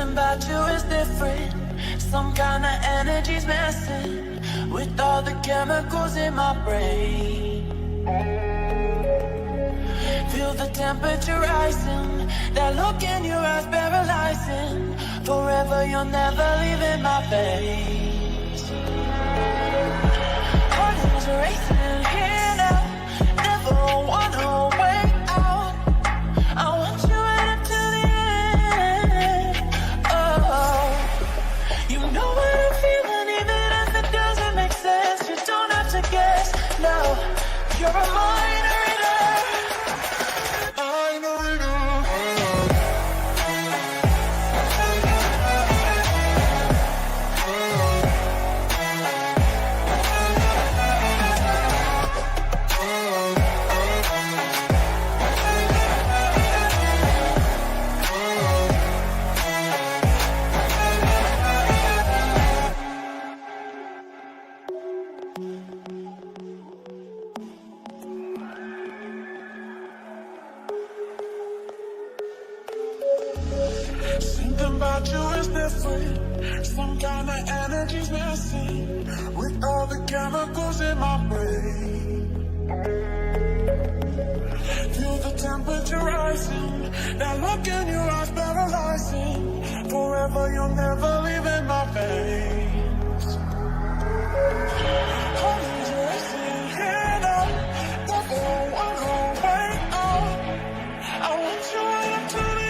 Something about you is different. Some kind of energy's messing with all the chemicals in my brain. Feel the temperature rising. That look in your eyes paralyzing. Forever you're never leaving my face. Heart is racing here now. Never wanna wait out. I want you right up to the end. Oh, you know what I'm feeling, even if it doesn't make sense. You don't have to guess. No, you're a minor. Something about you is different. Some kind of energy's messing with all the chemicals in my brain. Feel the temperature rising. That look in your eyes paralyzing. Forever you'll never leave in my veins. Heart is racing here now. Never wanna wait out. I want you right up to the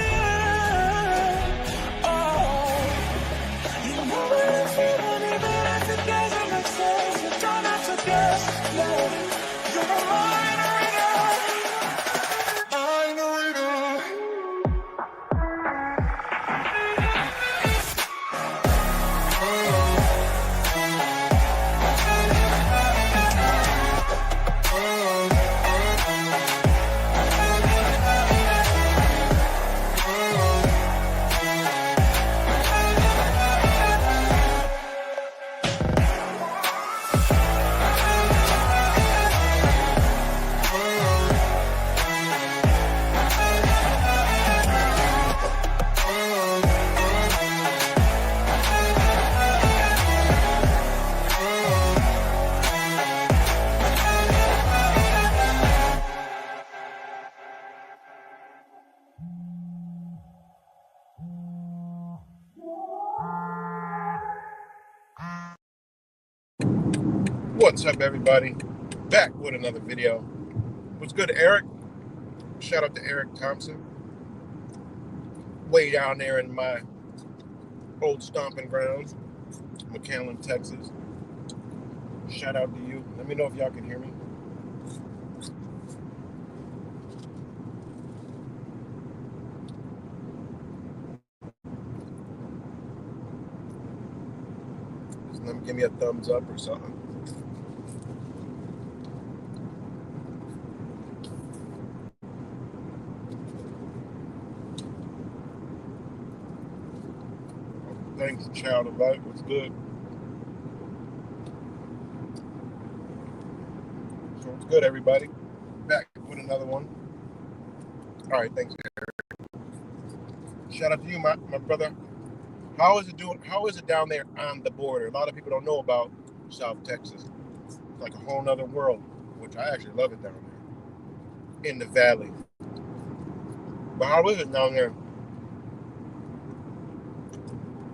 What's up, everybody? Back with another video. What's good, Eric? Shout out to Eric Thompson. Way down there in my old stomping grounds, McAllen, Texas. Shout out to you. Let me know if y'all can hear me. Just let me give me a thumbs up or something. Thanks, child of light. What's good? So what's good, everybody? Back with another one. All right, thanks, Eric. Shout out to you, my brother. How is it doing? How is it down there on the border? A lot of people don't know about South Texas. It's like a whole nother world, which I actually love it down there in the valley. But how is it down there?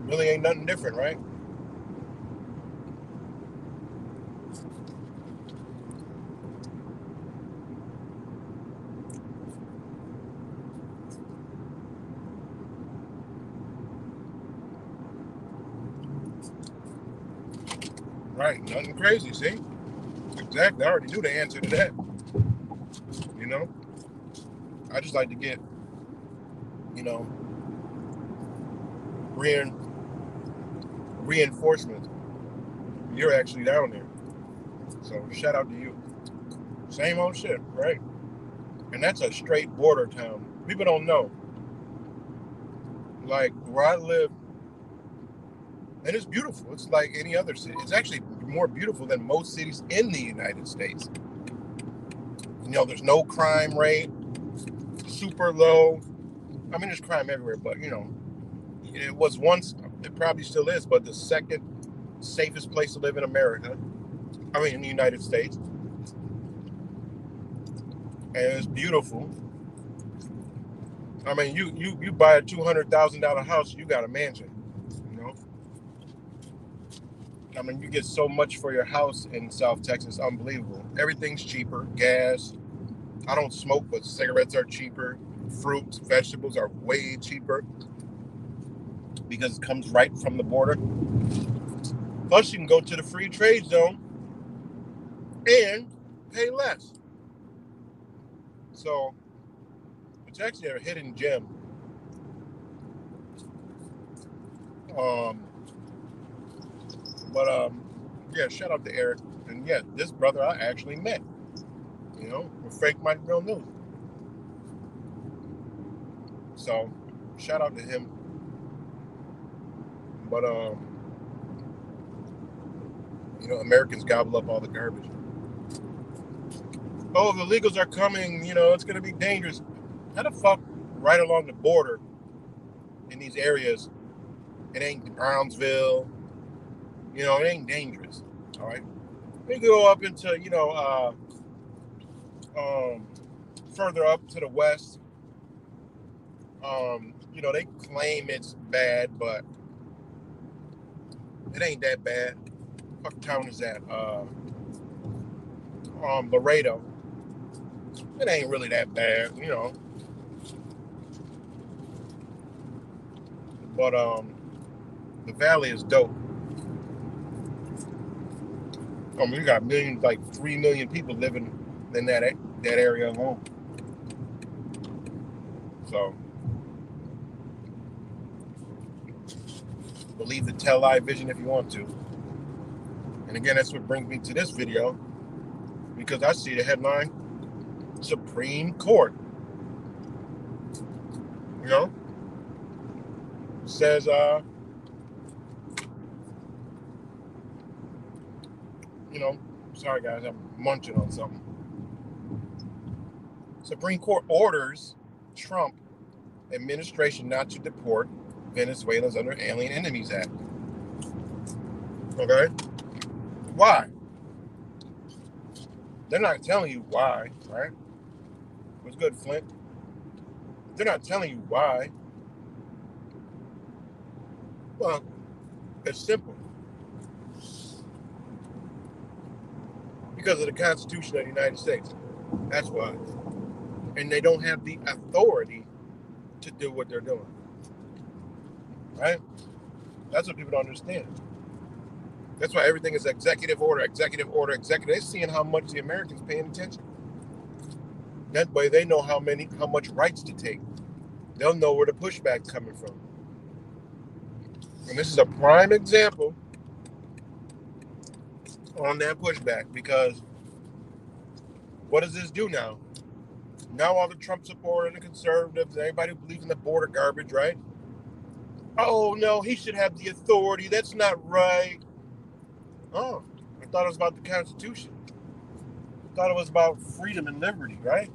Really ain't nothing different, right? Right, nothing crazy, see? Exactly, I already knew the answer to that. You know? I just like to get, you know, reinforcement. You're actually down there. So shout out to you. Same old shit, right? And that's a straight border town. People don't know. Like where I live, and it's beautiful. It's like any other city. It's actually more beautiful than most cities in the United States. You know, there's no crime rate, super low. I mean, there's crime everywhere, but you know, It was once, it probably still is, but the second safest place to live in America. I mean, in the United States. And it's beautiful. I mean, you buy a $200,000 house, you got a mansion. You know, I mean, you get so much for your house in South Texas, unbelievable. Everything's cheaper. Gas. I don't smoke, but cigarettes are cheaper. Fruits, vegetables are way cheaper because it comes right from the border. Plus, you can go to the free trade zone and pay less. So it's actually a hidden gem. But yeah, shout out to Eric. And yeah, this brother I actually met. You know, with Fake Mike Real News. So shout out to him. But you know, Americans gobble up all the garbage. Oh, the illegals are coming, you know, it's gonna be dangerous. How the fuck right along the border in these areas, it ain't Brownsville, you know, it ain't dangerous. All right. We go up into, you know, further up to the west. You know, they claim it's bad, but it ain't that bad. What town is that? Laredo. It ain't really that bad, you know. But the valley is dope. I mean, we got millions, like 3 million people living in that area alone. So believe the Tell Lie vision if you want to. And again, that's what brings me to this video, because I see the headline, Supreme Court. You know, says you know, sorry guys, I'm munching on something. Supreme Court orders Trump administration not to deport Venezuelans under Alien Enemies Act. Okay? Why? They're not telling you why, right? What's good, Flint? They're not telling you why. Well, it's simple. Because of the Constitution of the United States. That's why. And they don't have the authority to do what they're doing. Right? That's what people don't understand. That's why everything is executive order, executive order, executive. They're seeing how much the Americans paying attention. That way they know how much rights to take. They'll know where the pushback's coming from. And this is a prime example on that pushback, because what does this do now? Now all the Trump supporters and the conservatives, everybody who believes in the border garbage, right? Oh, no, he should have the authority. That's not right. Oh, I thought it was about the Constitution. I thought it was about freedom and liberty, right?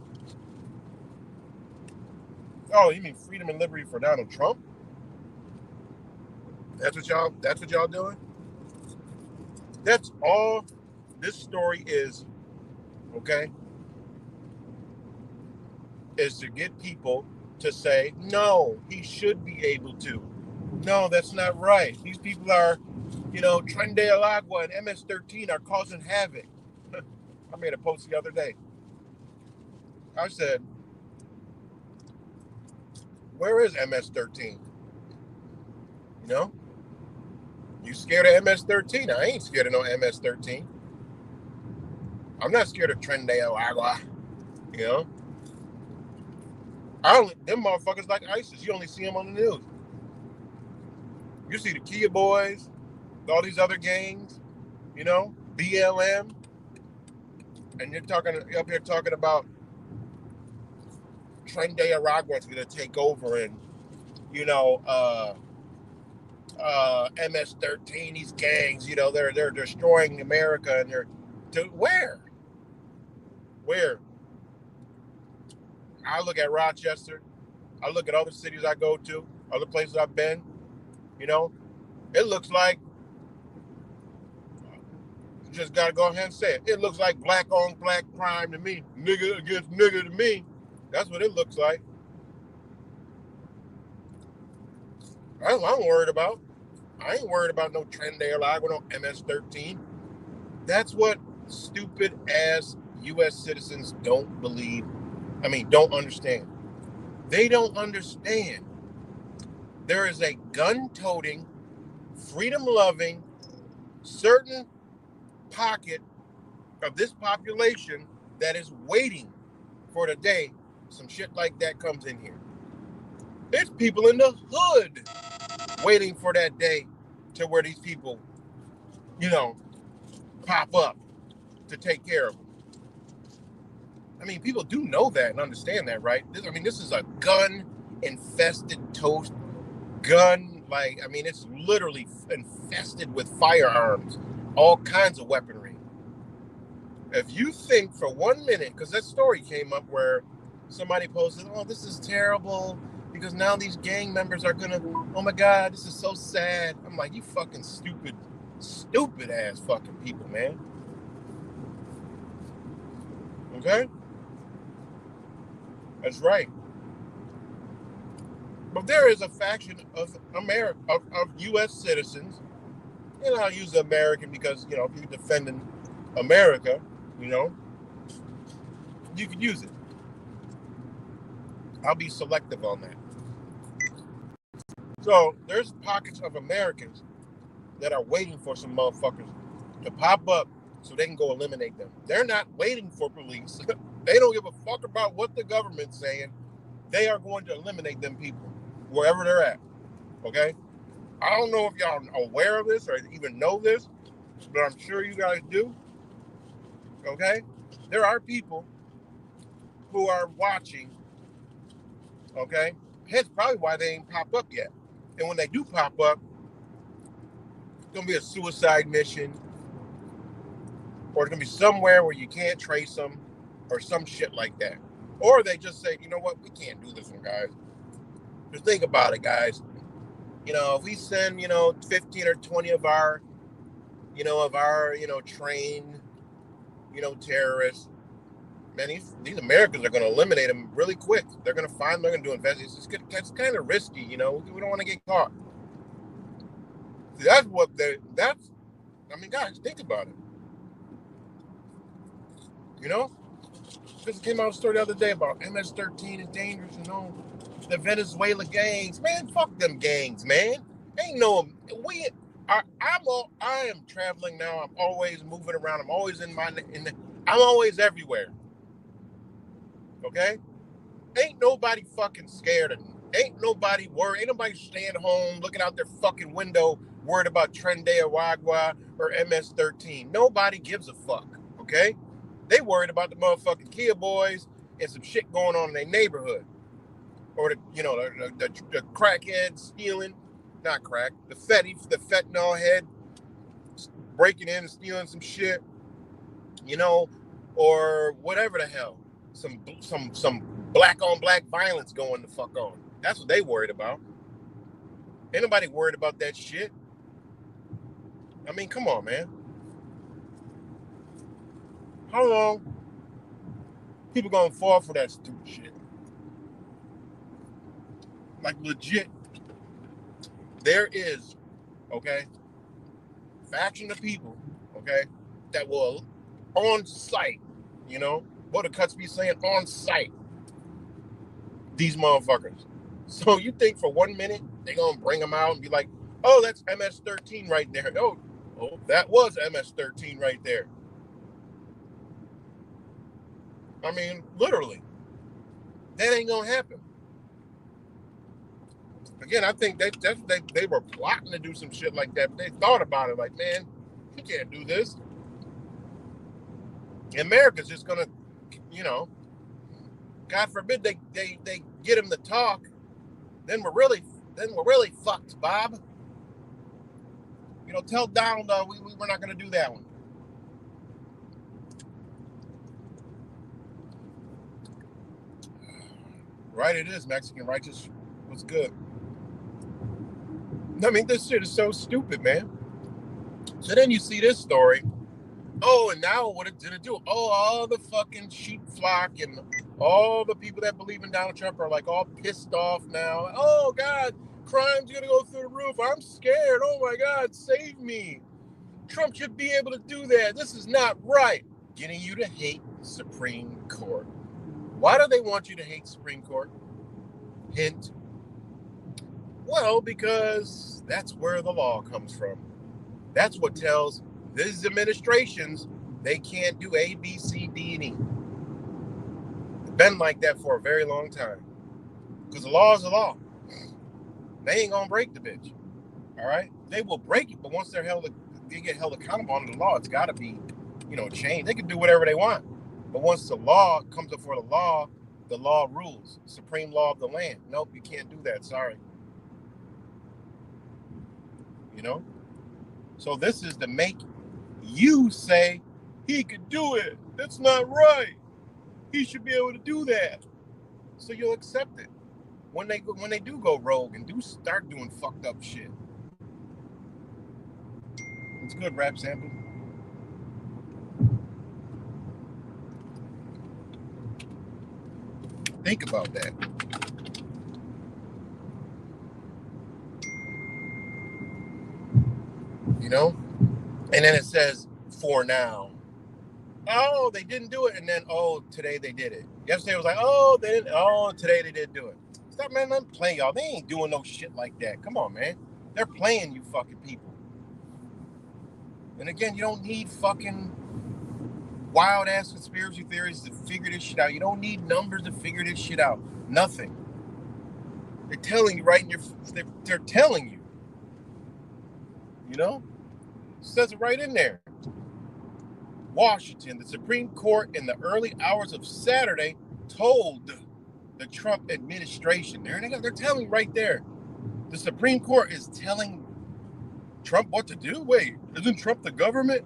Oh, you mean freedom and liberty for Donald Trump? That's what y'all doing? That's all this story is, okay? Is to get people to say, no, he should be able to. No, that's not right. These people are, you know, Tren de Agua and MS-13 are causing havoc. I made a post the other day. I said, where is MS-13? You know? You scared of MS-13? I ain't scared of no MS-13. I'm not scared of Tren de Agua. You know? Them motherfuckers like ISIS. You only see them on the news. You see the Kia Boys, all these other gangs, you know, BLM, and you're up here talking about Tren de Aragua is going to take over, and you know, MS-13, these gangs, you know, they're destroying America, and they're where? I look at Rochester. I look at other cities I go to, other places I've been. You know, it looks like, you just got to go ahead and say it. It looks like black on black crime to me. Nigga against nigga to me. That's what it looks like. That's what I'm worried about. I ain't worried about no Trenday Lago, no MS-13. That's what stupid ass U.S. citizens don't believe. Don't understand. They don't understand. There is a gun-toting, freedom-loving, certain pocket of this population that is waiting for the day some shit like that comes in here. There's people in the hood waiting for that day to where these people, pop up to take care of them. People do know that and understand that, right? This is a gun-infested toast. It's literally infested with firearms, all kinds of weaponry. If you think for 1 minute, because that story came up where somebody posted, oh, this is terrible, because now these gang members are gonna, oh my God, this is so sad. I'm like, you fucking stupid ass fucking people, man. Okay? That's right. But there is a faction of America, of U.S. citizens, and I'll use American because, if you're defending America, you could use it. I'll be selective on that. So there's pockets of Americans that are waiting for some motherfuckers to pop up so they can go eliminate them. They're not waiting for police. They don't give a fuck about what the government's saying. They are going to eliminate them people wherever they're at. Okay? I don't know if y'all are aware of this or even know this, but I'm sure you guys do. Okay? There are people who are watching. Okay? Hence probably why they ain't pop up yet. And when they do pop up, it's going to be a suicide mission, or it's going to be somewhere where you can't trace them, or some shit like that. Or they just say, you know what, we can't do this one, guys. Just think about it, guys. If we send, 15 or 20 of our trained, terrorists, man, these Americans are going to eliminate them really quick. They're going to find them, they're going to do investigations. It's kind of risky, we don't want to get caught. See, guys, think about it. Because it came out a story the other day about MS-13 is dangerous and all. The Venezuela gangs, man, fuck them gangs, man. Ain't no, I am traveling now. I'm always moving around. I'm always I'm always everywhere. Okay? Ain't nobody fucking scared of me. Ain't nobody worried. Ain't nobody staying home looking out their fucking window worried about Trenday Wagwa or MS-13. Nobody gives a fuck. Okay? They worried about the motherfucking Kia boys and some shit going on in their neighborhood. Or the crackhead stealing, not crack, the fentanyl head breaking in and stealing some shit, or whatever the hell. Some black on black violence going the fuck on. That's what they worried about. Ain't nobody worried about that shit. Come on, man. How long people gonna fall for that stupid shit? Like, legit, there is, okay, faction of people, okay, that will on site, what the cuts be saying, on site, these motherfuckers. So you think for 1 minute they're gonna bring them out and be like, oh, that's MS-13 right there. Oh, that was MS-13 right there. Literally, that ain't gonna happen. Again, I think they were plotting to do some shit like that, but they thought about it like, man, we can't do this. America's just gonna, God forbid they get him to talk, then we're really fucked, Bob. Tell Donald we're not gonna do that one. Right, it is Mexican righteous. What's good? I mean, this shit is so stupid, man. So then you see this story. Oh, and now what did it do? Oh, all the fucking sheep flock and all the people that believe in Donald Trump are like all pissed off now. Oh, God, crime's going to go through the roof. I'm scared. Oh, my God, save me. Trump should be able to do that. This is not right. Getting you to hate the Supreme Court. Why do they want you to hate Supreme Court? Hint. Well, because that's where the law comes from. That's what tells these administrations they can't do A, B, C, D, and E. It's been like that for a very long time. Because the law is the law. They ain't gonna break the bitch. All right? They will break it, but once they get held accountable under the law, it's gotta be, changed. They can do whatever they want. But once the law comes before the law rules. Supreme law of the land. Nope, you can't do that. Sorry. So this is to make you say he could do it. That's not right. He should be able to do that. So you'll accept it when they do go rogue and do start doing fucked up shit. It's good, rap sample. Think about that. And then it says for now. Oh, they didn't do it, and then today they did it. Yesterday it was like, they didn't. Oh, today they did do it. Stop, man. I'm playing y'all. They ain't doing no shit like that. Come on, man. They're playing you fucking people. And again, you don't need fucking wild ass conspiracy theories to figure this shit out. You don't need numbers to figure this shit out. Nothing. They're telling you right in your. They're telling you. It says it right in there. Washington, the Supreme Court in the early hours of Saturday told the Trump administration. They're telling right there. The Supreme Court is telling Trump what to do? Wait, isn't Trump the government?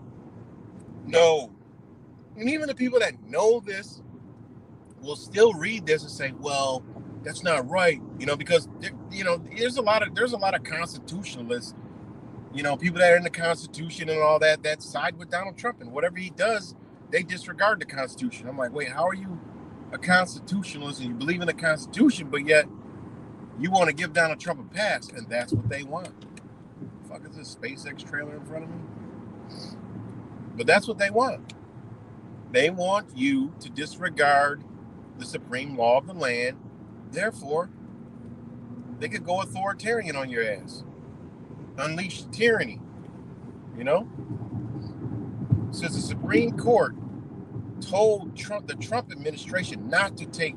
No. And even the people that know this will still read this and say, well, that's not right. Because there's a lot of constitutionalists, people that are in the Constitution and all that side with Donald Trump, and whatever he does, they disregard the Constitution. I'm like, wait, how are you a constitutionalist and you believe in the Constitution, but yet you want to give Donald Trump a pass? And that's what they want. The fuck is this SpaceX trailer in front of me? But that's what they want. They want you to disregard the supreme law of the land. Therefore, they could go authoritarian on your ass. Unleash tyranny, Since the Supreme Court told the Trump administration not to take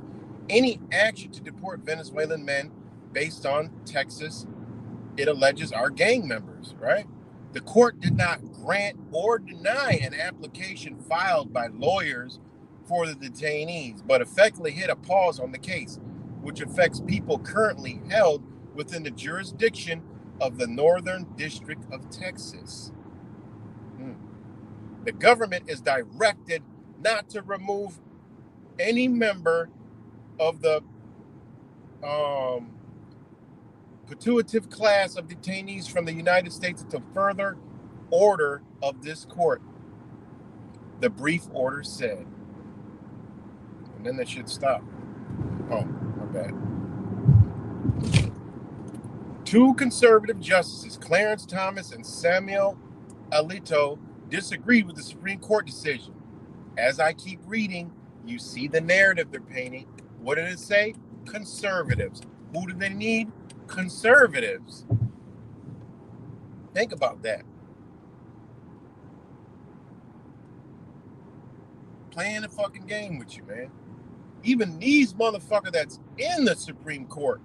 any action to deport Venezuelan men based on Texas, it alleges are gang members, right? The court did not grant or deny an application filed by lawyers for the detainees, but effectively hit a pause on the case, which affects people currently held within the jurisdiction of the Northern District of Texas. The government is directed not to remove any member of the putative class of detainees from the United States until further order of this court, the brief order said. And then that should stop. Oh, my bad. Two conservative justices, Clarence Thomas and Samuel Alito, disagreed with the Supreme Court decision. As I keep reading, you see the narrative they're painting. What did it say? Conservatives. Who do they need? Conservatives. Think about that. Playing a fucking game with you, man. Even these motherfuckers that's in the Supreme Court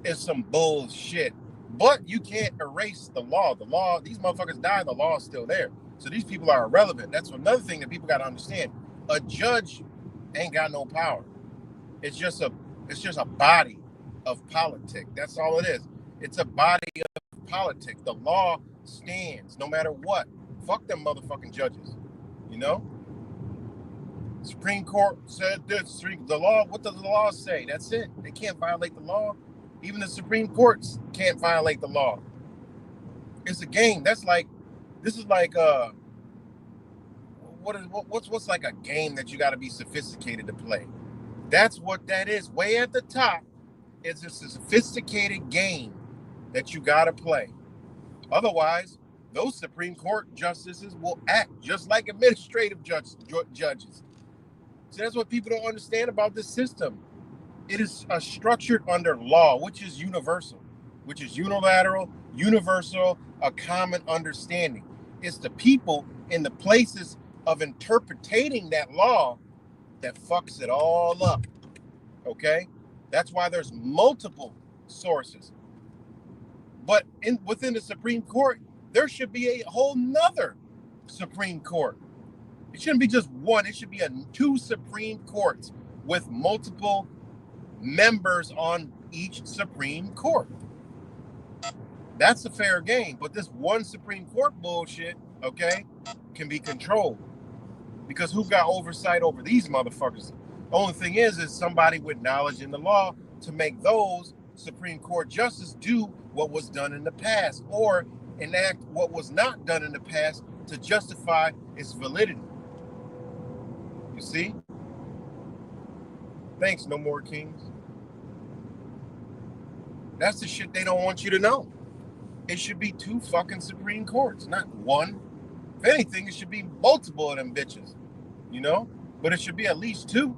is some bullshit. But you can't erase the law. The law, these motherfuckers died, the law is still there. So these people are irrelevant. That's another thing that people got to understand. A judge ain't got no power. It's just a body of politics. That's all it is. It's a body of politics. The law stands no matter what. Fuck them motherfucking judges. Supreme Court said this. The law, what does the law say? That's it. They can't violate the law. Even the Supreme Courts can't violate the law. It's a game. This is like what's like a game that you got to be sophisticated to play. That's what that is. Way at the top, it's a sophisticated game that you got to play. Otherwise, those Supreme Court justices will act just like administrative judges. So that's what people don't understand about this system. It is structured under law, which is universal, which is unilateral, universal, a common understanding. It's the people in the places of interpreting that law that fucks it all up. Okay? That's why there's multiple sources. But within the Supreme Court, there should be a whole nother Supreme Court. It shouldn't be just one. It should be two Supreme Courts with multiple members on each Supreme Court. That's a fair game. But this one Supreme Court bullshit, okay, can be controlled. Because who got oversight over these motherfuckers? The only thing is somebody with knowledge in the law to make those Supreme Court justices do what was done in the past, or enact what was not done in the past to justify its validity. You see? Thanks, No More Kings. That's the shit they don't want you to know. It should be two fucking Supreme Courts, not one. If anything, it should be multiple of them bitches, you know? But it should be at least two.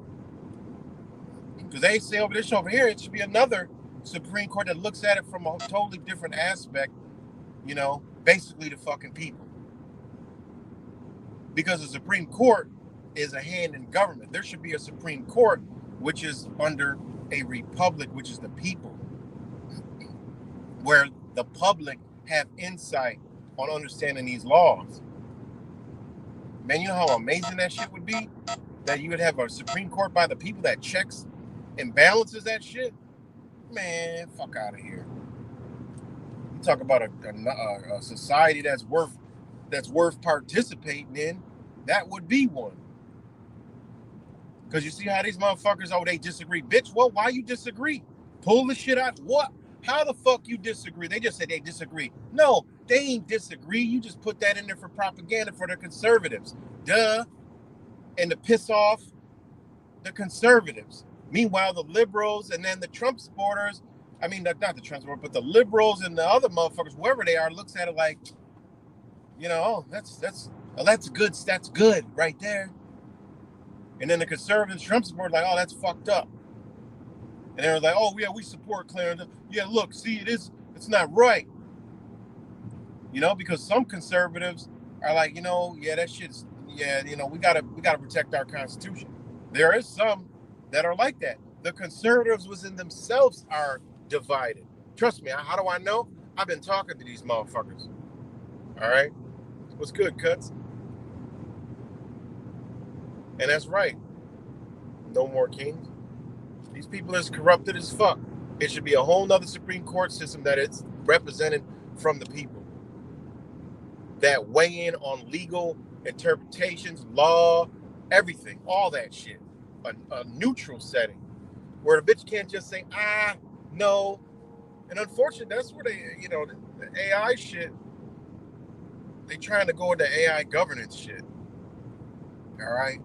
Because they say over this over here, it should be another Supreme Court that looks at it from a totally different aspect, you know, basically the fucking people. Because the Supreme Court is a hand in government. There should be a Supreme Court which is under a republic, which is the people, where the public have insight on understanding these laws. Man, you know how amazing that shit would be? That you would have a Supreme Court by the people that checks and balances that shit? Man, fuck out of here. You talk about a society that's worth participating in, that would be one. Because you see how these motherfuckers, they disagree. Bitch, well, why you disagree? Pull the shit out. What? How the fuck you disagree? They just said they disagree. No, they ain't disagree. You just put that in there for propaganda for the conservatives. Duh. And to piss off the conservatives. Meanwhile, the liberals and then the Trump supporters, I mean, not the Trump supporters, but the liberals and the other motherfuckers, whoever they are, looks at it like, you know, that's good right there. And then the conservatives, Trump supporters, like, oh, that's fucked up. And they were like, oh, yeah, we support Clarendon. Yeah, look, see, it's not right. You know, because some conservatives are like, you know, yeah, that shit's, yeah, you know, we gotta protect our Constitution. There is some that are like that. The conservatives within themselves are divided. Trust me, how do I know? I've been talking to these motherfuckers. All right? What's good, Cuts? And that's right. No more kings. These people is corrupted as fuck. It should be a whole nother Supreme Court system that it's represented from the people. That weigh in on legal interpretations, law, everything, all that shit. A neutral setting where the bitch can't just say, no. And unfortunately, that's where they, you know, the AI shit, they trying to go into AI governance shit. All right?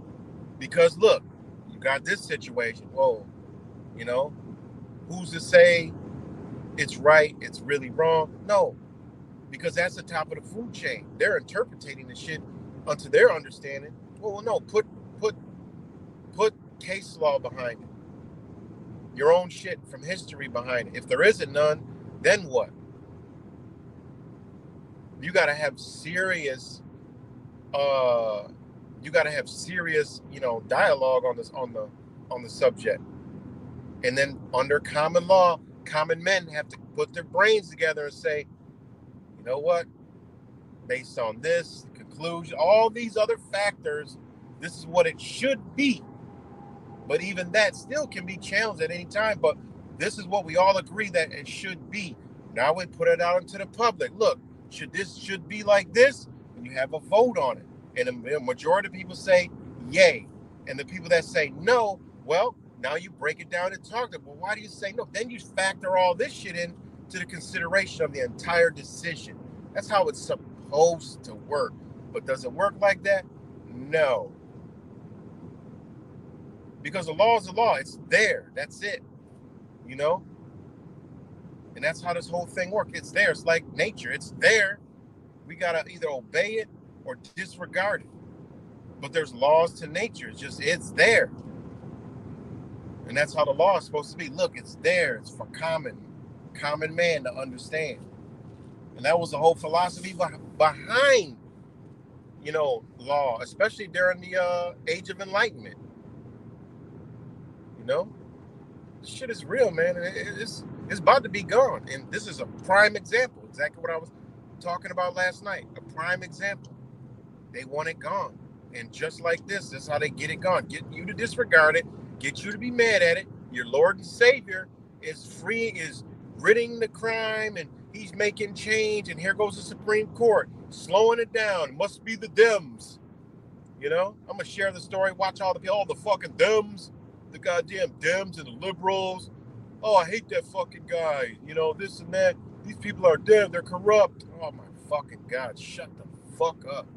Because look, you got this situation. Whoa, you know, who's to say it's right, it's really wrong? No, because that's the top of the food chain. They're interpreting the shit unto their understanding. Well, no, put case law behind it. Your own shit from history behind it. If there isn't none, then what? You gotta have serious you know, dialogue on this on the subject. And then under common law, common men have to put their brains together and say, you know what? Based on this conclusion, all these other factors, this is what it should be. But even that still can be challenged at any time. But this is what we all agree that it should be. Now we put it out into the public. Look, should be like this? And you have a vote on it. And the majority of people say yay. And the people that say no, well, Now you break it down and talk to them. Well, why do you say no? Then you factor all this shit in to the consideration of the entire decision. That's how it's supposed to work. But does it work like that? No. Because the law is the law. It's there. That's it. You know? And that's how this whole thing works. It's there. It's like nature. It's there. We got to either obey it or disregard it. But there's laws to nature. It's there. And that's how the law is supposed to be. Look, it's there. It's for common man to understand. And that was the whole philosophy behind, law, especially during the Age of Enlightenment. This shit is real, man. It's about to be gone. And this is a prime example. Exactly what I was talking about last night. A prime example. They want it gone. And just like this is how they get it gone. Get you to disregard it. Get you to be mad at it. Your Lord and Savior is ridding the crime, and he's making change. And here goes the Supreme Court slowing it down. Must be the Dems. I'm gonna share the story. Watch all the fucking Dems, the goddamn Dems and the liberals. Oh, I hate that fucking guy. This and that. These people are dead. They're corrupt. Oh my fucking God! Shut the fuck up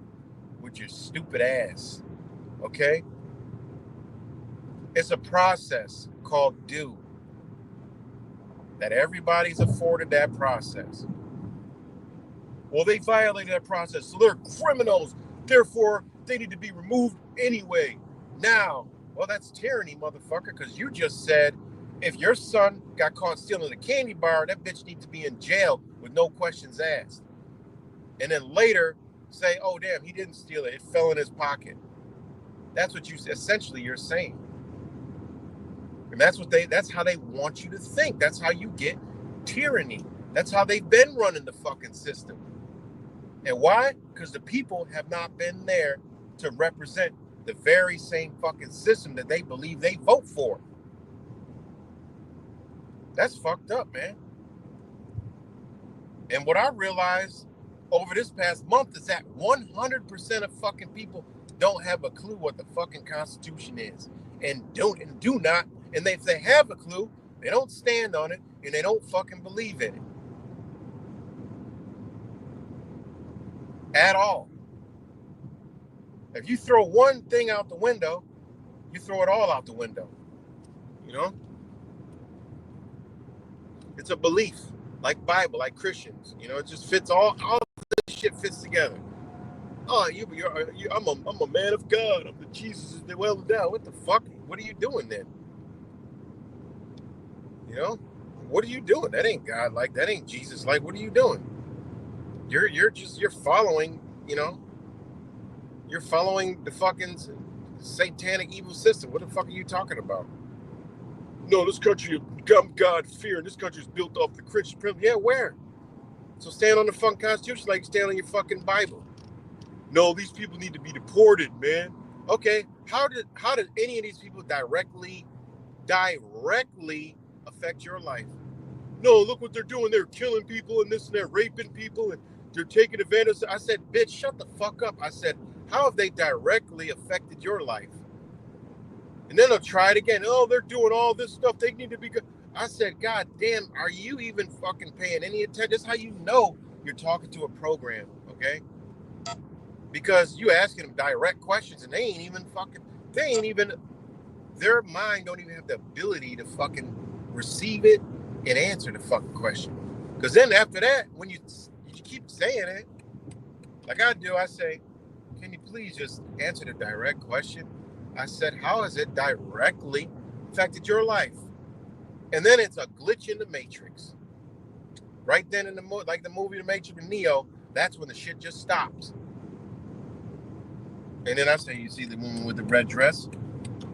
with your stupid ass. Okay. It's a process called due. That everybody's afforded that process. Well, they violated that process, so they're criminals. Therefore, they need to be removed anyway. Now, well, that's tyranny, motherfucker, because you just said if your son got caught stealing a candy bar, that bitch needs to be in jail with no questions asked. And then later say, oh, damn, he didn't steal it. It fell in his pocket. That's what essentially you're saying. And that's how they want you to think. That's how you get tyranny. That's how they've been running the fucking system. And why? Because the people have not been there to represent the very same fucking system that they believe they vote for. That's fucked up, man. And what I realized over this past month is that 100% of fucking people don't have a clue what the fucking Constitution is. And do not. And if they have a clue, they don't stand on it, and they don't fucking believe in it. At all. If you throw one thing out the window, you throw it all out the window. It's a belief, like Bible, like Christians. It just fits all this shit fits together. Oh, I'm a man of God. I'm the Jesus is the well endowed. What the fuck? What are you doing then? What are you doing? That ain't God like. That ain't Jesus like. What are you doing? You're following. You're following the fucking satanic evil system. What the fuck are you talking about? No, this country, God fear, and this country is built off the Christian principle. Yeah, where? So stand on the fucking Constitution like you stand on your fucking Bible. No, these people need to be deported, man. Okay, how did any of these people directly affect your life? No, look what they're doing. They're killing people and this and they're raping people and they're taking advantage. I said, bitch, shut the fuck up. I said, how have they directly affected your life? And then they'll try it again. Oh, they're doing all this stuff. They need to be good. I said, God damn, are you even fucking paying any attention? That's how you know you're talking to a program, okay? Because you asking them direct questions and they ain't even, their mind don't even have the ability to fucking receive it and answer the fucking question. Because then after that, when you keep saying it, like I do, I say, can you please just answer the direct question? I said, how has it directly affected your life? And then it's a glitch in the Matrix. Right then in like the movie The Matrix and Neo, that's when the shit just stops. And then I say, you see the woman with the red dress?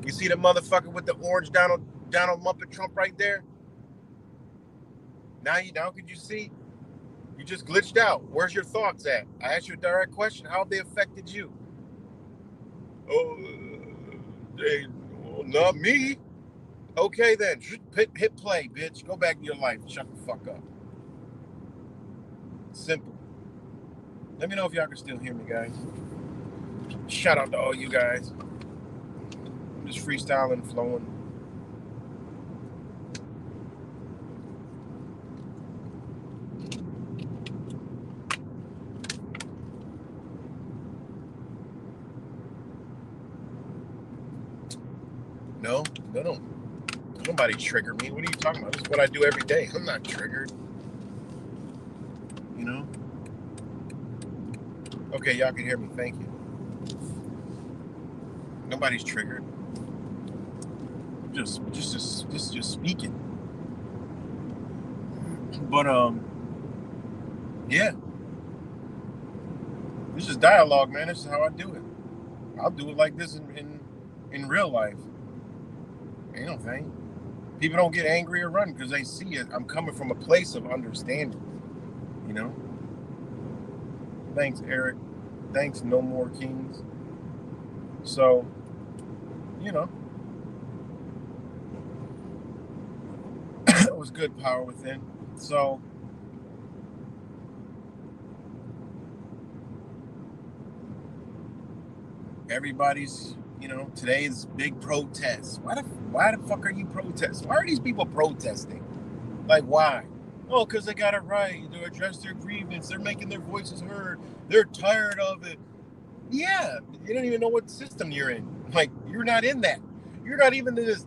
You see the motherfucker with the orange Donald Muppet Trump right there? Now could you see? You just glitched out. Where's your thoughts at? I asked you a direct question. How have they affected you? Oh, not me. Okay then, hit play, bitch. Go back to your life. Shut the fuck up. Simple. Let me know if y'all can still hear me, guys. Shout out to all you guys. I'm just freestyling, flowing. No, no. Nobody triggered me. What are you talking about? This is what I do every day. I'm not triggered. You know? Okay, y'all can hear me. Thank you. Nobody's triggered. Just speaking. But yeah. This is dialogue, man. This is how I do it. I'll do it like this in real life. Ain't no thing. People don't get angry or run because they see it. I'm coming from a place of understanding. You know? Thanks, Eric. Thanks, No More Kings. So, you know, it was good, Power Within. So, everybody's, you know, today's big protest. Why the fuck are you protesting? Why are these people protesting? Like, why? Oh, because they got it right. They address their grievance. They're making their voices heard. They're tired of it. Yeah, you don't even know what system you're in. Like, you're not in that. You're not even in this.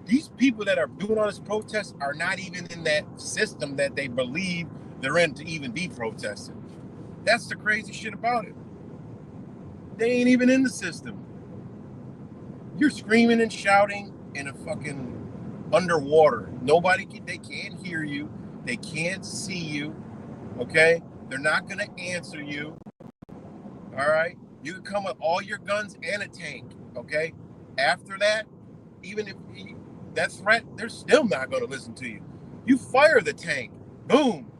These people that are doing all this protest are not even in that system that they believe they're in to even be protesting. That's the crazy shit about it. They ain't even in the system. You're screaming and shouting in a fucking underwater. They can't hear you. They can't see you. Okay? They're not going to answer you. All right? You can come with all your guns and a tank. Okay? After that, even if that threat, they're still not going to listen to you. You fire the tank. Boom.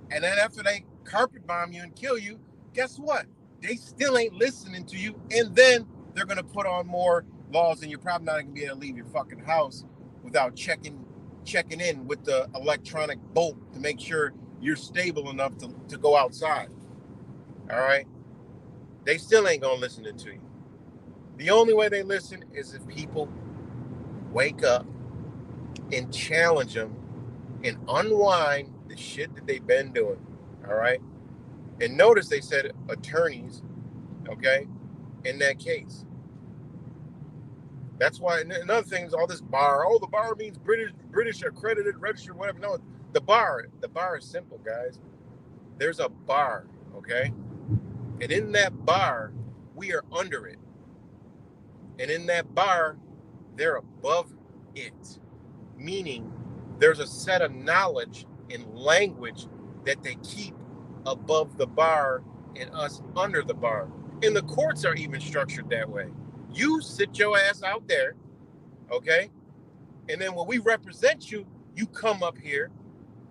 And then after they carpet bomb you and kill you, guess what? They still ain't listening to you. And then they're going to put on more laws, and you're probably not going to be able to leave your fucking house without checking in with the electronic bolt to make sure you're stable enough to go outside. All right? They still ain't going to listen to you. The only way they listen is if people wake up and challenge them and unwind the shit that they've been doing. All right? And notice they said attorneys, okay, in that case. That's why, another thing is all this bar. Oh, the bar means British accredited, registered, whatever. No, the bar is simple, guys. There's a bar, okay? And in that bar, we are under it. And in that bar, they're above it. Meaning there's a set of knowledge and language that they keep above the bar and us under the bar. And the courts are even structured that way. You sit your ass out there, okay? And then when we represent you, you come up here.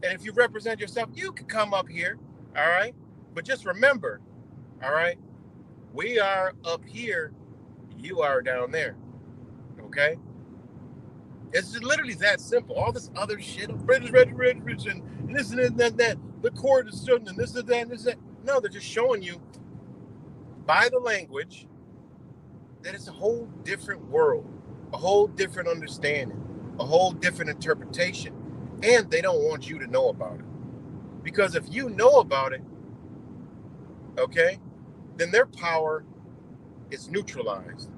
And if you represent yourself, you can come up here, all right? But just remember, all right, we are up here, you are down there, okay? It's just literally that simple. All this other shit, British, and this and that, the court is certain, and this and that, and this and that. No, they're just showing you by the language that it's a whole different world, a whole different understanding, a whole different interpretation. And they don't want you to know about it. Because if you know about it, okay, then their power is neutralized.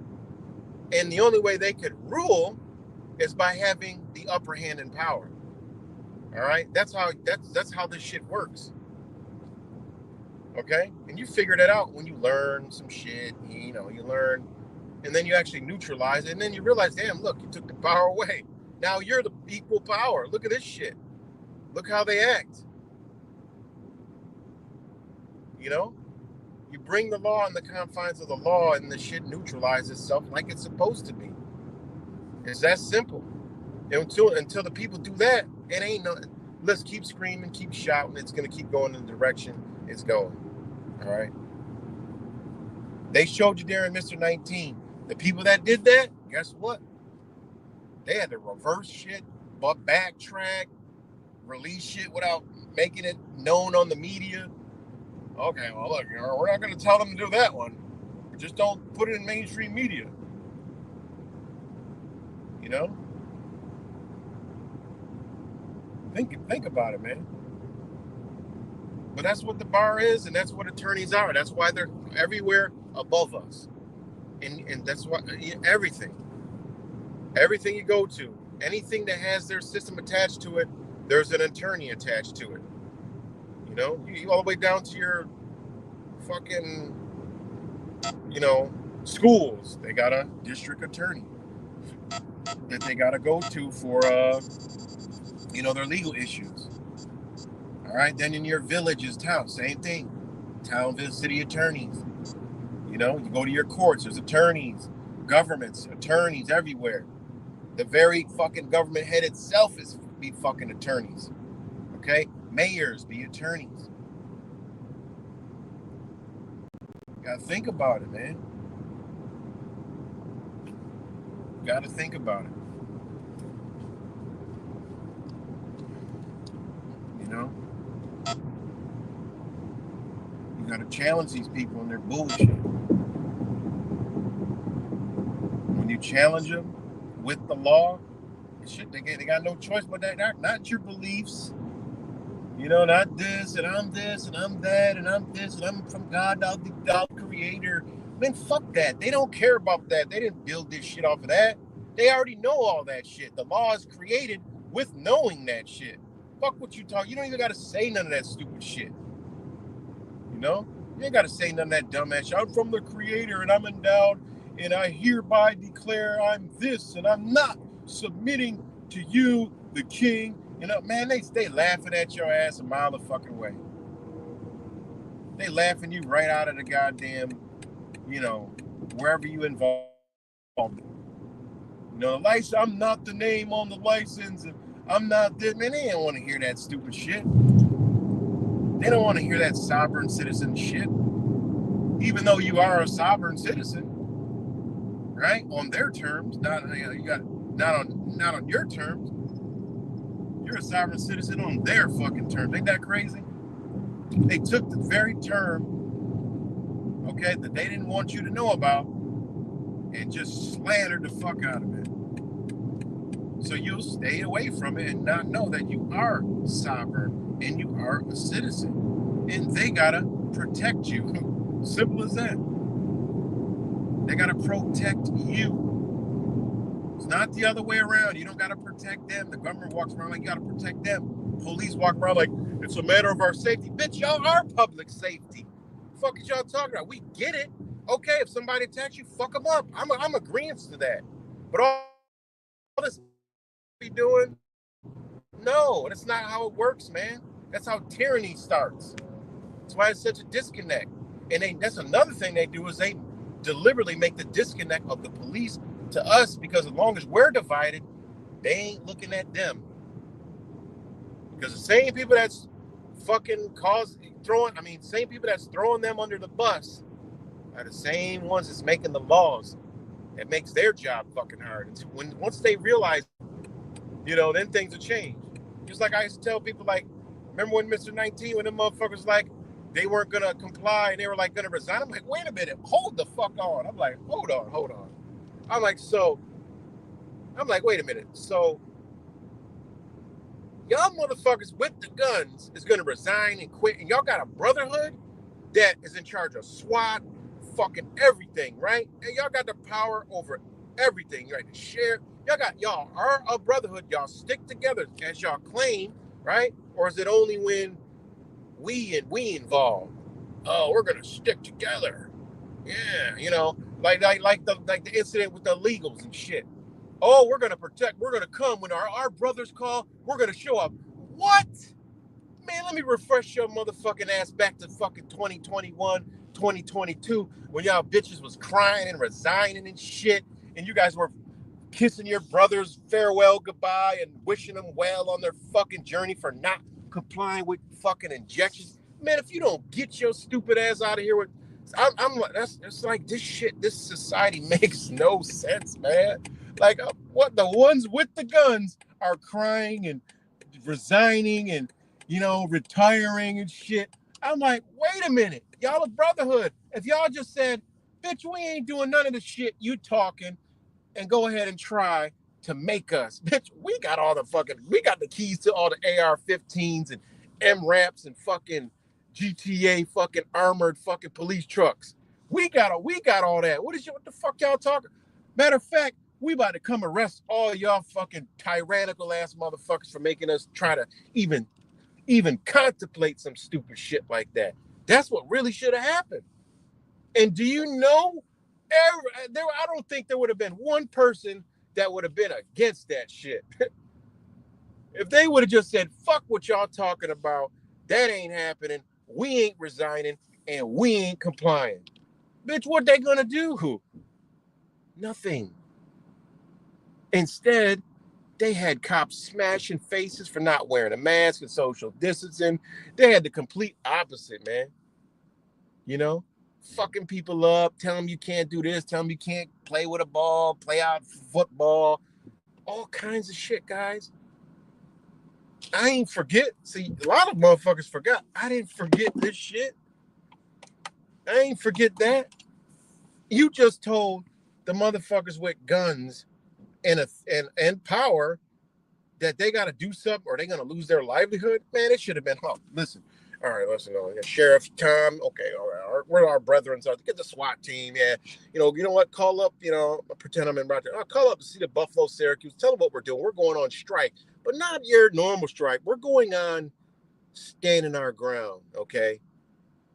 And the only way they could rule is by having the upper hand in power. All right? That's how this shit works. Okay? And you figure that out when you learn some shit, you know, you learn, and then you actually neutralize it, and then you realize, damn, look, you took the power away. Now you're the equal power. Look at this shit. Look how they act. You know? You bring the law in the confines of the law, and the shit neutralizes itself like it's supposed to be. It's that simple. And until the people do that, it ain't no. Let's keep screaming, keep shouting. It's gonna keep going in the direction it's going. All right. They showed you there in Mr. 19. The people that did that, guess what? They had to reverse shit, but backtrack, release shit without making it known on the media. Okay, well, look, we're not going to tell them to do that one. Just don't put it in mainstream media. You know? Think about it, man. But that's what the bar is, and that's what attorneys are. That's why they're everywhere above us. And that's why everything. Everything you go to, anything that has their system attached to it, there's an attorney attached to it. You know, you all the way down to your fucking, schools. They got a district attorney that they got to go to for, their legal issues. All right, then in your villages, town, same thing. Town, village, city attorneys. You go to your courts, there's attorneys, governments, attorneys everywhere. The very fucking government head itself be fucking attorneys. Okay? Mayors be attorneys. You gotta think about it, man. You gotta think about it. You gotta challenge these people and their bullshit. When you challenge them with the law, shit, they got no choice but that. Not your beliefs. Not this, and I'm this, and I'm that, and I'm this, and I'm from God, the creator. Man, fuck that. They don't care about that. They didn't build this shit off of that. They already know all that shit. The law is created with knowing that shit. Fuck what you talk. You don't even got to say none of that stupid shit. You ain't got to say none of that dumbass shit. I'm from the creator, and I'm endowed, and I hereby declare I'm this, and I'm not submitting to you, the king. Man, they laughing at your ass a mile the fucking way. They laughing you right out of the goddamn, wherever you involved. License, I'm not the name on the license, and I'm not this. Man, they don't want to hear that stupid shit. They don't want to hear that sovereign citizen shit. Even though you are a sovereign citizen, right? On their terms, not on your terms. You're a sovereign citizen on their fucking terms. Ain't that crazy? They took the very term, okay, that they didn't want you to know about and just slandered the fuck out of it. So you'll stay away from it and not know that you are sovereign and you are a citizen. And they gotta protect you. Simple as that. They gotta protect you. It's not the other way around. You don't got to protect them. The government walks around like you got to protect them. Police walk around like it's a matter of our safety. Bitch, y'all are public safety. The fuck is y'all talking about? We get it. Okay, if somebody attacks you, fuck them up. I'm agreeing to that. But all this be doing, no, that's not how it works, man. That's how tyranny starts. That's why it's such a disconnect. And that's another thing they do is they deliberately make the disconnect of the police to us, because as long as we're divided, they ain't looking at them. Because the same people that's fucking same people that's throwing them under the bus are the same ones that's making the laws that makes their job fucking hard. And once they realize, then things will change. Just like I used to tell people, like, remember when Mr. 19, when them motherfuckers like they weren't gonna comply and they were like gonna resign? I'm like, wait a minute, hold the fuck on. I'm like, hold on. I'm like, wait a minute. So, y'all motherfuckers with the guns is going to resign and quit. And y'all got a brotherhood that is in charge of SWAT, fucking everything, right? And y'all got the power over everything, right? To share. Y'all are a brotherhood. Y'all stick together as y'all claim, right? Or is it only when we involved? Oh, we're going to stick together. Yeah, like the incident with the illegals and shit. Oh, we're gonna come when our brothers call, we're gonna show up. What? Man, let me refresh your motherfucking ass back to fucking 2021, 2022, when y'all bitches was crying and resigning and shit, and you guys were kissing your brothers farewell goodbye and wishing them well on their fucking journey for not complying with fucking injections. Man, if you don't get your stupid ass out of here with, it's like this shit, this society makes no sense, man. Like, what the ones with the guns are crying and resigning and, retiring and shit. I'm like, wait a minute, y'all a brotherhood. If y'all just said, bitch, we ain't doing none of the shit you talking, and go ahead and try to make us, bitch, we got the keys to all the AR-15s and MRAPs and fucking GTA fucking armored fucking police trucks. We got all that. What the fuck y'all talking? Matter of fact, We about to come arrest all y'all fucking tyrannical ass motherfuckers for making us try to even contemplate some stupid shit like that. That's what really should have happened. And do you know, I don't think there would have been one person that would have been against that shit. If they would have just said, fuck what y'all talking about, that ain't happening, we ain't resigning, and we ain't complying. Bitch, what they gonna do? Nothing. Instead, they had cops smashing faces for not wearing a mask and social distancing. They had the complete opposite, man. You know, fucking people up, tell them you can't do this, tell them you can't play with a ball, play out football, all kinds of shit, guys. I ain't forget. See, a lot of motherfuckers forgot. I didn't forget this shit. I ain't forget that. You just told the motherfuckers with guns and power that they got to do something or they're going to lose their livelihood. Man, it should have been, listen. All right, listen. Sheriff Tom. Okay, all right. We're our brethren. So get the SWAT team. Yeah, you know what? Call up. Pretend I'm in Rochester. I'll call up to see the Buffalo Syracuse. Tell them what we're doing. We're going on strike, but not your normal strike. We're going on standing our ground. Okay.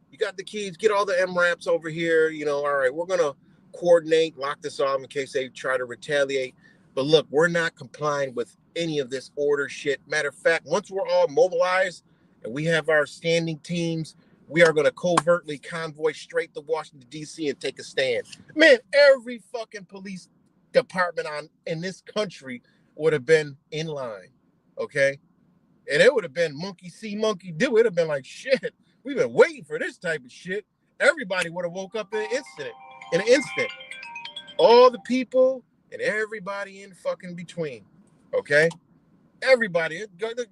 You got the keys. Get all the MRAPs over here. All right. We're gonna coordinate, lock this off in case they try to retaliate. But look, we're not complying with any of this order shit. Matter of fact, once we're all mobilized and we have our standing teams, we are going to covertly convoy straight to Washington, D.C. and take a stand. Man, every fucking police department in this country would have been in line, okay? And it would have been monkey see, monkey do. It would have been like, shit, we've been waiting for this type of shit. Everybody would have woke up in an instant. All the people and everybody in fucking between, okay? Everybody,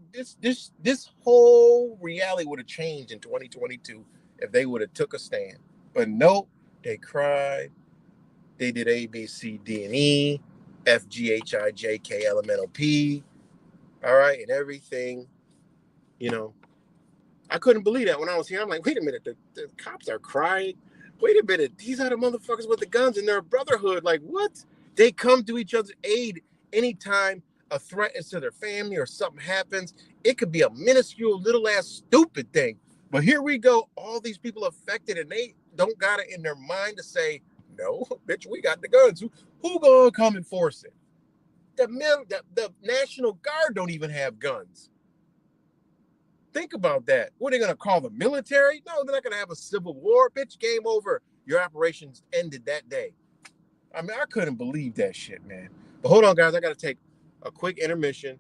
this whole reality would have changed in 2022 if they would have took a stand. But nope, they cried. They did A, B, C, D, and E, F, G, H, I, J, K, L, M, N, O, P. All right, and everything, I couldn't believe that when I was here. I'm like, wait a minute, the cops are crying. Wait a minute, these are the motherfuckers with the guns and their brotherhood. Like, what? They come to each other's aid anytime a threat is to their family or something happens. It could be a minuscule, little ass, stupid thing. But here we go, all these people affected, and they don't got it in their mind to say, no, bitch, we got the guns. Who gonna come enforce it? The National Guard don't even have guns. Think about that. What are they gonna call the military? No, they're not gonna have a civil war. Bitch, game over. Your operations ended that day. I mean, I couldn't believe that shit, man. But hold on, guys. I got to take a quick intermission.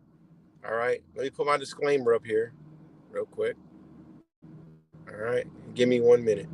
All right. Let me put my disclaimer up here real quick. All right. Give me 1 minute.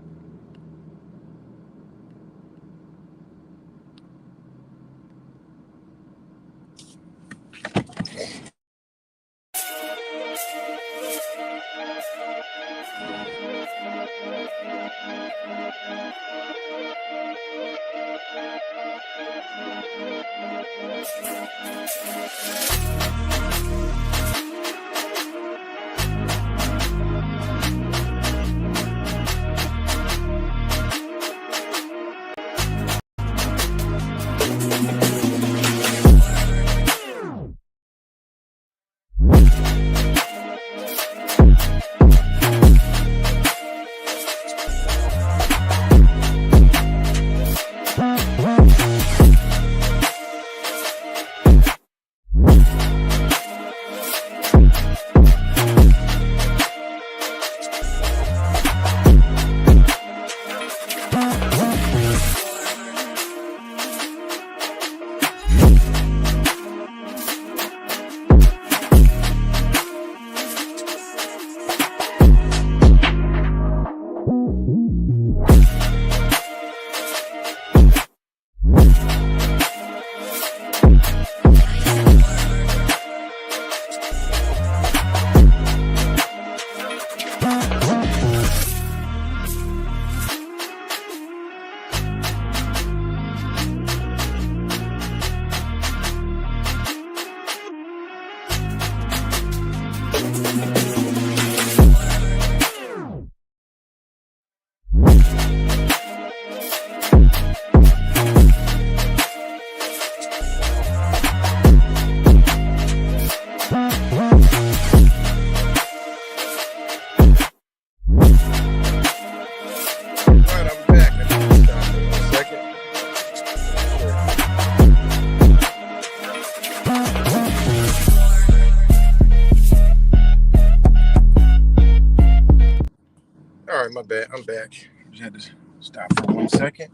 had to stop for 1 second.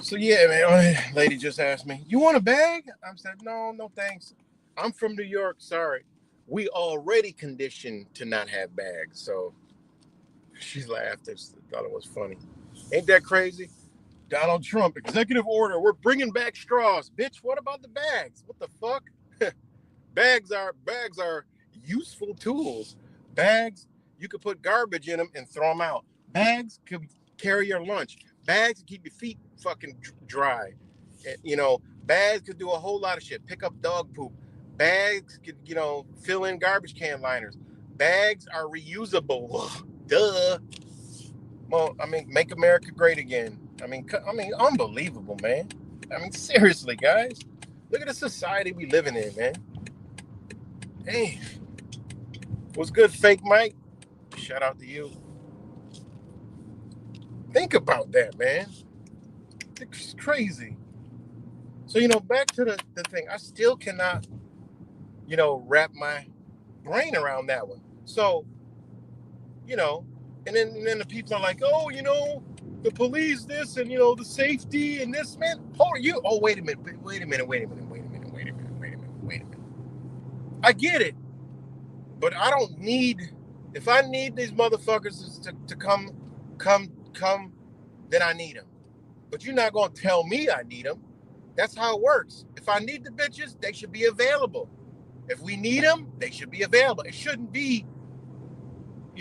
So yeah, man, lady just asked me, "You want a bag?" I said, "No, no, thanks. I'm from New York. Sorry. We already conditioned to not have bags." So she laughed and thought it was funny. Ain't that crazy? Donald Trump, executive order. We're bringing back straws, bitch. What about the bags? What the fuck? Bags are useful tools. Bags, you could put garbage in them and throw them out. Bags could carry your lunch. Bags could keep your feet fucking dry. You know, bags could do a whole lot of shit. Pick up dog poop. Bags could, fill in garbage can liners. Bags are reusable. Duh. Well, I mean, make America great again. I mean, unbelievable, man. I mean, seriously, guys. Look at the society we living in, man. Hey, what's good, Fake Mike? Shout out to you. Think about that, man. It's crazy. So, back to the thing. I still cannot, wrap my brain around that one. So, and then the people are like, oh, the police this and, the safety and this, man. Wait a minute. I get it. But I don't need, if I need these motherfuckers to come, then I need them. But you're not going to tell me I need them. That's how it works. If I need the bitches, they should be available. If we need them, they should be available. It shouldn't be,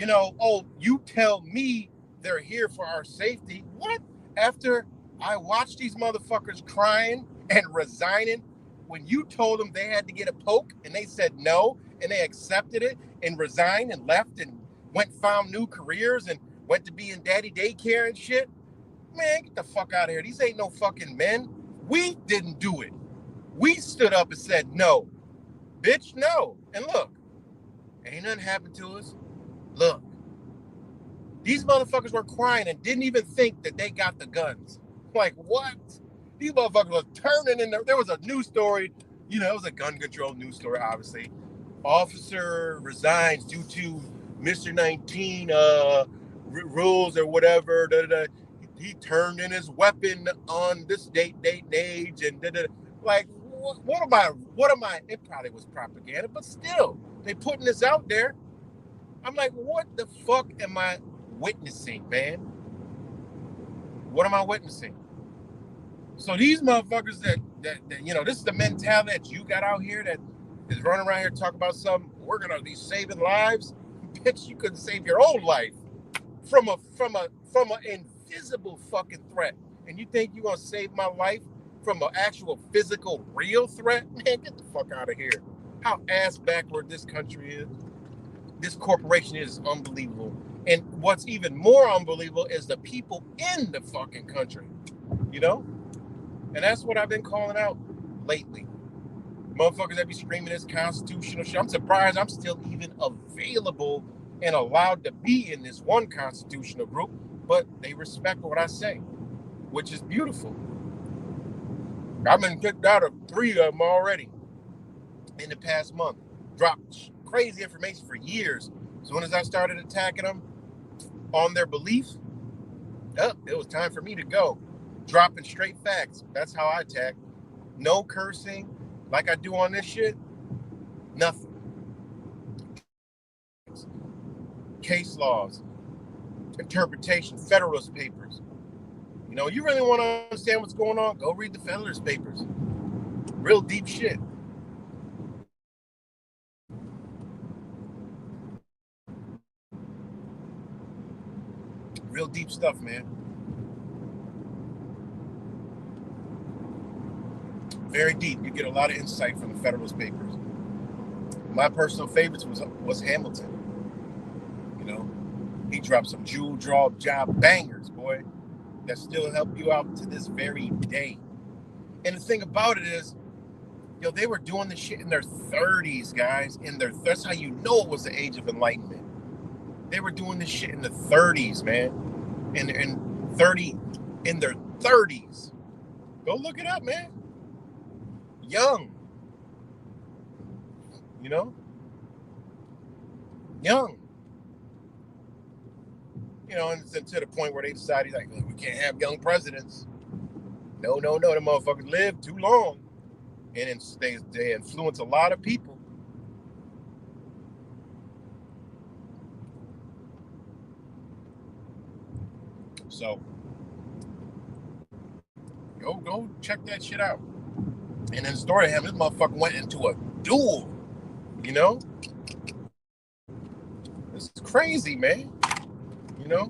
oh, you tell me they're here for our safety. What? After I watched these motherfuckers crying and resigning, when you told them they had to get a poke and they said no, and they accepted it and resigned and left and found new careers and went to be in daddy daycare and shit, man, get the fuck out of here. These ain't no fucking men. We didn't do it. We stood up and said no. Bitch, no. And look, ain't nothing happened to us. Look, these motherfuckers were crying and didn't even think that they got the guns. Like, what? These motherfuckers were turning in there was a news story, it was a gun control news story, obviously. Officer resigns due to Mr. 19 rules or whatever. He turned in his weapon on this date, age, and like, what am I? It probably was propaganda, but still, they putting this out there. I'm like, what the fuck am I witnessing, man? What am I witnessing? So these motherfuckers that this is the mentality that you got out here that is running around here talking about something. We're gonna be saving lives. Bitch, you couldn't save your own life from an invisible fucking threat. And you think you're gonna save my life from an actual physical real threat? Man, get the fuck out of here. How ass backward this country is. This corporation is unbelievable. And what's even more unbelievable is the people in the fucking country. And that's what I've been calling out lately. Motherfuckers that be screaming this constitutional shit. I'm surprised I'm still even available and allowed to be in this one constitutional group, but they respect what I say, which is beautiful. I've been kicked out of 3 of them already in the past month. Dropped crazy information for years. As soon as I started attacking them on their belief, it was time for me to go. Dropping straight facts. That's how I attack. No cursing like I do on this shit. Nothing. Case laws, interpretation, Federalist Papers. You really want to understand what's going on? Go read the Federalist Papers. Real deep shit. Real deep stuff, man. Very deep. You get a lot of insight from the Federalist Papers. My personal favorites was Hamilton. He dropped some jewel job bangers, boy, that still help you out to this very day. And the thing about it is, they were doing this shit in their 30s, guys. That's how you know it was the age of enlightenment. They were doing this shit in the 30s, man. In their 30s. Go look it up, man. Young. Young. You know, and to the point where they decided, like, we can't have young presidents. No, the motherfuckers live too long. And they influence a lot of people. So, go check that shit out. And then the story of him, this motherfucker went into a duel. You know? This is crazy, man. You know?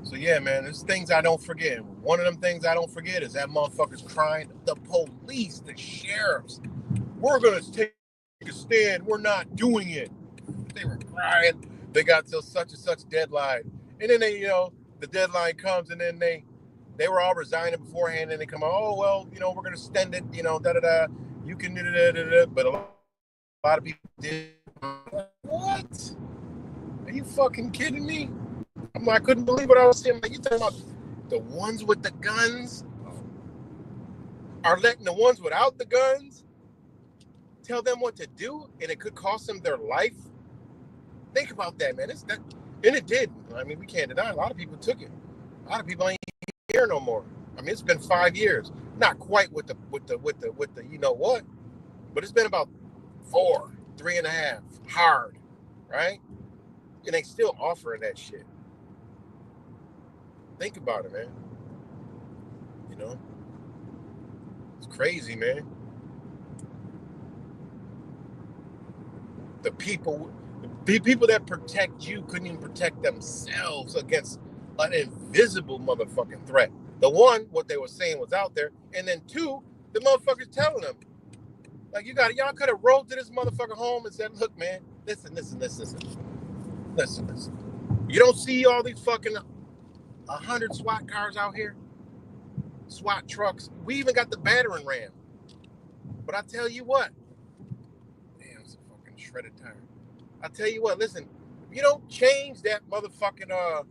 So yeah, man, there's things I don't forget. One of them things I don't forget is that motherfucker's crying. The police, the sheriffs, we're gonna take a stand. We're not doing it. They were crying. They got till such and such deadline, and then they, the deadline comes, and then they were all resigning beforehand, and they come out, oh well, we're gonna extend it, da da da. You can da da da da. But a lot of people did. What? Are you fucking kidding me? I couldn't believe what I was seeing. Like, you talking about the ones with the guns are letting the ones without the guns tell them what to do, and it could cost them their life. Think about that, man. And it did. I mean, we can't deny. A lot of people took it. A lot of people ain't here no more. I mean, it's been 5 years. Not quite with the you know what, but it's been about 4, 3.5 hard, right? And they still offering that shit. Think about it, man. It's crazy, man. The people that protect you couldn't even protect themselves against an invisible motherfucking threat. The one, what they were saying was out there, and then 2, the motherfuckers telling them, like, y'all could have rolled to this motherfucker home and said, look, man, listen. You don't see all these fucking 100 SWAT cars out here, SWAT trucks. We even got the battering ram. But I tell you what, damn, it's a fucking shredded tire. I tell you what, listen, if you don't change that motherfucking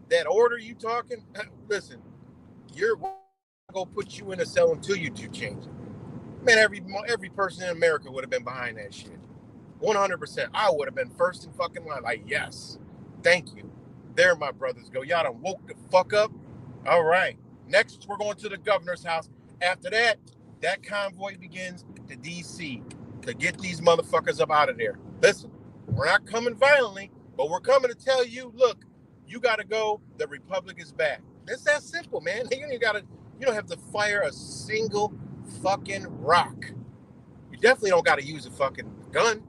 that order you talking, listen, you're gonna put you in a cell until you do change it. Man, every person in America would have been behind that shit. 100%. I would have been first in fucking line. Like, yes, thank you. There, my brothers go. Y'all done woke the fuck up. All right. Next, we're going to the governor's house. After that, that convoy begins to D.C. to get these motherfuckers up out of there. Listen, we're not coming violently, but we're coming to tell you, look, you got to go. The Republic is back. It's that simple, man. You don't have to fire a single fucking rock. You definitely don't got to use a fucking gun.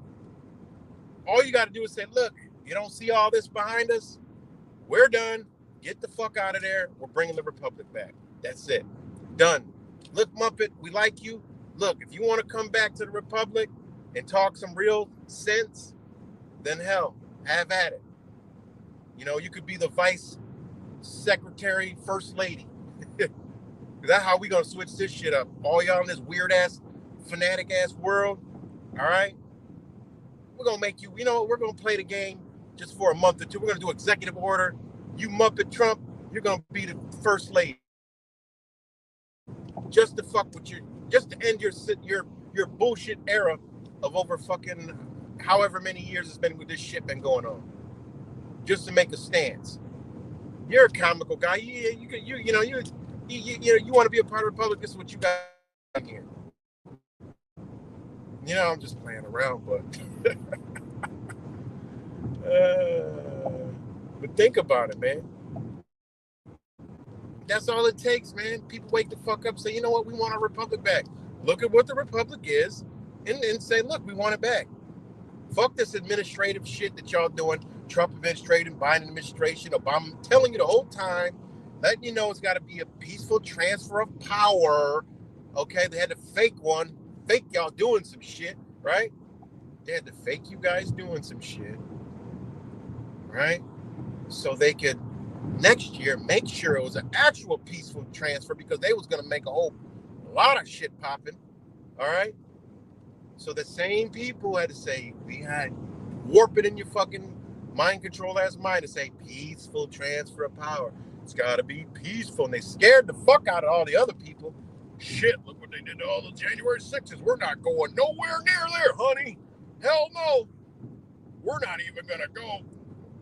All you got to do is say, look, you don't see all this behind us? We're done. Get the fuck out of there. We're bringing the Republic back. That's it. Done. Look, Muppet, we like you. Look, if you want to come back to the Republic and talk some real sense, then hell, have at it. You could be the vice secretary, first lady. That's how we gonna switch this shit up. All y'all in this weird ass, fanatic ass world. All right. We're gonna make you. We're gonna play the game just for a month or two. We're gonna do executive order. You Muppet Trump, you're gonna be the first lady. Just to fuck with just to end your bullshit era of over fucking however many years it's been with this shit been going on. Just to make a stance. You're a comical guy. You want to be a part of the Republic. This is what you got here. I'm just playing around, but but think about it, man. That's all it takes, man. People wake the fuck up, say, you know what, we want our Republic back. Look at what the Republic is, and say, look, we want it back. Fuck this administrative shit that y'all doing. Trump administration, Biden administration, Obama. I'm telling you the whole time, letting you know it's got to be a peaceful transfer of power. Okay, they had to fake one. Fake y'all doing some shit, right? They had to fake you guys doing some shit, right? So they could next year make sure it was an actual peaceful transfer, because they was going to make a whole lot of shit popping, all right? So the same people had to say, we had warp it in your fucking mind control ass mind to say peaceful transfer of power. It's got to be peaceful. And they scared the fuck out of all the other people. Shit, look what they did to all the January 6th. We're not going nowhere near there, honey. Hell no. we're not even going to go.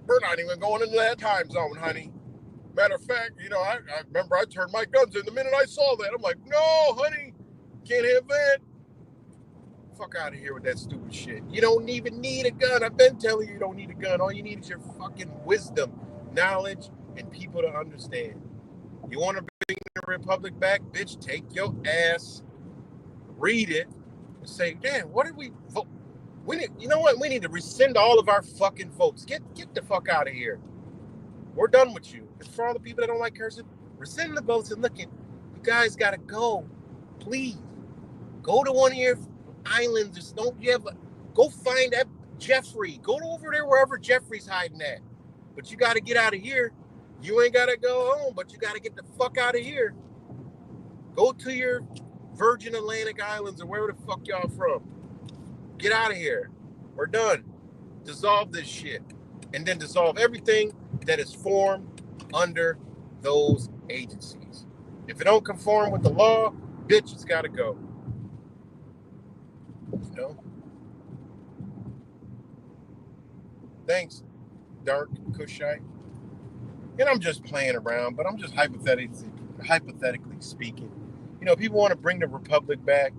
We're not even going into that time zone, honey. Matter of fact, I remember I turned my guns in the minute I saw that. I'm like, no, honey, can't have that. Fuck out of here with that stupid shit. You don't even need a gun. I've been telling you don't need a gun. All you need is your fucking wisdom, knowledge, and people to understand. You want to bring the republic back? Bitch, take your ass, read it, and say, damn, what did we vote? You know what? We need to rescind all of our fucking votes. Get the fuck out of here. We're done with you. And for all the people that don't like cursing, rescind the votes and look at, you guys got to go. Please. Go to one of your islands. Just go find that Jeffrey. Go over there wherever Jeffrey's hiding at. But you got to get out of here. You ain't got to go home, but you got to get the fuck out of here. Go to your Virgin Atlantic Islands or wherever the fuck y'all from. Get out of here. We're done. Dissolve this shit. And then dissolve everything that is formed under those agencies. If it don't conform with the law, bitch, it's got to go. Thanks, Dark Kushite. And I'm just playing around, but I'm just hypothetically speaking. People want to bring the republic back.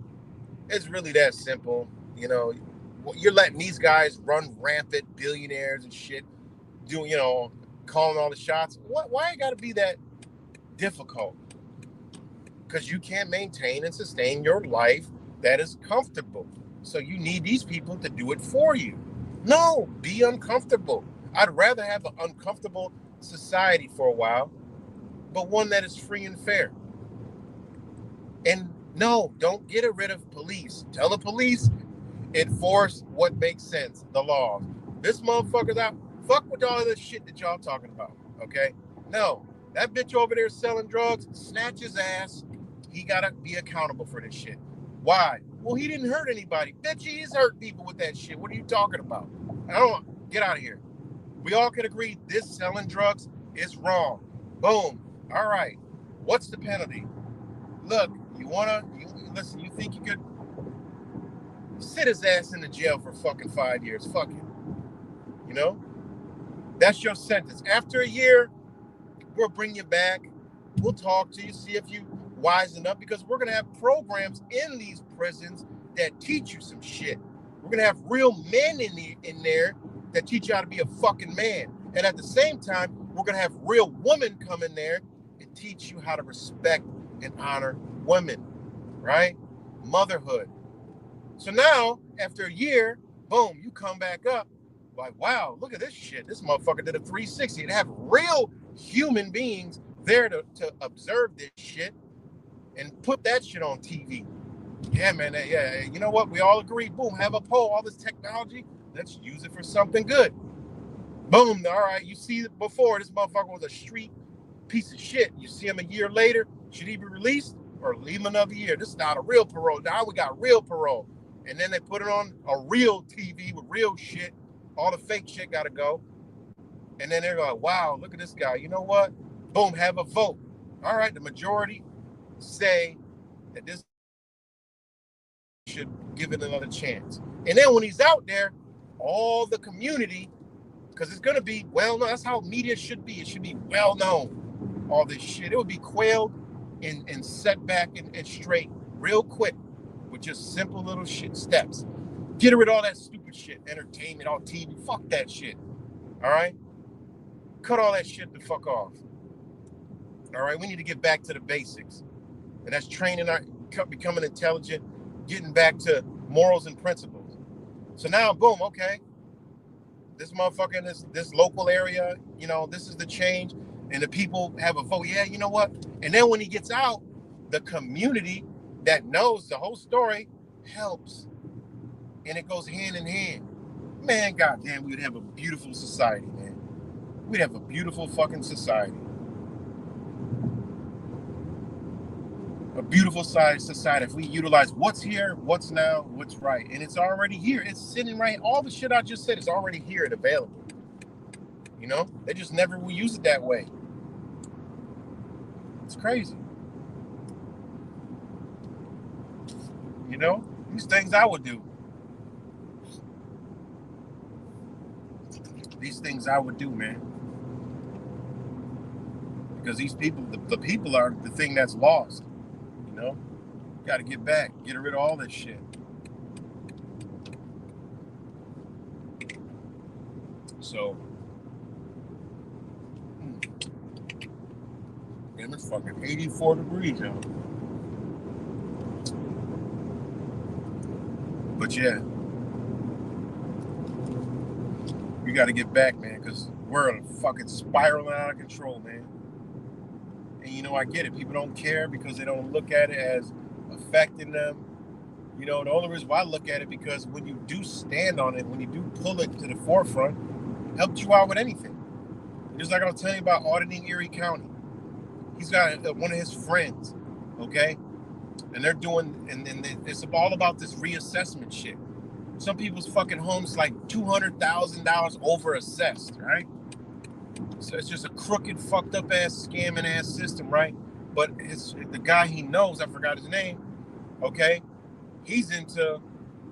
It's really that simple. You're letting these guys run rampant, billionaires and shit, calling all the shots. Why it got to be that difficult? Because you can't maintain and sustain your life that is comfortable. So you need these people to do it for you. No, be uncomfortable. I'd rather have an uncomfortable society for a while, but one that is free and fair. And no, don't get rid of police. Tell the police, enforce what makes sense, the laws. This motherfucker's out. Fuck with all of this shit that y'all talking about, okay? No, that bitch over there selling drugs, snatch his ass. He gotta be accountable for this shit. Why? Well, he didn't hurt anybody. Bitch, he's hurt people with that shit. What are you talking about? Get out of here. We all can agree this selling drugs is wrong. Boom. All right. What's the penalty? Look, listen, you think you could sit his ass in the jail for fucking 5 years? Fuck him. That's your sentence. After a year, we'll bring you back. We'll talk to you, see if you wisen up, because we're going to have programs in these prisons that teach you some shit. We're going to have real men in there that teach you how to be a fucking man. And at the same time, we're going to have real women come in there and teach you how to respect and honor women, right? Motherhood. So now, after a year, boom, you come back up like, wow, look at this shit. This motherfucker did a 360. And have real human beings there to observe this shit and put that shit on TV. Yeah, man. Yeah. You know what? We all agree. Boom. Have a poll. All this technology. Let's use it for something good. Boom. All right. You see before, this motherfucker was a street piece of shit. You see him a year later. Should he be released or leave him another year? This is not a real parole. Now we got real parole. And then they put it on a real TV with real shit. All the fake shit got to go. And then they're like, wow, look at this guy. You know what? Boom. Have a vote. All right. The majority say that this should give it another chance. And then when he's out there, all the community, because it's going to be well known. That's how media should be. It should be well known. All this shit. It would be quailed and set back and straight real quick with just simple little shit steps. Get rid of all that stupid shit. Entertainment, all TV. Fuck that shit. All right? Cut all that shit the fuck off. All right? We need to get back to the basics. And that's training, becoming intelligent, getting back to morals and principles. So now, boom, okay. This motherfucker in this local area, this is the change. And the people have a vote. Yeah, you know what? And then when he gets out, the community that knows the whole story helps. And it goes hand in hand. Man, goddamn, we'd have a beautiful society, man. We'd have a beautiful fucking society. A beautiful society if we utilize what's here, what's now, what's right. And it's already here. It's sitting right. All the shit I just said is already here and available. They just never will use it that way. It's crazy. These things I would do. these things I would do, man. Because these people, the people are the thing that's lost. You know, got to get back, get rid of all this shit. So, damn, it's fucking 84 degrees, y'all. But yeah, we got to get back, man, because we're fucking spiraling out of control, man. And you know, I get it. People don't care because they don't look at it as affecting them. You know, the only reason why I look at it because when you do stand on it, when you do pull it to the forefront, it helps you out with anything. Just like I was telling you about auditing Erie County. He's got one of his friends, okay? And they're doing, and it's all about this reassessment shit. Some people's fucking homes like $200,000 over assessed, right? So it's just a crooked, fucked up ass, scamming ass system, right? But the guy he knows, I forgot his name, okay? He's into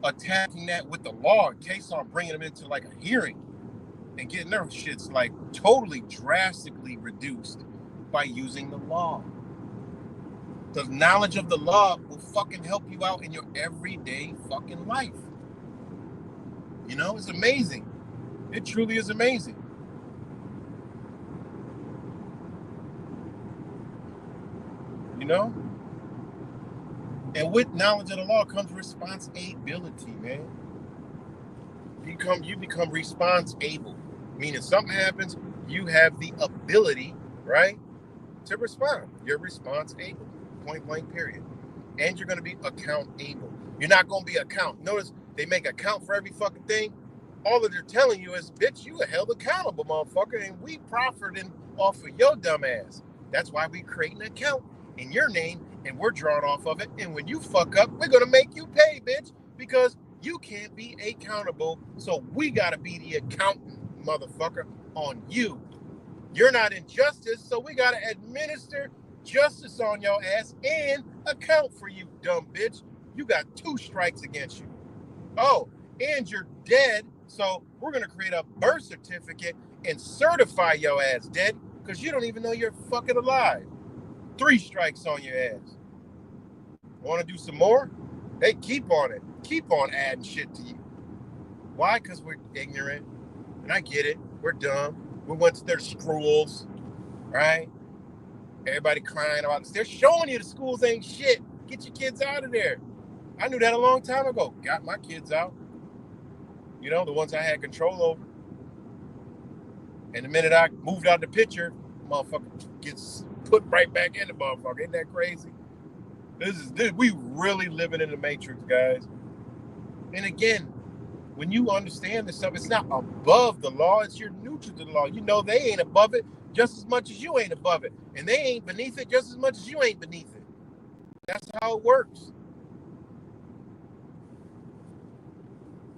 attacking that with the law in case I'm bringing him into like a hearing and getting their shits like totally drastically reduced by using the law. The knowledge of the law will fucking help you out in your everyday fucking life. You know, it's amazing. It truly is amazing. You know? And with knowledge of the law comes responsibility, man. You become responsible. Meaning something happens, you have the ability, right, to respond. You're responsible. Point blank, period. And you're going to be accountable. You're not going to be account. Notice they make account for every fucking thing. All that they're telling you is, bitch, you are held accountable, motherfucker, and we profiting off of your dumb ass. That's why we create an account in your name, and we're drawing off of it. And when you fuck up, we're going to make you pay, bitch, because you can't be accountable. So we got to be the accountant, motherfucker, on you. You're not in justice, so we got to administer justice on your ass and account for you, dumb bitch. You got 2 strikes against you. Oh, and you're dead, so we're going to create a birth certificate and certify your ass dead because you don't even know you're fucking alive. 3 strikes on your ass. Want to do some more? Hey, keep on it. Keep on adding shit to you. Why? Because we're ignorant. And I get it. We're dumb. We went to their schools, right? Everybody crying about this. They're showing you the schools ain't shit. Get your kids out of there. I knew that a long time ago. Got my kids out. You know, the ones I had control over. And the minute I moved out the picture, motherfucker gets put right back in the motherfucker. Ain't that crazy? We really living in the matrix, guys. And again, when you understand this stuff, it's not above the law. It's you're neutral to the law. You know they ain't above it just as much as you ain't above it. And they ain't beneath it just as much as you ain't beneath it. That's how it works.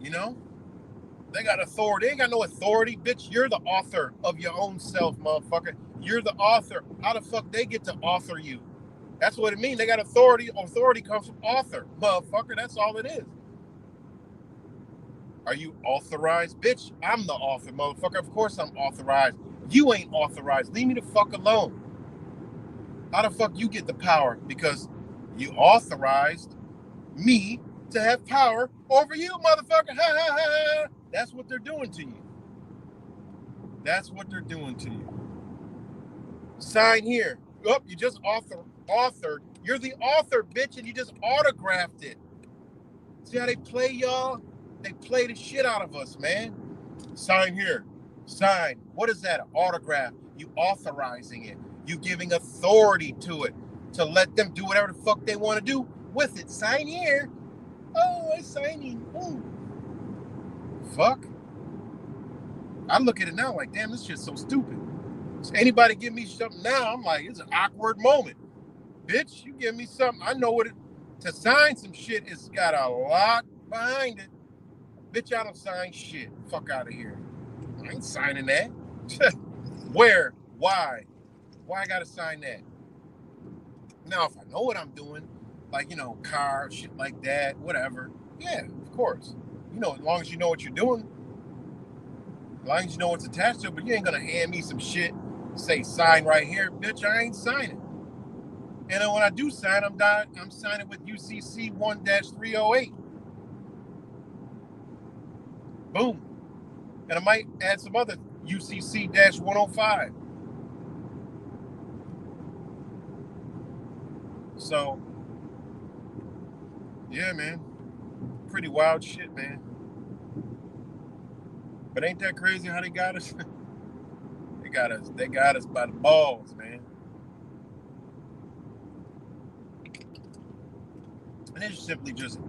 You know? They got authority. They ain't got no authority. Bitch, you're the author of your own self, motherfucker. You're the author. How the fuck they get to author you? That's what it means. They got authority. Authority comes from author, motherfucker. That's all it is. Are you authorized? Bitch, I'm the author, motherfucker. Of course I'm authorized. You ain't authorized. Leave me the fuck alone. How the fuck you get the power? Because you authorized me to have power over you, motherfucker. Ha, ha, ha, ha. That's what they're doing to you. That's what they're doing to you. Sign here. Oh, you just authored. You're the author, bitch, and you just autographed it. See how they play, y'all? They play the shit out of us, man. Sign here. Sign. What is that? An autograph. You authorizing it. You giving authority to it to let them do whatever the fuck they want to do with it. Sign here. Oh, I'm signing. Ooh. Fuck. I look at it now like, damn, this shit's so stupid. So anybody give me something now, I'm like, it's an awkward moment. Bitch, you give me something. I know what it to sign some shit. It's got a lot behind it. Bitch, I don't sign shit. Fuck out of here. I ain't signing that. Where? Why? Why I gotta sign that? Now, if I know what I'm doing, like, you know, car, shit like that, whatever. Yeah, of course. You know, as long as you know what you're doing. As long as you know what's attached to it, but you ain't gonna hand me some shit, say sign right here, bitch. I ain't signing. And then when I do sign, I'm signing with UCC 1-308. Boom. And I might add some other UCC-105. So, yeah, man. Pretty wild shit, man. But ain't that crazy how they got us? They got us by the balls, man. And it's simply just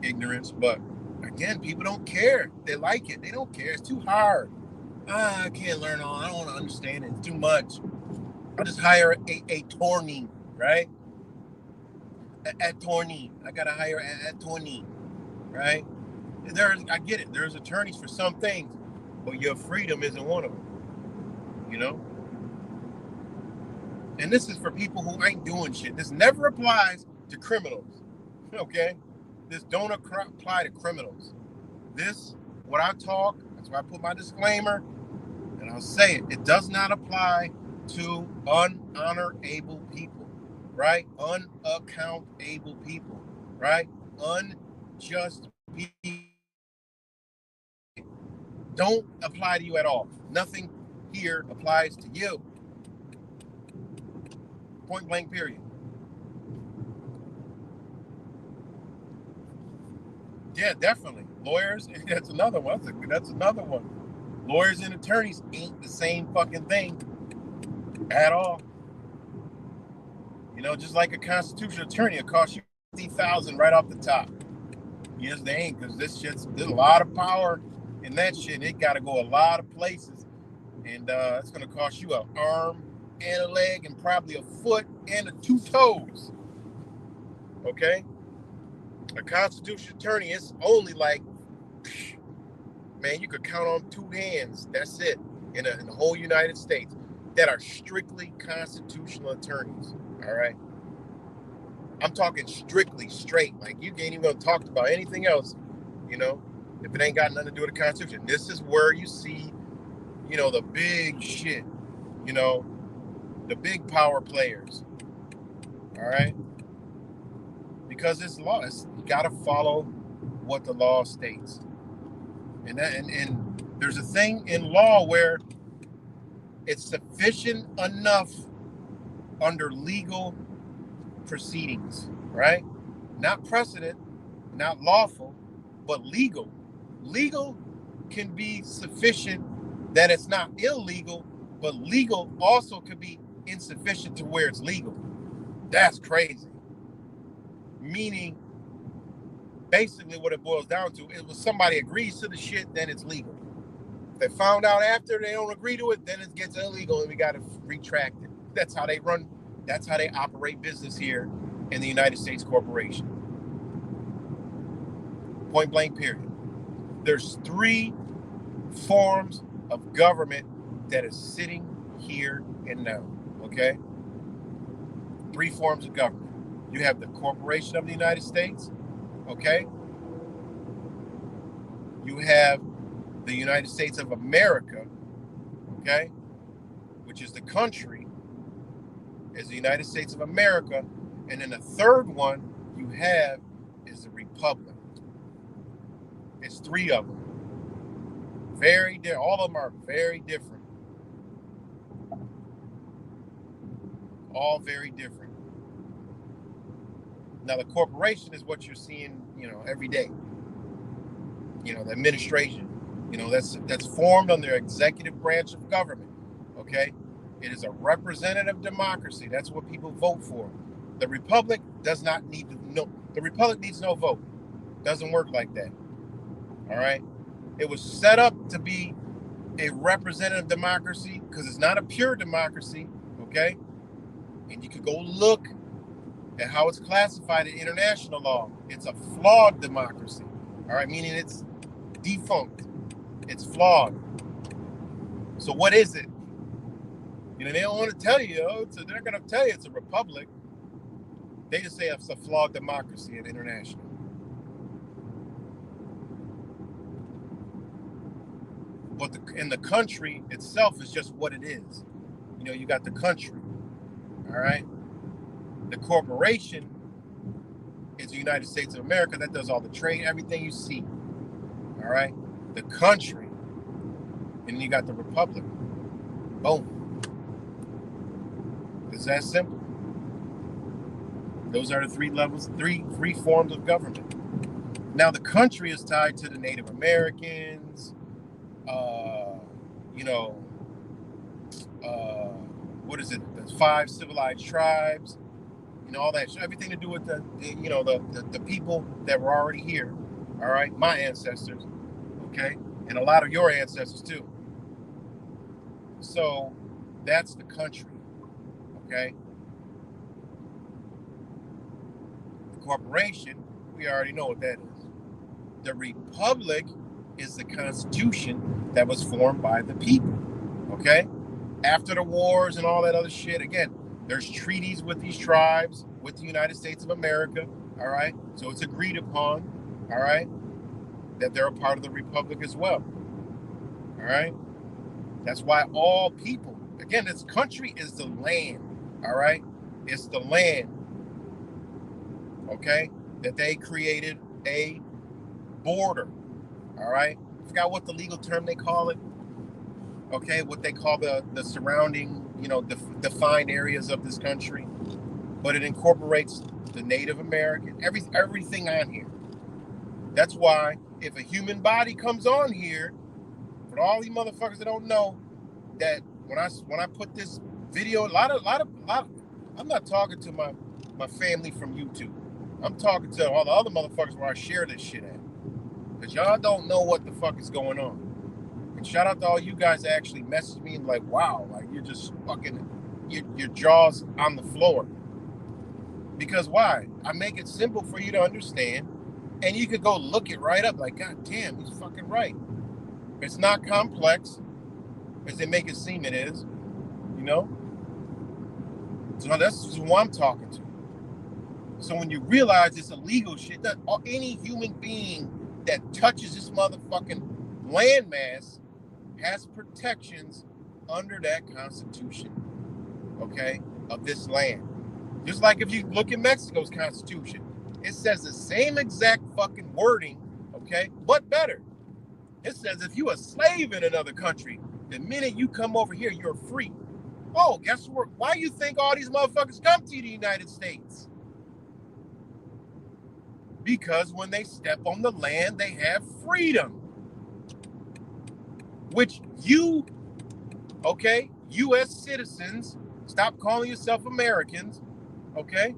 ignorance. But again, people don't care. They like it. They don't care. It's too hard. I can't learn all. I don't want to understand it. It's too much. I'll just hire a attorney, right? An attorney. I gotta hire an attorney, right? I get it. There's attorneys for some things, but your freedom isn't one of them. You know. And this is for people who ain't doing shit. This never applies to criminals. Okay? This don't apply to criminals. This, what I talk, that's why I put my disclaimer, and I'll say it. It does not apply to unhonorable people, right? Unaccountable people, right? Unjust people. Don't apply to you at all. Nothing here applies to you. Point blank, period. Yeah, definitely. Lawyers, that's another one. That's another one. Lawyers and attorneys ain't the same fucking thing at all. You know, just like a constitutional attorney, it costs you $50,000 right off the top. Yes, they ain't, because there's a lot of power in that shit. It got to go a lot of places, and it's gonna cost you an arm and a leg and probably a foot and 2 toes. Okay, a constitutional attorney is only like, man, you could count on 2 hands. That's it in the whole United States that are strictly constitutional attorneys. All right. I'm talking strictly straight. Like, you can't even talk about anything else, you know, if it ain't got nothing to do with the Constitution. This is where you see, you know, the big shit, you know, the big power players. All right. Because it's law. You got to follow what the law states. And there's a thing in law where it's sufficient enough under legal proceedings, right? Not precedent, not lawful, but legal. Legal can be sufficient that it's not illegal, but legal also could be insufficient to where it's legal. That's crazy. Meaning, basically what it boils down to is when somebody agrees to the shit, then it's legal. If they found out after they don't agree to it, then it gets illegal and we got to retract it. That's how they run. That's how they operate business here in the United States corporation. Point blank, period. There's 3 forms of government that is sitting here and now. Okay? 3 forms of government. You have the Corporation of the United States. Okay? You have the United States of America. Okay? Which is the country, is the United States of America. And then the third one you have is the Republic. It's 3 of them. Very different. All of them are very different. All very different. Now, the corporation is what you're seeing, you know, every day. You know, the administration, you know, that's formed under the executive branch of government. Okay? It is a representative democracy. That's what people vote for. The Republic does not need the Republic needs no vote. Doesn't work like that. All right? It was set up to be a representative democracy because it's not a pure democracy. Okay? And you could go look at how it's classified in international law. It's a flawed democracy. All right? Meaning it's defunct. It's flawed. So what is it? You know, they don't want to tell you. They're going to tell you it's a republic. They just say it's a flawed democracy in international. But in the country itself is just what it is. You know, you got the country, all right? The corporation is the United States of America. That does all the trade, everything you see, all right? The country, and then you got the republic. Boom. It's that simple. Those are the three levels, three forms of government. Now, the country is tied to the Native Americans, you know, what is it? The 5 civilized tribes, you know, all that, everything to do with the people that were already here. All right, my ancestors, okay, and a lot of your ancestors too. So that's the country, okay. The corporation, we already know what that is. The republic is the constitution that was formed by the people, okay? After the wars and all that other shit, again, there's treaties with these tribes, with the United States of America, all right? So it's agreed upon, all right, that they're a part of the republic as well, all right? That's why all people, again, this country is the land, all right? It's the land, okay, that they created a border, all right? I forgot what the legal term they call it, okay, what they call the surrounding, you know, defined areas of this country, but it incorporates the Native American, everything on here. That's why if a human body comes on here, for all these motherfuckers that don't know, that when I put this video, a lot of, I'm not talking to my family from YouTube. I'm talking to all the other motherfuckers where I share this shit at. Because y'all don't know what the fuck is going on. And shout out to all you guys that actually message me and like, wow, like you're just fucking, your jaw's on the floor. Because why? I make it simple for you to understand. And you could go look it right up like, God damn, he's fucking right. It's not complex as they make it seem it is, you know? So that's who I'm talking to. So when you realize it's illegal shit, that any human being that touches this motherfucking landmass has protections under that constitution, okay, of this land. Just like if you look at Mexico's constitution, it says the same exact fucking wording, okay, but better. It says if you're a slave in another country, the minute you come over here, you're free. Oh, guess what? Why you think all these motherfuckers come to the United States? Because when they step on the land, they have freedom. Which you, okay, U.S. citizens, stop calling yourself Americans, okay?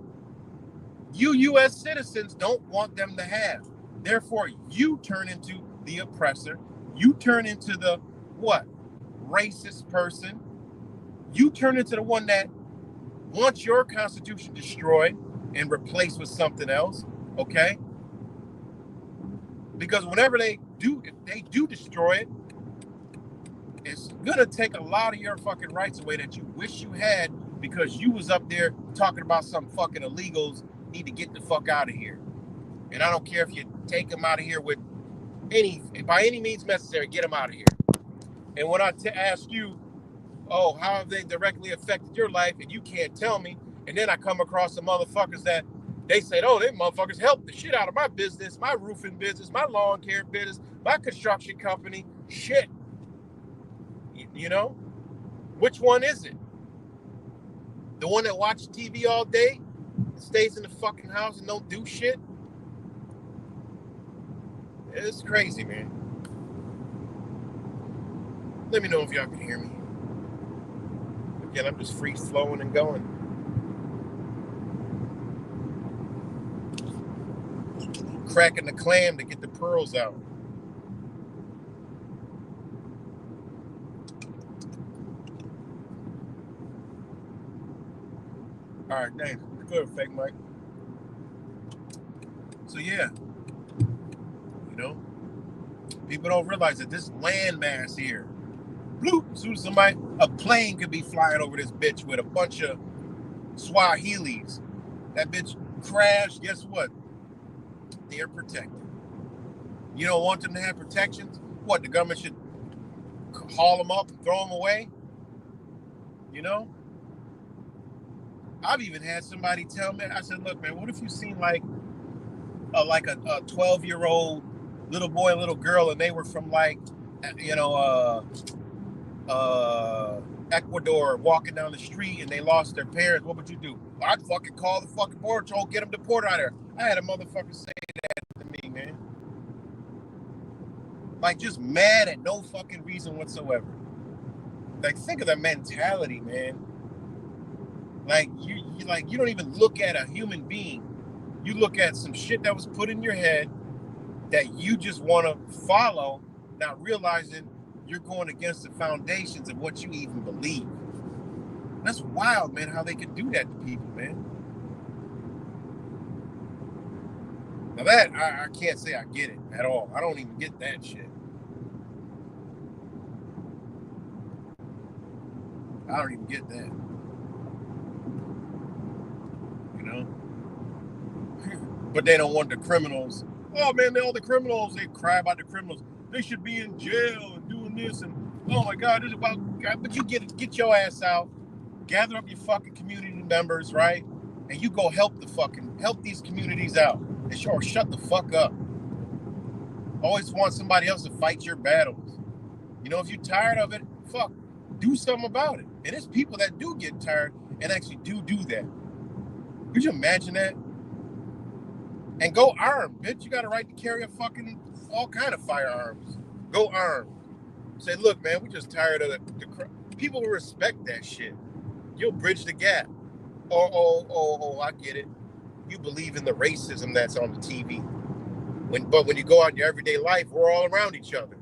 You U.S. citizens don't want them to have. Therefore, you turn into the oppressor. You turn into the, what? Racist person. You turn into the one that wants your constitution destroyed and replaced with something else, okay? Because whenever they do destroy it, it's gonna take a lot of your fucking rights away that you wish you had because you was up there talking about some fucking illegals need to get the fuck out of here. And I don't care if you take them out of here with by any means necessary, get them out of here. And when I ask you, oh, how have they directly affected your life, and you can't tell me, and then I come across some motherfuckers that they said, oh, they motherfuckers helped the shit out of my business, my roofing business, my lawn care business, my construction company, shit. You know? Which one is it? The one that watches TV all day, stays in the fucking house and don't do shit? It's crazy, man. Let me know if y'all can hear me. Again, I'm just free flowing and going. Cracking the clam to get the pearls out. All right, thanks. Good, fake Mike. So yeah, you know, people don't realize that this landmass here, bloop, as soon as a plane could be flying over this bitch with a bunch of Swahilis. That bitch crashed, guess what? They're protected. You don't want them to have protections? What, the government should haul them up and throw them away. You know? I've even had somebody tell me, I said, look, man, what if you seen like a 12-year-old little boy and little girl, and they were from like, you know, Ecuador, walking down the street and they lost their parents? What would you do? I'd fucking call the fucking border patrol, get them deported out of there. I had a motherfucker say that to me, man. Like, just mad at no fucking reason whatsoever. Like, think of the mentality, man. Like, you don't even look at a human being. You look at some shit that was put in your head that you just want to follow, not realizing you're going against the foundations of what you even believe. That's wild, man, how they can do that to people, man. Now that, I can't say I get it at all. I don't even get that shit. I don't even get that. You know? But they don't want the criminals. Oh, man, all the criminals, they cry about the criminals. They should be in jail and doing this, and oh my God, this is about God. But you get your ass out, gather up your fucking community members, right? And you go help these communities out. And sure, shut the fuck up. Always want somebody else to fight your battles. You know, if you're tired of it, fuck, do something about it. And there's people that do get tired and actually do that. Could you imagine that? And go armed, bitch. You got a right to carry all kind of firearms. Go armed. Say, look, man, we're just tired of the people will respect that shit. You'll bridge the gap. Oh, I get it. You believe in the racism that's on the TV. But when you go out in your everyday life, we're all around each other.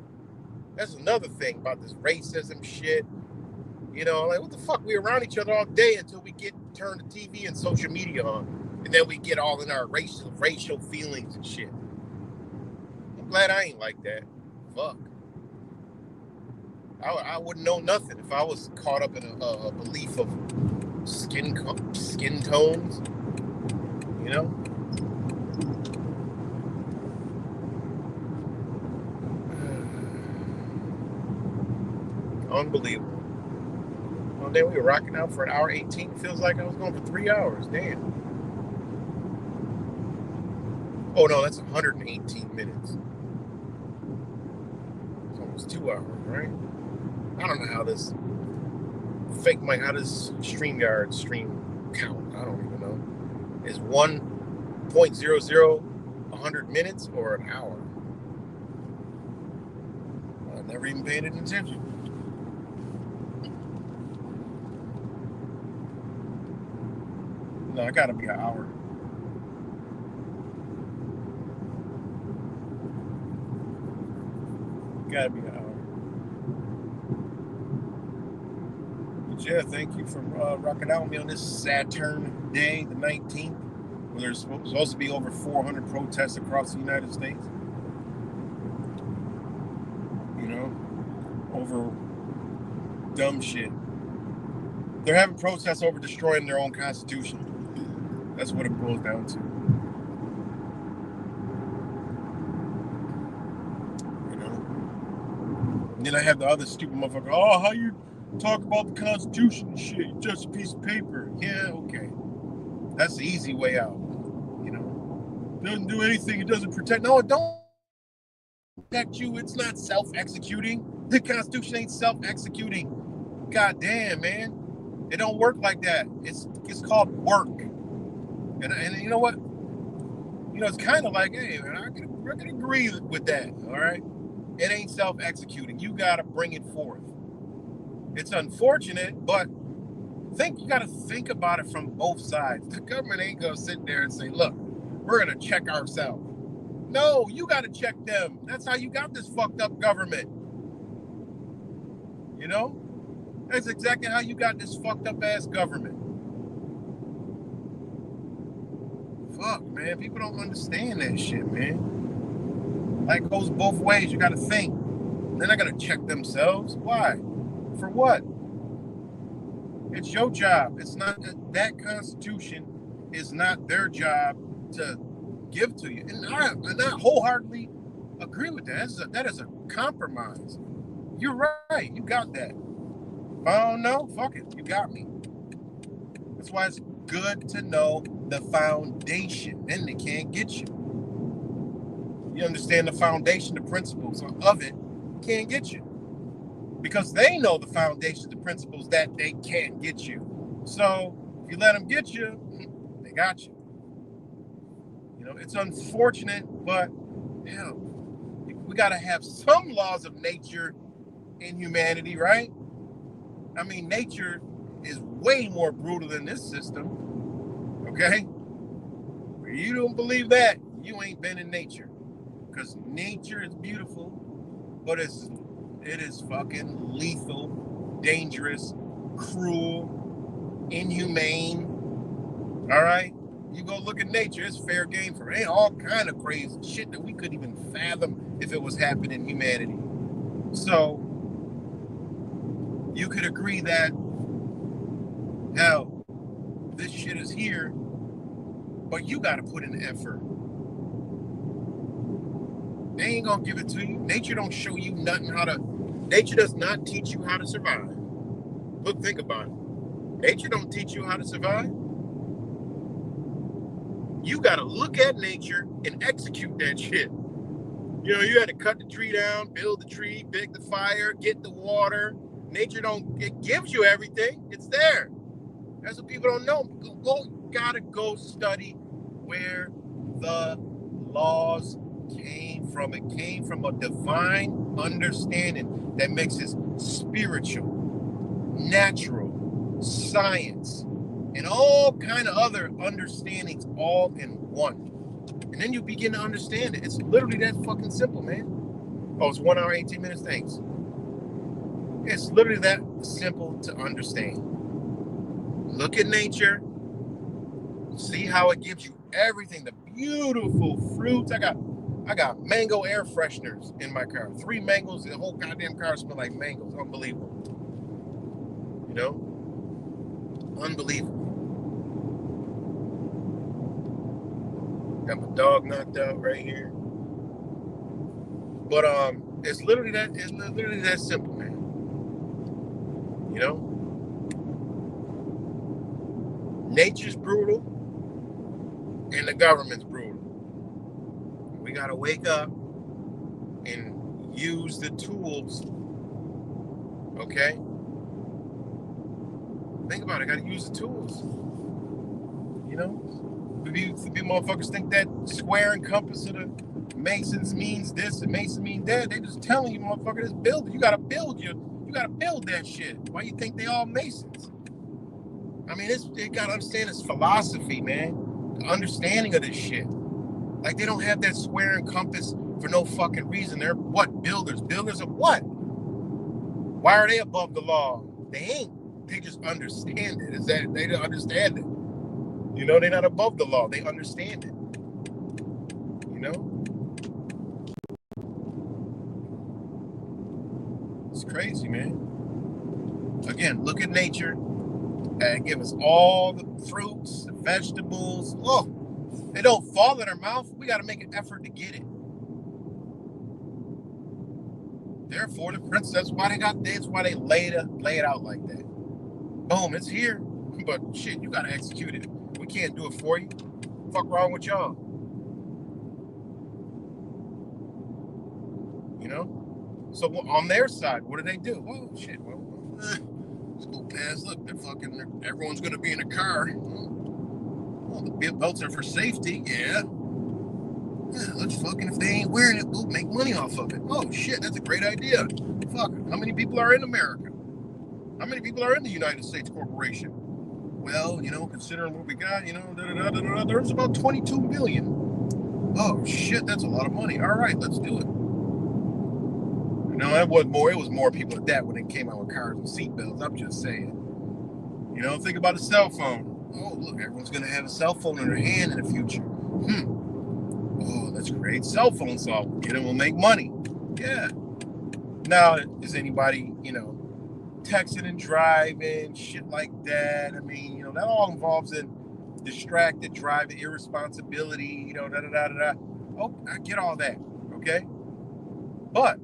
That's another thing about this racism shit. You know, like, what the fuck? We're around each other all day until we turn the TV and social media on. And then we get all in our racial feelings and shit. I'm glad I ain't like that. Fuck. I wouldn't know nothing if I was caught up in a belief of skin tones. You know? Unbelievable. One day we were rocking out for an hour 18. Feels like I was going for 3 hours. Damn. Oh no, that's 118 minutes. It's almost 2 hours, right? I don't know how this StreamYard stream count. I don't even know. Is 1.00 100 minutes or an hour? I never even paid attention. No, it gotta be an hour. Gotta be an hour. But yeah, thank you for rocking out with me on this Saturn day, the 19th, where there's supposed to be over 400 protests across the United States. You know, over dumb shit. They're having protests over destroying their own constitution. That's what it boils down to. And then I have the other stupid motherfucker. Oh, how you talk about the Constitution and shit? You're just a piece of paper. Yeah, okay. That's the easy way out. You know, doesn't do anything. It doesn't protect. No, it don't protect you. It's not self-executing. The Constitution ain't self-executing. God damn, man. It don't work like that. It's called work. And you know what? You know, it's kind of like, hey, man, I can agree with that. All right. It ain't self-executing. You got to bring it forth. It's unfortunate, but you got to think about it from both sides. The government ain't going to sit there and say, look, we're going to check ourselves. No, you got to check them. That's how you got this fucked up government. You know? That's exactly how you got this fucked up ass government. Fuck, man. People don't understand that shit, man. That goes both ways. You got to think. They're not going to check themselves. Why? For what? It's your job. It's not that Constitution is not their job to give to you. And I wholeheartedly agree with that. That is a compromise. You're right. You got that. Oh no, fuck it. You got me. That's why it's good to know the foundation. Then they can't get you. You understand the foundation, the principles of it can't get you. Because they know the foundation, the principles that they can't get you. So if you let them get you, they got you. You know, it's unfortunate, but hell, we got to have some laws of nature in humanity, right? I mean, nature is way more brutal than this system, okay? If you don't believe that, you ain't been in nature. Because nature is beautiful, but it is fucking lethal, dangerous, cruel, inhumane. All right? You go look at nature, it's fair game for all kind of crazy shit that we couldn't even fathom if it was happening in humanity. So you could agree that, hell, this shit is here, but you got to put in the effort. They ain't gonna give it to you. Nature don't show you nothing nature does not teach you how to survive. Look, think about it. Nature don't teach you how to survive. You gotta look at nature and execute that shit. You know, you had to cut the tree down, build the tree, big the fire, get the water. Nature it gives you everything. It's there. That's what people don't know. Gotta go study where the laws came from. It came from a divine understanding that mixes spiritual, natural, science, and all kind of other understandings all in one. And then you begin to understand it. It's literally that fucking simple, man. Oh, it's 1 hour, 18 minutes, thanks. It's literally that simple to understand. Look at nature. See how it gives you everything. The beautiful fruits. I got mango air fresheners in my car. 3 mangoes. The whole goddamn car smells like mangoes. Unbelievable. You know? Unbelievable. Got my dog knocked out right here. But it's literally that simple, man. You know? Nature's brutal and the government's brutal. We gotta wake up and use the tools. Okay? Think about it, I gotta use the tools. You know? The motherfuckers think that square and compass of the Masons means this and Mason means that. They just telling you, motherfucker, this building. You gotta build that shit. Why you think they all Masons? I mean, they gotta understand this philosophy, man. The understanding of this shit. Like, they don't have that square and compass for no fucking reason. They're what? Builders. Builders of what? Why are they above the law? They ain't. They just understand it. Is that they don't understand it? You know, they're not above the law. They understand it. You know? It's crazy, man. Again, look at nature and give us all the fruits, the vegetables. Oh, they don't fall in our mouth. We got to make an effort to get it. Therefore, the prince, that's why they lay it out like that. Boom, it's here. But shit, you got to execute it. We can't do it for you. Fuck wrong with y'all? You know? So on their side, what do they do? Well, shit, let's go past. Look, everyone's going to be in a car. Well, the belts are for safety, yeah. Let's fucking, if they ain't wearing it, we'll make money off of it. Oh, shit, that's a great idea. Fuck, how many people are in America? How many people are in the United States Corporation? Well, you know, considering what we got, you know, there's about 22 million. Oh, shit, that's a lot of money. All right, let's do it. You know, it was more people at that when they came out with cars and seatbelts. I'm just saying. You know, think about a cell phone. Oh, look, everyone's going to have a cell phone in their hand in the future. Oh, let's create cell phone software. Get them, we'll make money. Yeah. Now, is anybody, you know, texting and driving, shit like that? I mean, you know, that all involves in distracted driving, irresponsibility, you know, da-da-da-da-da. Oh, I get all that, okay? But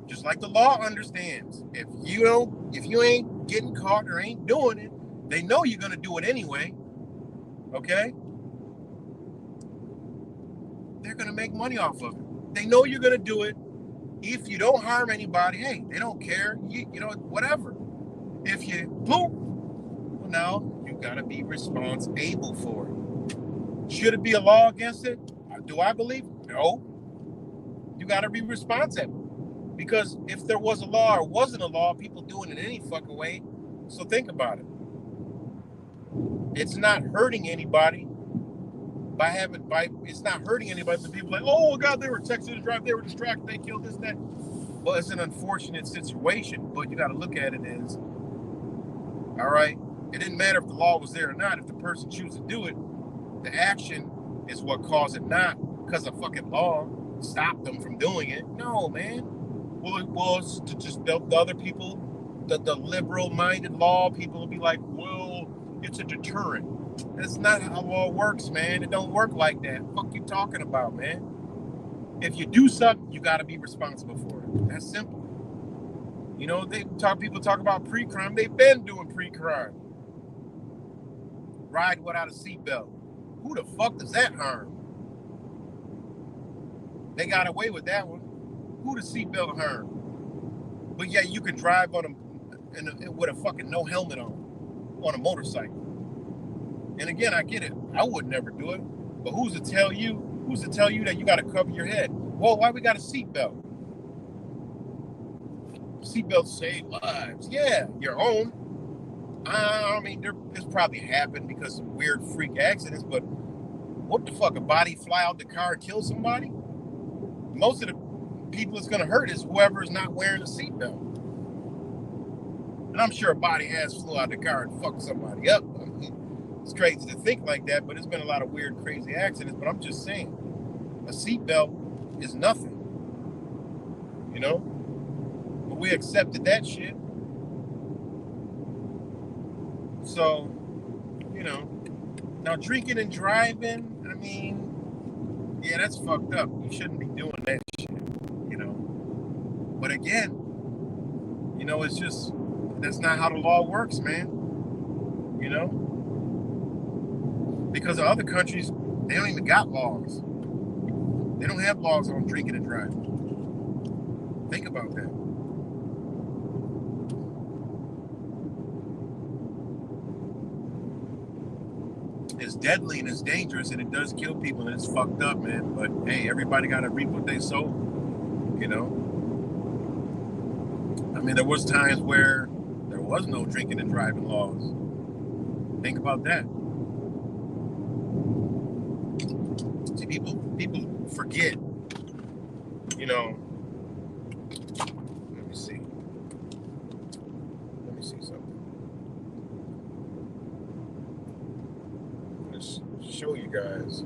Just like the law understands. If you ain't getting caught or ain't doing it, they know you're gonna do it anyway. Okay? They're gonna make money off of it. They know you're gonna do it. If you don't harm anybody, hey, they don't care. You know, whatever. If you boom, well, now you gotta be responsible for it. Should it be a law against it? Do I believe? No. You gotta be responsible. Because if there was a law or wasn't a law, people doing it any fucking way. So think about it. It's not hurting anybody it's not hurting anybody. The people like, oh God, they were texting to drive, they were distracted, they killed this, that. Well, it's an unfortunate situation, but you got to look at it as, all right, it didn't matter if the law was there or not. If the person chooses to do it, the action is what caused it, not because a fucking law stopped them from doing it. No, man. Well, it was to just the other people, the liberal-minded law people will be like, well, it's a deterrent. That's not how law works, man. It don't work like that. What the fuck you talking about, man? If you do something, you got to be responsible for it. That's simple. You know, people talk about pre-crime. They've been doing pre-crime. Ride without a seatbelt. Who the fuck does that harm? They got away with that one. Who the seatbelt harm? But yeah, you can drive on with a fucking no helmet on a motorcycle. And again, I get it. I would never do it. But who's to tell you that you got to cover your head? Well, why we got a seatbelt? Seatbelts save lives. Yeah, your own. I mean, this probably happened because of weird freak accidents, but what the fuck? A body fly out the car and kill somebody? Most of the people it's going to hurt is whoever's not wearing a seatbelt. And I'm sure a body has flew out the car and fucked somebody up. I mean, it's crazy to think like that, but there's been a lot of weird, crazy accidents. But I'm just saying, a seatbelt is nothing. You know? But we accepted that shit. So, you know, now drinking and driving, I mean, yeah, that's fucked up. You shouldn't be doing that shit, you know. But again, you know, it's just, that's not how the law works, man. You know? Because of other countries, they don't even got laws. They don't have laws on drinking and driving. Think about that. It's deadly and it's dangerous and it does kill people and it's fucked up, man. But hey, everybody got to reap what they sow, you know? I mean, there was times where there was no drinking and driving laws. Think about that. See, people forget, you know. Let me see something. Let's show you guys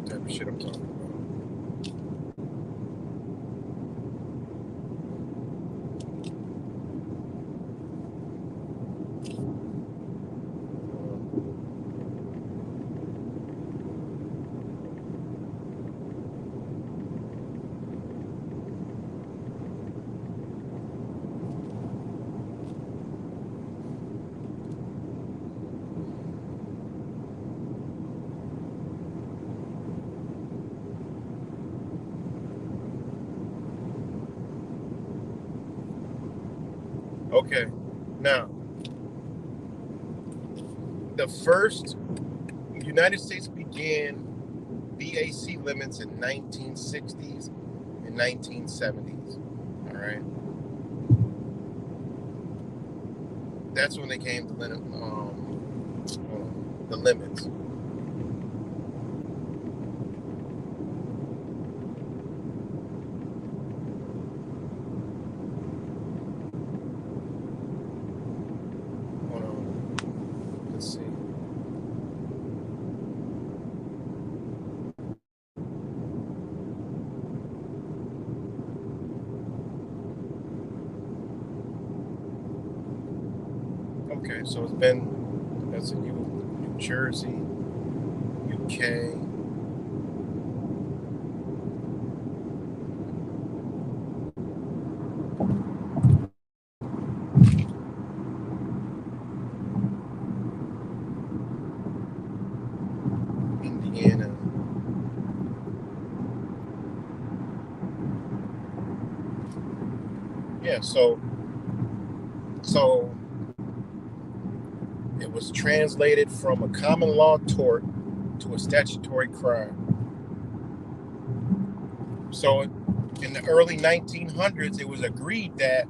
the type of shit I'm talking about. Okay, now, the first United States began BAC limits in 1960s and 1970s, all right? That's when they came to the limits. Let's see. Okay, so it's been, that's in New Jersey, UK. Yeah, so it was translated from a common law tort to a statutory crime. So in the early 1900s, it was agreed that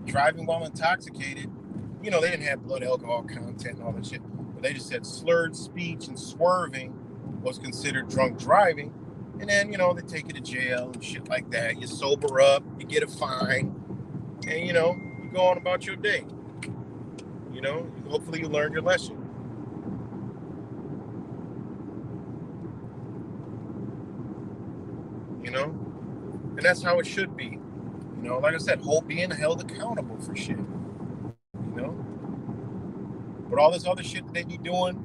driving while intoxicated, they didn't have blood alcohol content and all that shit, but they just said slurred speech and swerving was considered drunk driving. And then, they take you to jail and shit like that. You sober up, you get a fine, and, you go on about your day. Hopefully you learned your lesson. And that's how it should be. Like I said, being held accountable for shit. But all this other shit that they be doing,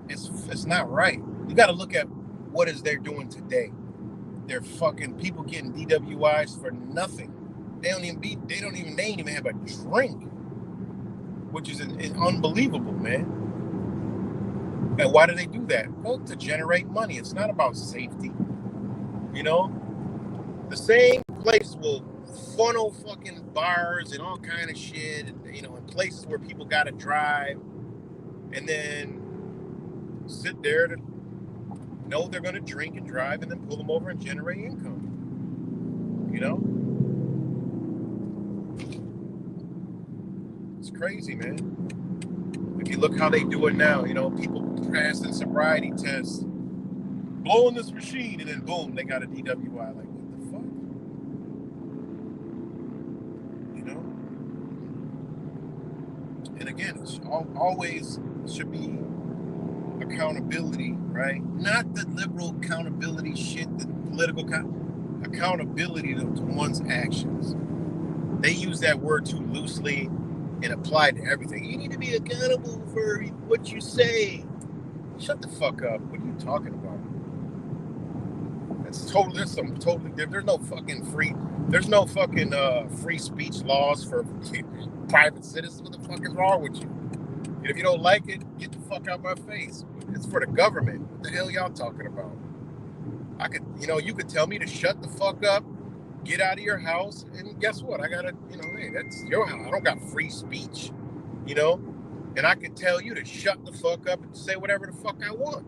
it's not right. You got to look at what is they're doing today. They're fucking people getting DWIs for nothing. They ain't even have a drink, which is unbelievable, man. And why do they do that? Well, to generate money. It's not about safety. The same place will funnel fucking bars and all kind of shit, and in places where people gotta drive, and then sit there to know they're gonna drink and drive, and then pull them over and generate income. It's crazy, man. If you look how they do it now, people passing sobriety tests, blowing this machine, and then boom, they got a DWI. Like, what the fuck? And again, it's always should be accountability, right? Not the liberal accountability shit, the political accountability to one's actions. They use that word too loosely and apply it to everything. You need to be accountable for what you say. Shut the fuck up. What are you talking about? There's some totally different. There's no fucking free speech laws for private citizens. What the fuck is wrong with you? If you don't like it, get the fuck out my face. It's for the government. What the hell y'all talking about? You could tell me to shut the fuck up, get out of your house, and guess what? I gotta, hey, that's your house. I don't got free speech, and I could tell you to shut the fuck up and say whatever the fuck I want.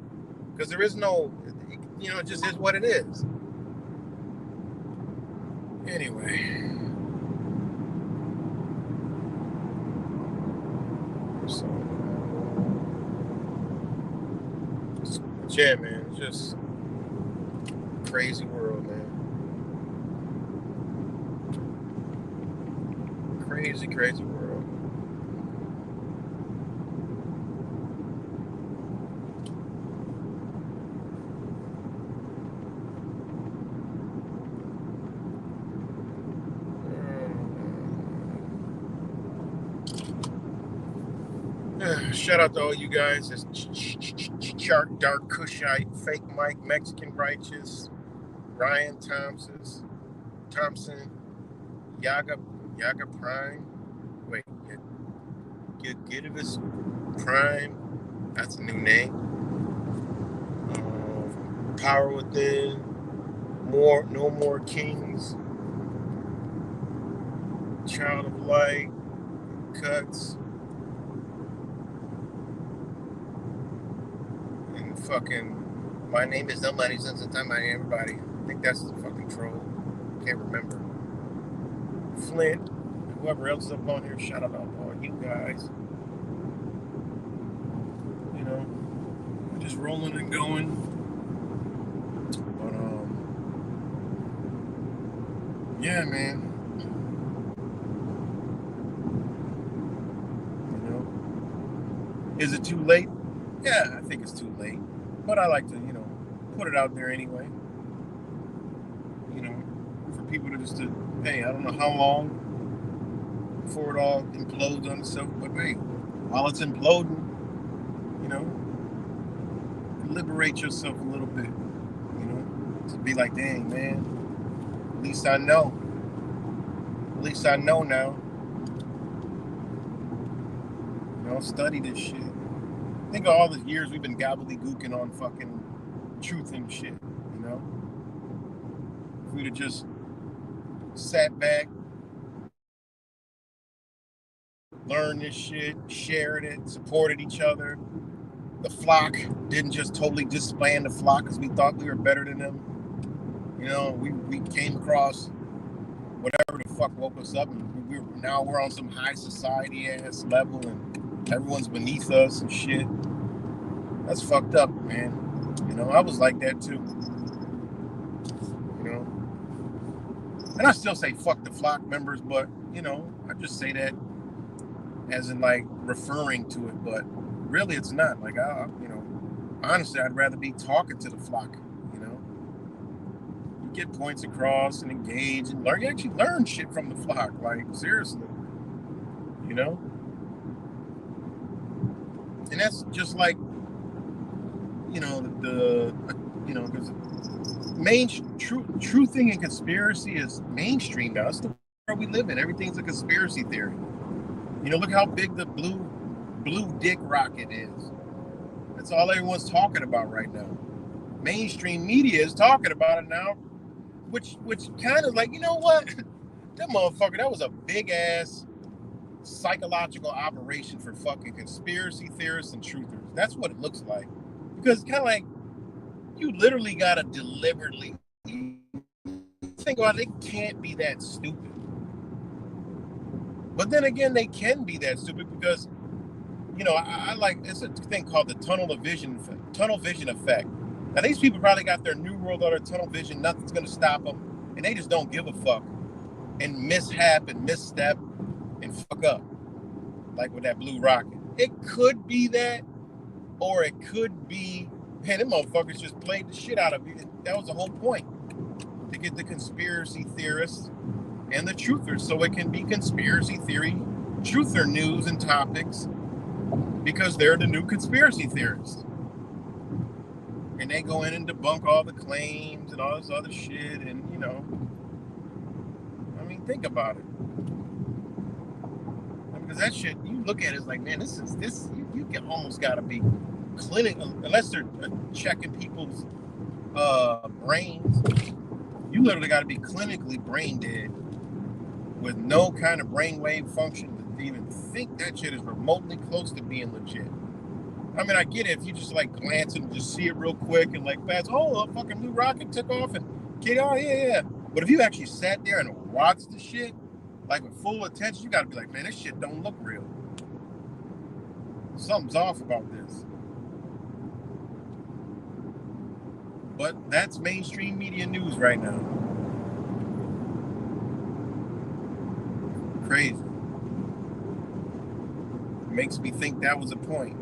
Because there is no, it just is what it is. Anyway. So, yeah, man, it's just crazy world, man. Crazy, crazy world. Shout out to all you guys. It's Shark, Dark Cushite, Fake Mike, Mexican Righteous, Ryan Thompson, Yaga Prime. Wait, Gidivus Prime. That's a new name. Power Within. No More Kings. Child of Light. Cuts. Fucking, my name is nobody since the time I am everybody. I think that's the fucking troll. Can't remember. Flint, whoever else is up on here, shout out to all you guys. Just rolling and going. But yeah, man. Is it too late? Yeah, I think it's too late. But I like to, put it out there anyway. For people to hey, I don't know how long before it all implodes on itself, but hey, while it's imploding, liberate yourself a little bit, to be like, dang, man, at least I know. At least I know now. Study this shit. Think of all the years we've been gobbledygooking on fucking truth and shit, If we'd have just sat back, learned this shit, shared it, supported each other. The flock didn't just totally disband the flock because we thought we were better than them. You know, we came across whatever the fuck woke us up, and now we're on some high society ass level, and everyone's beneath us and shit. That's fucked up, man. You know, I was like that too. You know, and I still say fuck the flock members, but you know, I just say that as in like referring to it, but really it's not. Like you know, honestly, I'd rather be talking to the flock. You know, you get points across and engage and learn. You actually learn shit from the flock. Like seriously, you know, and that's just like, you know, you know, because true thing in conspiracy is mainstream now. That's the world we live in. Everything's a conspiracy theory. You know, look how big the blue dick rocket is. That's all everyone's talking about right now. Mainstream media is talking about it now, which kind of like, you know what? That motherfucker, that was a big ass psychological operation for fucking conspiracy theorists and truthers. That's what it looks like. Because it's kind of like you literally gotta deliberately think about it. They can't be that stupid. But then again, they can be that stupid because, you know, I like, it's a thing called the tunnel vision effect. Now these people probably got their new world order tunnel vision. Nothing's gonna stop them, and they just don't give a fuck and mishap and misstep and fuck up, like with that blue rocket. It could be that, or it could be, man, them motherfuckers just played the shit out of you. That was the whole point, to get the conspiracy theorists and the truthers, so it can be conspiracy theory, truther news and topics, because they're the new conspiracy theorists. And they go in and debunk all the claims and all this other shit, and you know, I mean, think about it. Because that shit, you look at it, it's like, man, you can almost gotta be clinical, unless they're checking people's brains. You literally gotta be clinically brain dead with no kind of brainwave function to even think that shit is remotely close to being legit. I mean, I get it if you just like glance and just see it real quick and like fast, oh, a fucking blue rocket took off and oh yeah. But if you actually sat there and watched the shit like with full attention, you gotta be like, man, this shit don't look real. Something's off about this. But that's mainstream media news right now. Crazy. Makes me think that was a point.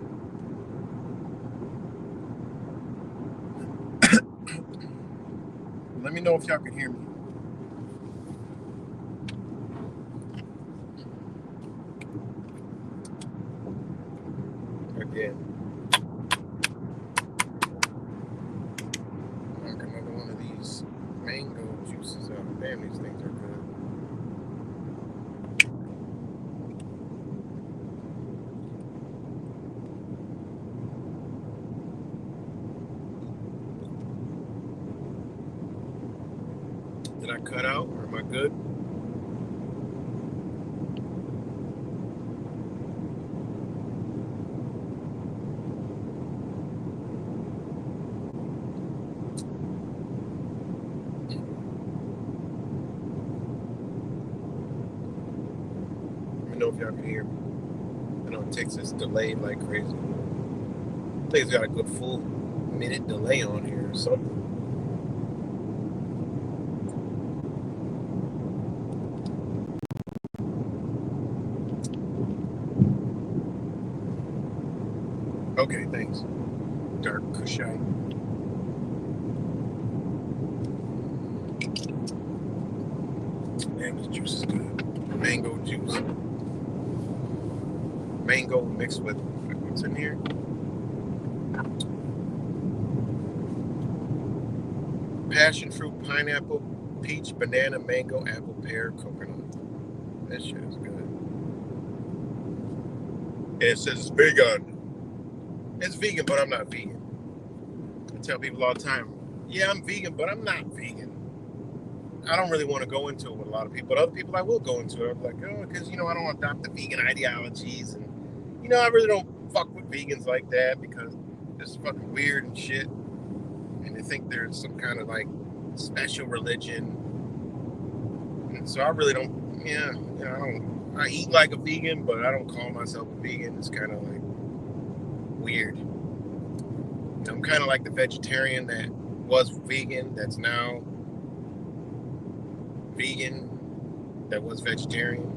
Let me know if y'all can hear me. Again. Knock another one of these mango juices out. Damn, these things are good. Did I cut out, or am I good? Let me know if y'all can hear me. I know it takes this delay like crazy. I think it's got a good full minute delay on here or something. Okay, thanks. Dark Kushite. Man, this juice is good. Mango juice. Mango mixed with, what's in here? Passion fruit, pineapple, peach, banana, mango, apple, pear, coconut. That shit is good. And it says it's vegan. It's vegan, but I'm not vegan. I tell people all the time, yeah, I'm vegan, but I'm not vegan. I don't really want to go into it with a lot of people, but other people I will go into it. I'm like, oh, because I don't adopt the vegan ideologies, and I really don't fuck with vegans like that because it's fucking weird and shit, and they think there's some kind of like special religion, and so I really don't. Yeah, I don't. I eat like a vegan, but I don't call myself a vegan. It's kind of like weird. I'm kind of like the vegetarian that was vegan, that's now vegan, that was vegetarian.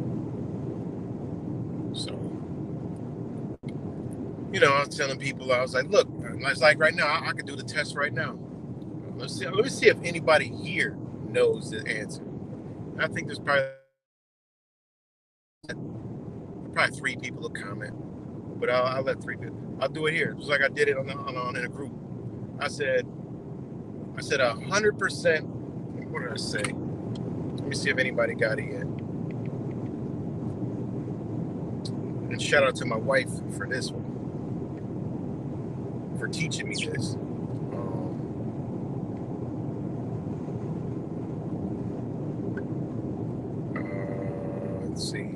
So, I was telling people, I was like, look, it's like right now, I could do the test right now. Let me see if anybody here knows the answer. I think there's probably 3 people will comment, but I'll let 3 people. I'll do it here, just like I did it on in a group. I said 100%. What did I say? Let me see if anybody got it yet. And shout out to my wife for this one, for teaching me this. Let's see.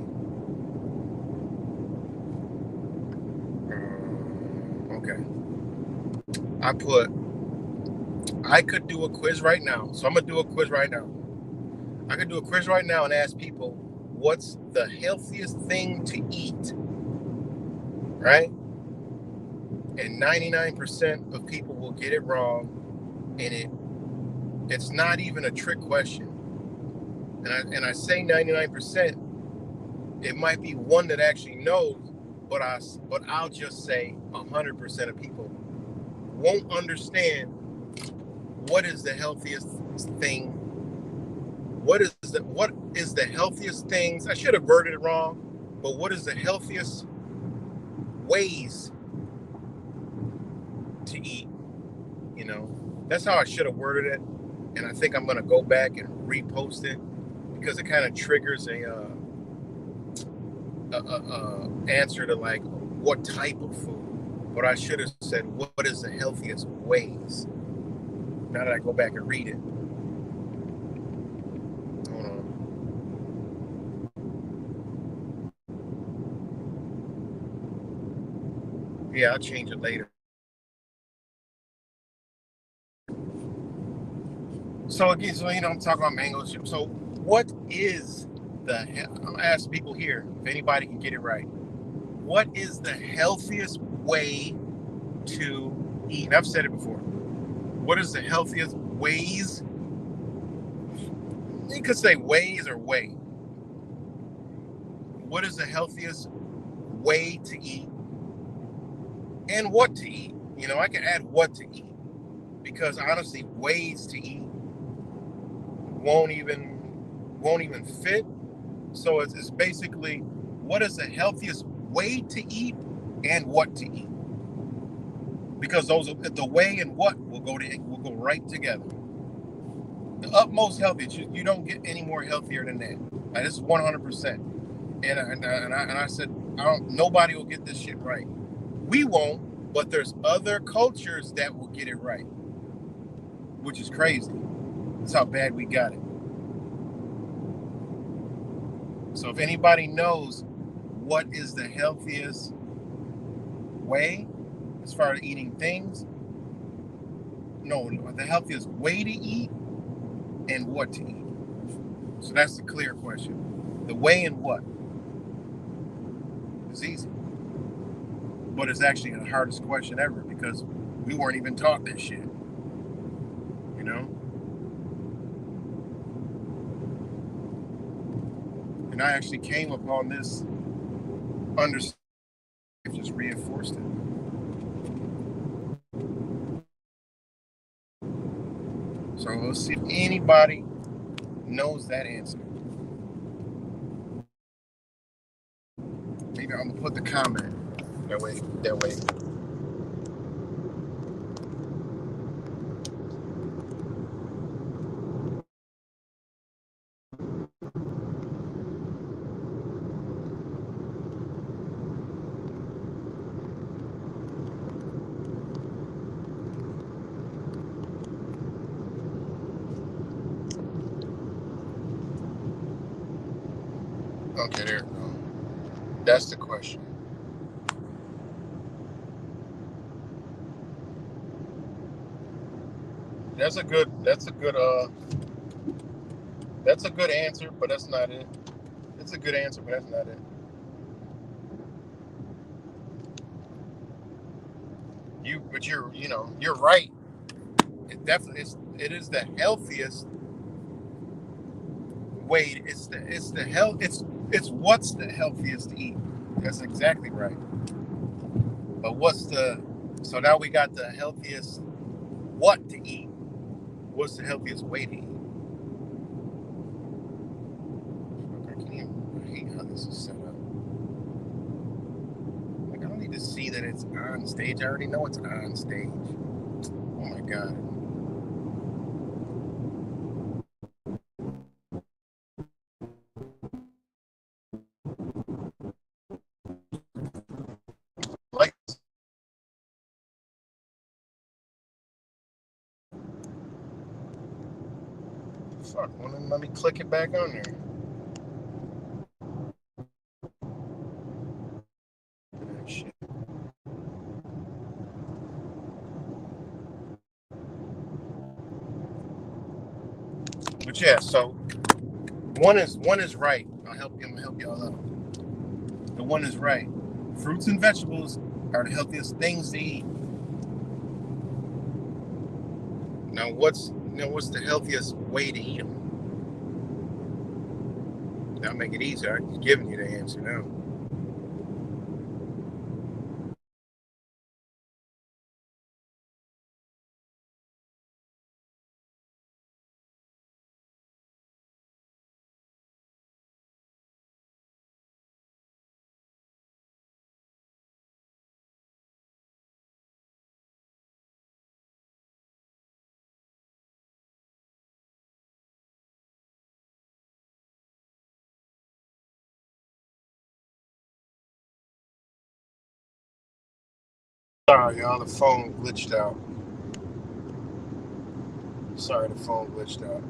Okay. I could do a quiz right now. So I'm going to do a quiz right now. I could do a quiz right now and ask people, what's the healthiest thing to eat? Right? And 99% of people will get it wrong. And it's not even a trick question. And I say 99%, it might be one that actually knows, but I'll just say 100% of people won't understand what is the healthiest thing. What is the healthiest things? I should have worded it wrong, but what is the healthiest ways to eat? That's how I should have worded it, and I think I'm gonna go back and repost it because it kind of triggers a answer to like what type of food. But I should have said what is the healthiest ways. Now that I go back and read it. Hold on. Yeah, I'll change it later. So again, I'm talking about mango chips. So what is I'm gonna ask people here if anybody can get it right. What is the healthiest way to eat? And I've said it before. What is the healthiest ways? You could say ways or way. What is the healthiest way to eat? And what to eat? I can add what to eat because honestly, ways to eat won't even fit. So it's basically what is the healthiest way to eat and what to eat, because the way and what will go right together. The utmost healthy, you don't get any more healthier than that. Like, this is 100%. And I said, nobody will get this shit right. We won't, but there's other cultures that will get it right, which is crazy. That's how bad we got it. So if anybody knows what is the healthiest way as far as eating things, the healthiest way to eat and what to eat. So that's the clear question. The way and what. It's easy. But it's actually the hardest question ever because we weren't even taught this shit. And I actually came upon this understanding, just reinforced it. So let's see if anybody knows that answer. Maybe I'm gonna put the comment that way. Okay, there we go. That's the question. That's a good answer, but that's not it. It's a good answer, but that's not it. You're right. It is the healthiest way. It's what's the healthiest to eat. That's exactly right. But so now we got the healthiest what to eat. What's the healthiest way to eat? I hate how this is set up. Like, I don't need to see that it's on stage. I already know it's on stage. Oh my God. Like, fuck, let me click it back on there. Shit. But yeah, so one is right. I'm gonna help y'all out. The one is right. Fruits and vegetables are the healthiest things to eat. Now, what's the healthiest way to eat them? That'll make it easier. I'm just giving you the answer now. Sorry, y'all. The phone glitched out. Sorry, the phone glitched out.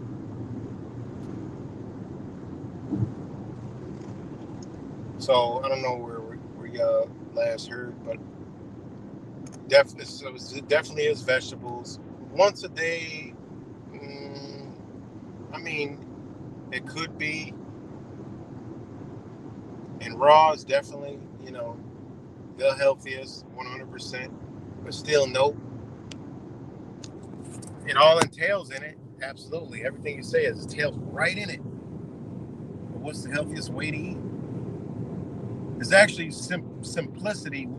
So I don't know where y'all last heard, but it definitely is vegetables. Once a day. I mean, it could be. And raw is definitely, the healthiest, 100%. But still, nope. It all entails in it. Absolutely. Everything you say is entails right in it. But what's the healthiest way to eat? It's actually simplicity,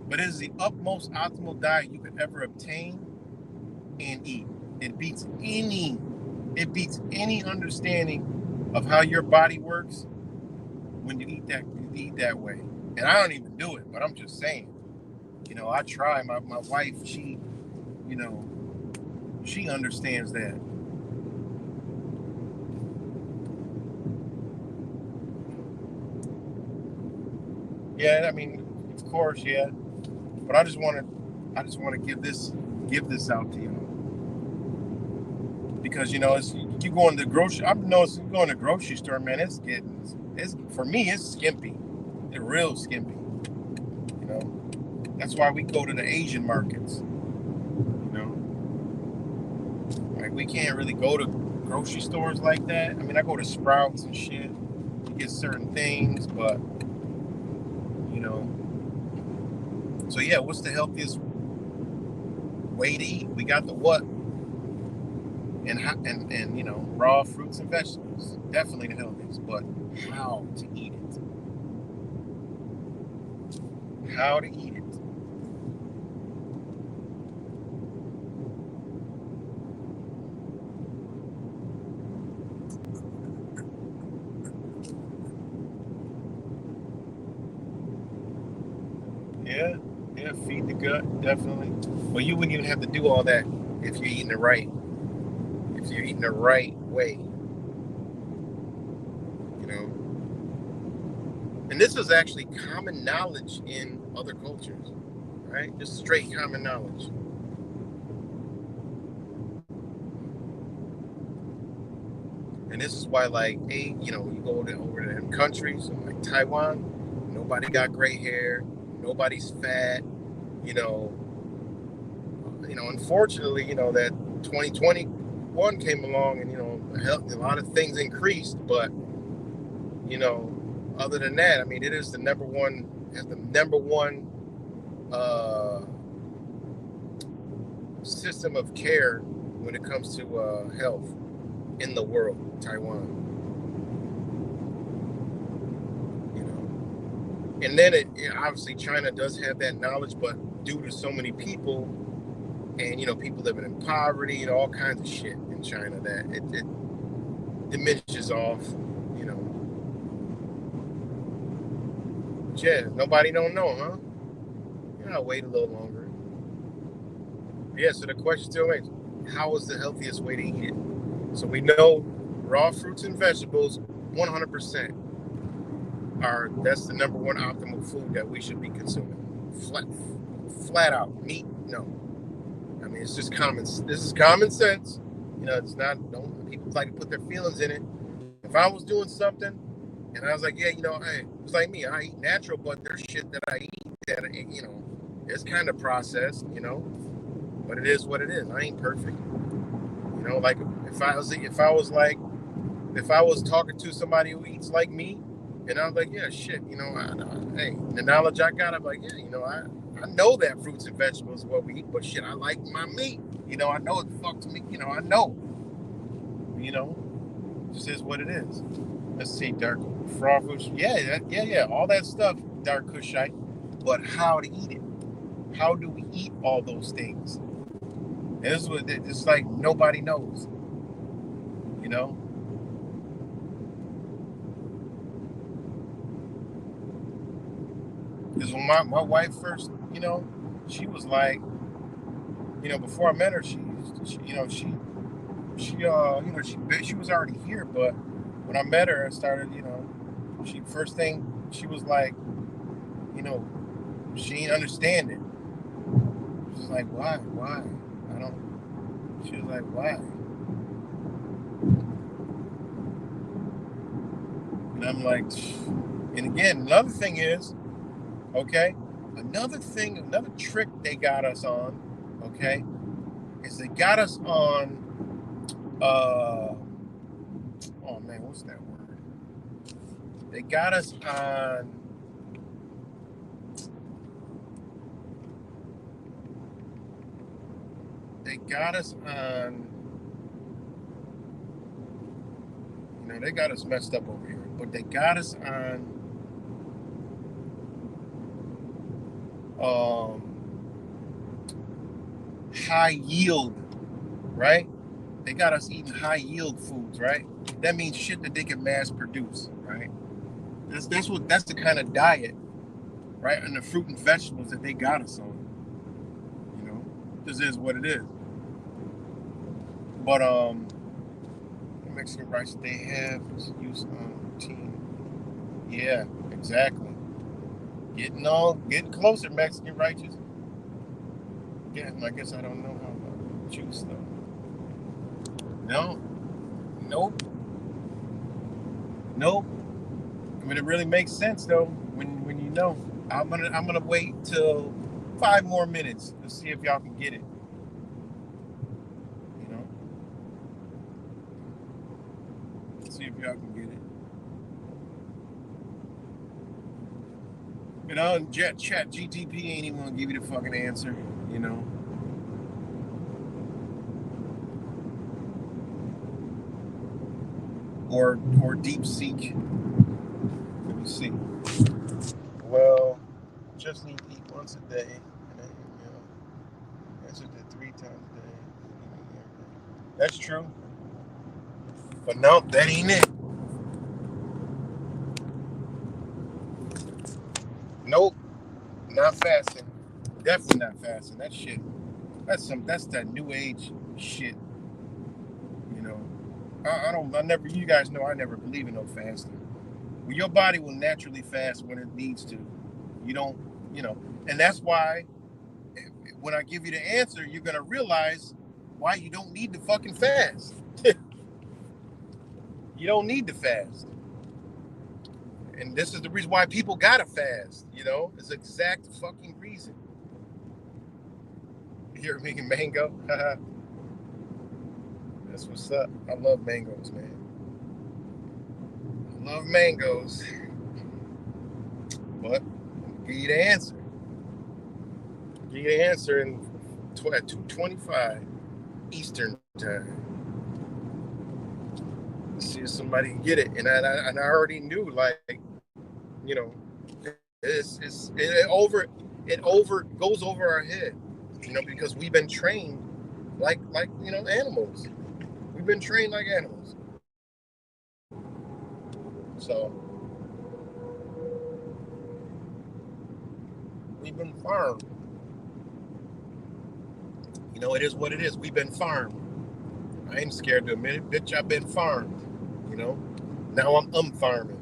but it is the utmost optimal diet you could ever obtain and eat. It beats any understanding of how your body works when you eat that way. And I don't even do it, but I'm just saying. I try. My wife, she understands that. Yeah, I mean, of course, yeah. But I just want to give this out to you because it's you going to the grocery. I've noticed going to the grocery store, man. It's for me, it's skimpy. It's real skimpy. That's why we go to the Asian markets. Like we can't really go to grocery stores like that. I mean, I go to Sprouts and shit to get certain things, but So yeah, what's the healthiest way to eat? We got the what, and raw fruits and vegetables, definitely the healthiest. But how to eat it? How to eat it? Yeah, yeah, feed the gut, definitely. Well, you wouldn't even have to do all that if you're eating the right. If you're eating the right way, you know. And this is actually common knowledge in other cultures, right? Just straight common knowledge. And And this is why, like, hey, you go over to them countries like Taiwan, nobody got gray hair, nobody's fat, you know. Unfortunately, that 2021 came along, and a lot of things increased, but other than that, I mean, it is the number one system of care when it comes to health in the world, Taiwan. And then obviously China does have that knowledge, but due to so many people, and people living in poverty and all kinds of shit in China, that it diminishes off. Yeah, nobody don't know, huh? I'll wait a little longer. Yeah, so the question still remains: how is the healthiest way to eat it? So we know raw fruits and vegetables, 100%. That's the number one optimal food that we should be consuming. Flat out. Meat, no. I mean, it's just this is common sense. It's not, people like to put their feelings in it. If I was doing something and I was like, yeah, hey, it's like me, I eat natural, but there's shit that I eat that, it's kind of processed, but it is what it is. I ain't perfect. Like if I was talking to somebody who eats like me, and I was like, yeah, shit, hey, the knowledge I got, I'm like, yeah, I know that fruits and vegetables is what we eat, but shit, I like my meat. I know it fucks me. I know. Just is what it is. Let's see, dark raw foods. Yeah, all that stuff, dark Kushite. But how to eat it? How do we eat all those things? And this is what it's like. Nobody knows. Because when my wife first, she was like, before I met her, she was already here, but when I met her, I started, first thing she was like, she didn't understand it. She was like, why? She was like, why? And I'm like, and again, another thing is, okay, another trick they got us on, okay, is they got us on, oh man, what's that word? They got us on, they got us messed up over here, but they got us on, high yield, right? They got us eating high yield foods, right? That means shit that they can mass produce, right? That's the kind of diet, right? And the fruit and vegetables that they got us on. This is what it is. But the Mexican rice they have is used on routine. Yeah, exactly. Getting closer, Mexican righteous. Yeah, I guess I don't know how about juice though. No, nope. I mean, it really makes sense though when you know. I'm gonna wait till 5 more minutes to see if y'all can get it. See if y'all can get it. Chat GTP ain't even gonna give you the fucking answer. Or DeepSeek. Let me see. Well, just need to eat once a day, and answer to 3 times a day. That's true. But no, that ain't it. Nope, not fasting. Definitely not fasting. That shit. That's that new age shit. You guys know I never believe in no fasting. Well, your body will naturally fast when it needs to. You don't, and that's why when I give you the answer, you're going to realize why you don't need to fucking fast. You don't need to fast. And this is the reason why people gotta fast, you know? It's the exact fucking reason. You hear me, mango? That's what's up. I love mangoes, man. I love mangoes. But I'll give you the answer. I'll give you the answer at 2:25 Eastern time. See if somebody can get it. And I already knew, like, you know, it goes over our head, you know, because we've been trained like you know, animals. We've been trained like animals. So we've been farmed. You know, it is what it is. We've been farmed. I ain't scared to admit it, bitch. I've been farmed. You know, now I'm farming.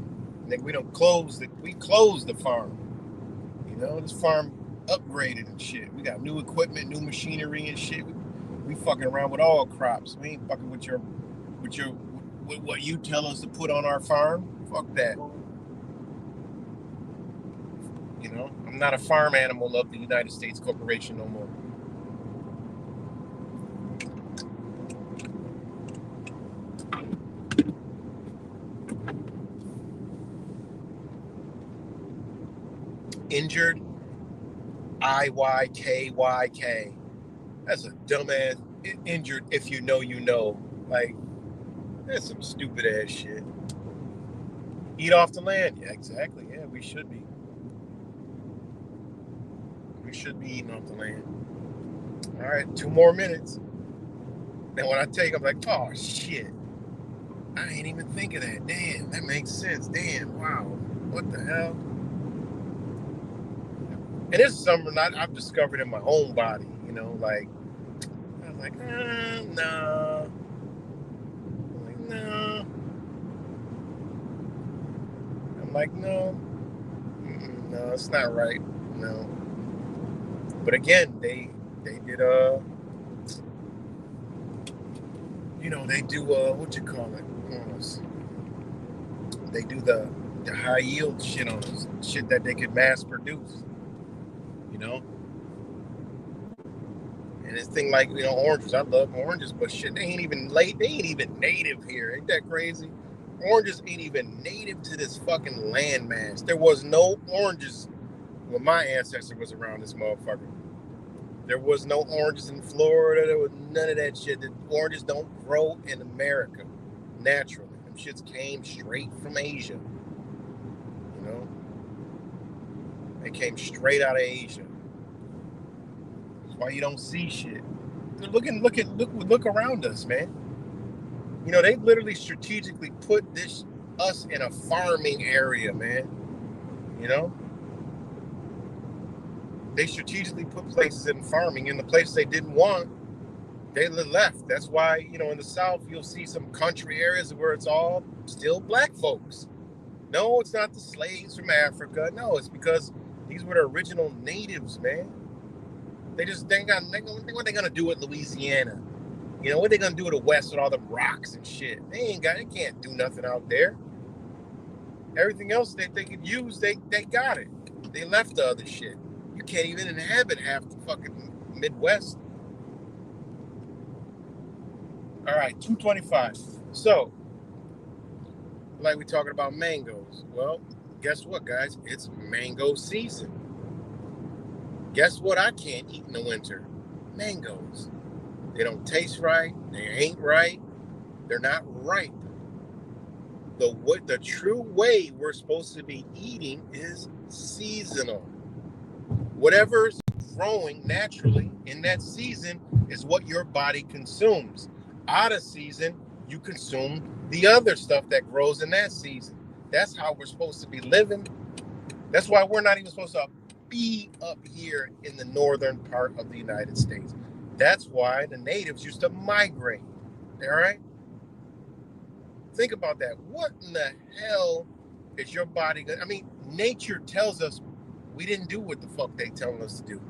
Nigga, we closed the farm. You know, this farm upgraded and shit. We got new equipment, new machinery and shit. We fucking around with all crops. We ain't fucking with what you tell us to put on our farm. Fuck that. You know, I'm not a farm animal of the United States Corporation no more. Injured, IYKYK. That's a dumbass. Injured, if you know, you know. Like, that's some stupid ass shit. Eat off the land. Yeah, exactly. Yeah, we should be. We should be eating off the land. All right, 2 more minutes. And when I take, I'm like, oh shit. I ain't even think of that. Damn, that makes sense. Damn, wow. What the hell? And this is something I've discovered in my own body, you know, like, I was like, nah. I'm like, no. I'm like, no. No, it's not right. No. But again, they did, you know, they do, what you call it? They do the high yield shit on us, shit that they could mass produce. You know, and this thing like, you know, oranges. I love oranges, but shit, they ain't even native here. Ain't that crazy? Oranges ain't even native to this fucking landmass. There was no oranges when my ancestor was around this motherfucker. There was no oranges in Florida. There was none of that shit. The oranges don't grow in America naturally. Them shits came straight from Asia. You know, they came straight out of Asia. Why you don't see shit? Look around us, man. You know, they literally strategically put us in a farming area, man. You know, they strategically put places in farming, and the places they didn't want, they left. That's why, you know, in the South you'll see some country areas where it's all still black folks. No, it's not the slaves from Africa. No, it's because these were the original natives, man. What they gonna do with Louisiana? You know, what they gonna do with the West with all the rocks and shit? They can't do nothing out there. Everything else that they could use, they got it. They left the other shit. You can't even inhabit half the fucking Midwest. All right, 2:25. So, like we talking about mangoes. Well, guess what, guys? It's mango season. Guess what I can't eat in the winter? Mangoes. They don't taste right. They ain't right. They're not ripe. The true way we're supposed to be eating is seasonal. Whatever's growing naturally in that season is what your body consumes. Out of season, you consume the other stuff that grows in that season. That's how we're supposed to be living. That's why we're not even supposed to be up here in the northern part of the United States. That's why the natives used to migrate. All right? Think about that. What in the hell is your body gonna? I mean, nature tells us we didn't do what the fuck they telling us to do.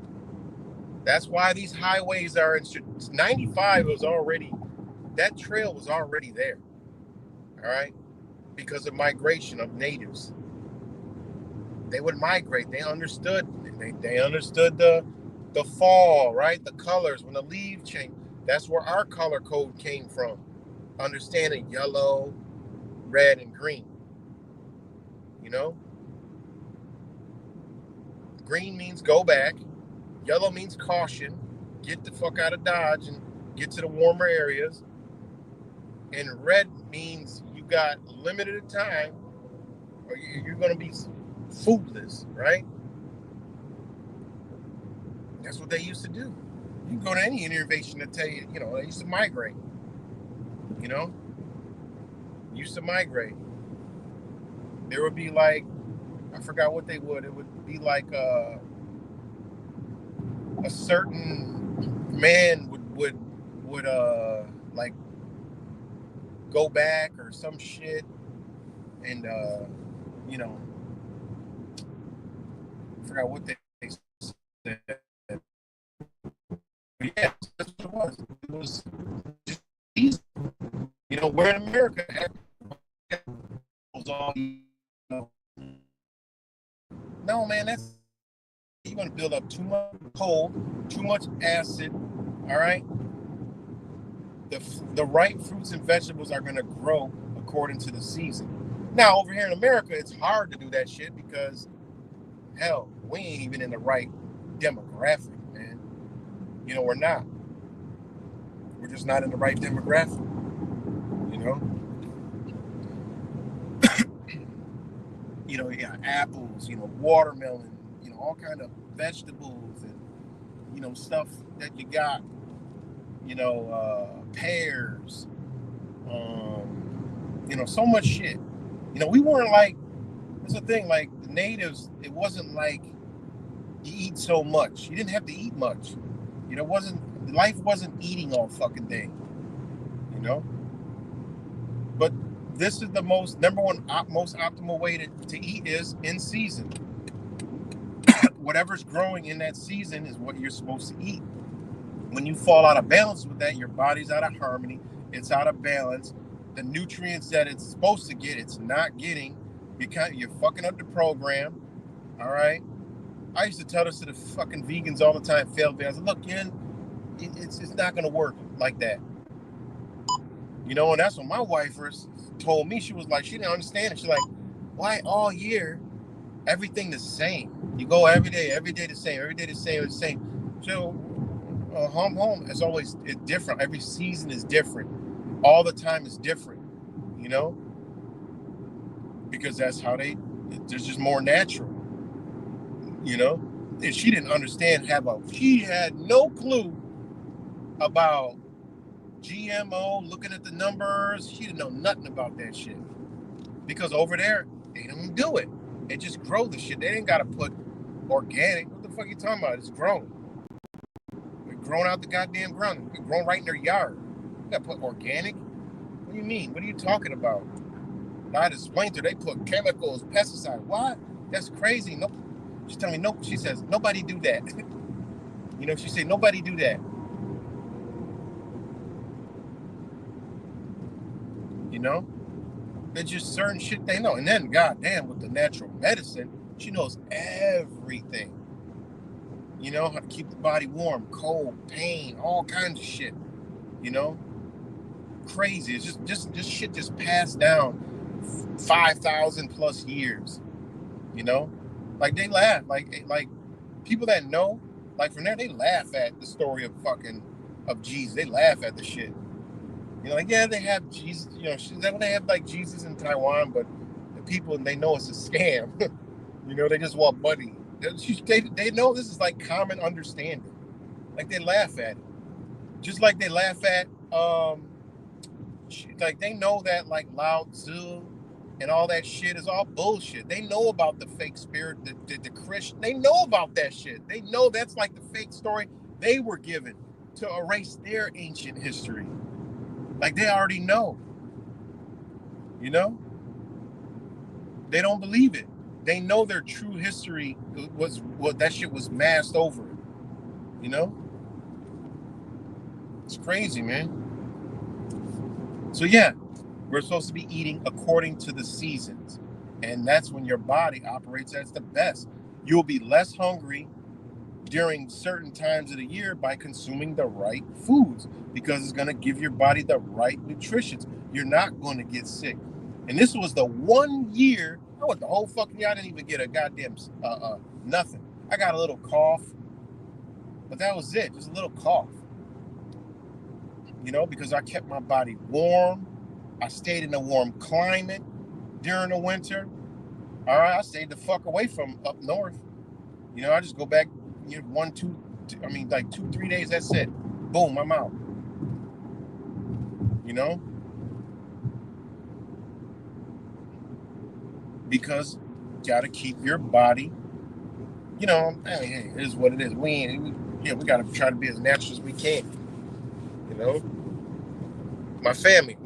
That's why these highways are in 95 was already, that trail was already there. All right? because of migration of natives. They would migrate. They understood. They understood the fall, right? The colors when the leaves change. That's where our color code came from. Understanding yellow, red, and green. You know, green means go back. Yellow means caution. Get the fuck out of Dodge and get to the warmer areas. And red means you got limited time, or you're gonna be foodless, right? That's what they used to do. You can go to any innovation to tell you, they used to migrate. Used to migrate. There would be like, I forgot what they would. It would be like a certain man would like go back or some shit, and I forgot what they said. But yeah, that's what it was. It was just easy. We're in America. All, no, man, you're going to build up too much cold, too much acid. All right. The right fruits and vegetables are going to grow according to the season. Now, over here in America, it's hard to do that shit because, hell, we ain't even in the right demographic, man. We're not. We're just not in the right demographic. You got apples, watermelon, all kind of vegetables and, stuff that you got, pears, so much shit. We weren't like, that's the thing, like the natives, it wasn't like you eat so much. You didn't have to eat much. Life wasn't eating all fucking day, But this is the most optimal way to eat is in season. Whatever's growing in that season is what you're supposed to eat. When you fall out of balance with that, your body's out of harmony. It's out of balance. The nutrients that it's supposed to get, it's not getting. You're fucking up the program. All right. I used to tell this to the fucking vegans all the time. Failed vegans. I said, look, it's not gonna work like that. And that's what my wife first told me. She was like, she didn't understand it. She's like, why all year everything the same? You go every day the same, every day the same. So home is always different. Every season is different. All the time is different, because that's how there's just more natural, And she didn't understand she had no clue about GMO, looking at the numbers. She didn't know nothing about that shit. Because over there, they don't do it. They just grow the shit. They ain't got to put organic. What the fuck are you talking about? It's grown. It's grown out the goddamn ground. It's grown right in their yard. You got to put organic? What do you mean? What are you talking about? I had to explain to her, they put chemicals, pesticides. What? That's crazy. No. She's telling me, no. She says, nobody do that. She said, nobody do that. There's just certain shit they know. And then, goddamn, with the natural medicine, she knows everything. How to keep the body warm, cold, pain, all kinds of shit. Crazy. It's just shit just passed down 5,000 plus years. Like they laugh. Like people that know, like from there, they laugh at the story of Jesus. They laugh at the shit. Yeah, they have Jesus. They have like Jesus in Taiwan, but the people, they know it's a scam. They just want money. They know this is like common understanding. Like they laugh at it, just like they laugh at like they know that like Lao Tzu and all that shit is all bullshit. They know about the fake spirit, the Christian. They know about that shit. They know that's like the fake story they were given to erase their ancient history. Like they already know. They don't believe it. They know their true history was what that shit was masked over. It's crazy, man. So yeah, We're supposed to be eating according to the seasons. And that's when your body operates at the best. You'll be less hungry during certain times of the year by consuming the right foods, because it's going to give your body the right nutrition. You're not going to get sick. And this was the 1 year, I went the whole fucking year, I didn't even get a goddamn nothing. I got a little cough, but that was it, just a little cough. You know, because I kept my body warm. I stayed in a warm climate during the winter. All right, I stayed the fuck away from up north. You know, I just go back, you know, 2-3 days, that's it. Boom, I'm out. You know? Because you gotta keep your body, you know, I mean, hey, it is what it is. We gotta try to be as natural as we can. You know? My family,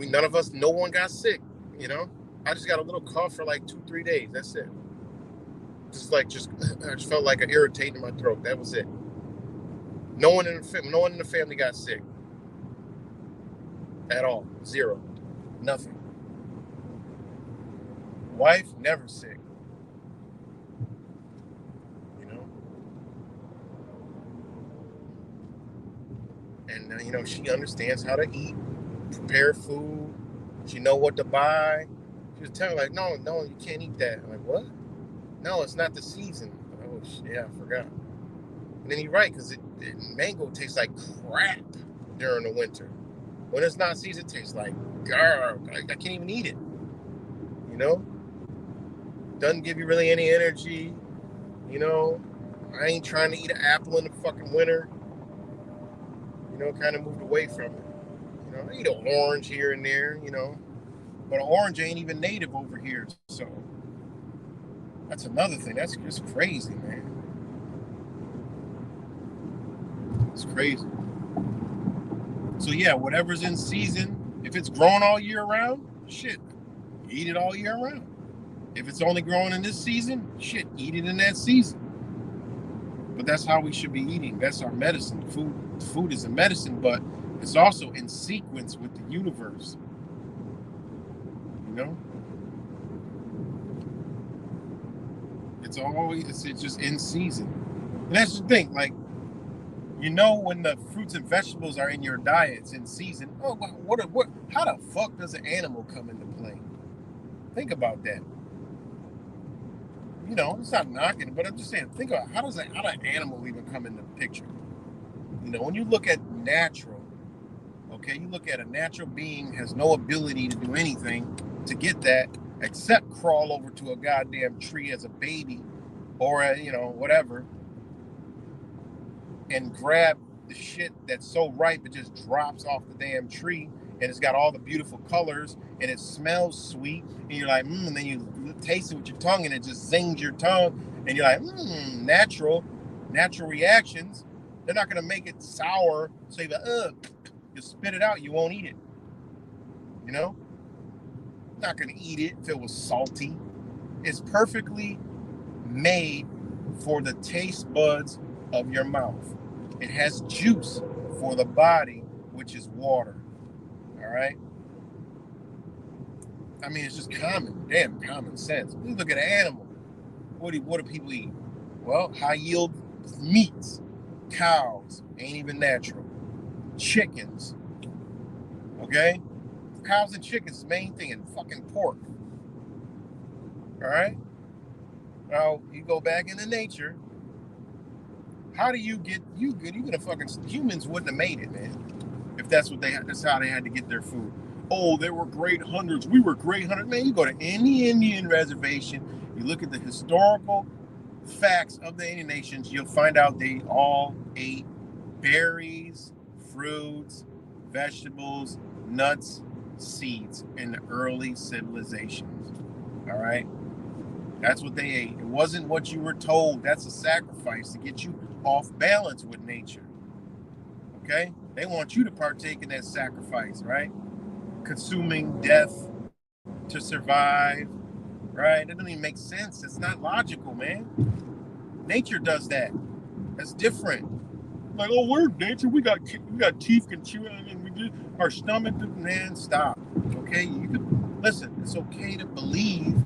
no one got sick, you know? I just got a little cough for like 2-3 days, that's it. I just felt like an irritation in my throat. That was it. No one in the family got sick at all. Zero. Nothing. Wife never sick. You know. And you know, she understands how to eat, prepare food. She know what to buy. She was telling me, like, no, you can't eat that. I'm like, what? No, it's not the season. Oh, yeah, I forgot. And then you're right, because mango tastes like crap during the winter. When it's not season, it tastes like garbage. I can't even eat it. You know? Doesn't give you really any energy. You know? I ain't trying to eat an apple in the fucking winter. You know, kind of moved away from it. You know, I eat an orange here and there, you know. But an orange ain't even native over here, so that's another thing. That's just crazy, man. It's crazy. So yeah, whatever's in season, if it's growing all year round, shit, eat it all year round. If it's only growing in this season, shit, eat it in that season. But that's how we should be eating. That's our medicine. Food is a medicine, but it's also in sequence with the universe. You know? It's just in season. And that's the thing, like, you know, when the fruits and vegetables are in your diet, it's in season. Oh, what? How the fuck does an animal come into play? Think about that. You know, it's not knocking it, but I'm just saying, think about how does an animal even come into the picture? You know, when you look at natural, okay, you look at a natural being has no ability to do anything to get that except crawl over to a goddamn tree as a baby or you know, whatever, and grab the shit that's so ripe it just drops off the damn tree, and it's got all the beautiful colors and it smells sweet, and you're like, and then you taste it with your tongue and it just zings your tongue, and you're like, natural reactions. They're not gonna make it sour, so you're like, you spit it out, you won't eat it. You know? Not gonna eat it if it was salty. It's perfectly made for the taste buds of your mouth. It has juice for the body, which is water. All right? I mean, it's just common sense. You look at an animal. What do people eat? Well, high yield meats. Cows ain't even natural. Chickens. Okay? Cows and chickens, the main thing, and fucking pork. All right? Now, you go back into nature. How do you get, you're gonna fucking, humans wouldn't have made it, man. If that's how they had to get their food. Oh, they were great hunters. We were great hunters. Man, you go to any Indian reservation, you look at the historical facts of the Indian nations, you'll find out they all ate berries, fruits, vegetables, nuts, seeds in the early civilizations. All right? That's what they ate. It wasn't what you were told. That's a sacrifice to get you off balance with nature. Okay? They want you to partake in that sacrifice, right? Consuming death to survive, right? That doesn't even make sense. It's not logical, man. Nature does that. That's different. Like, oh, we're nature. We got teeth can chew on, and we do our stomach. Man, stop. Okay, you can listen. It's okay to believe.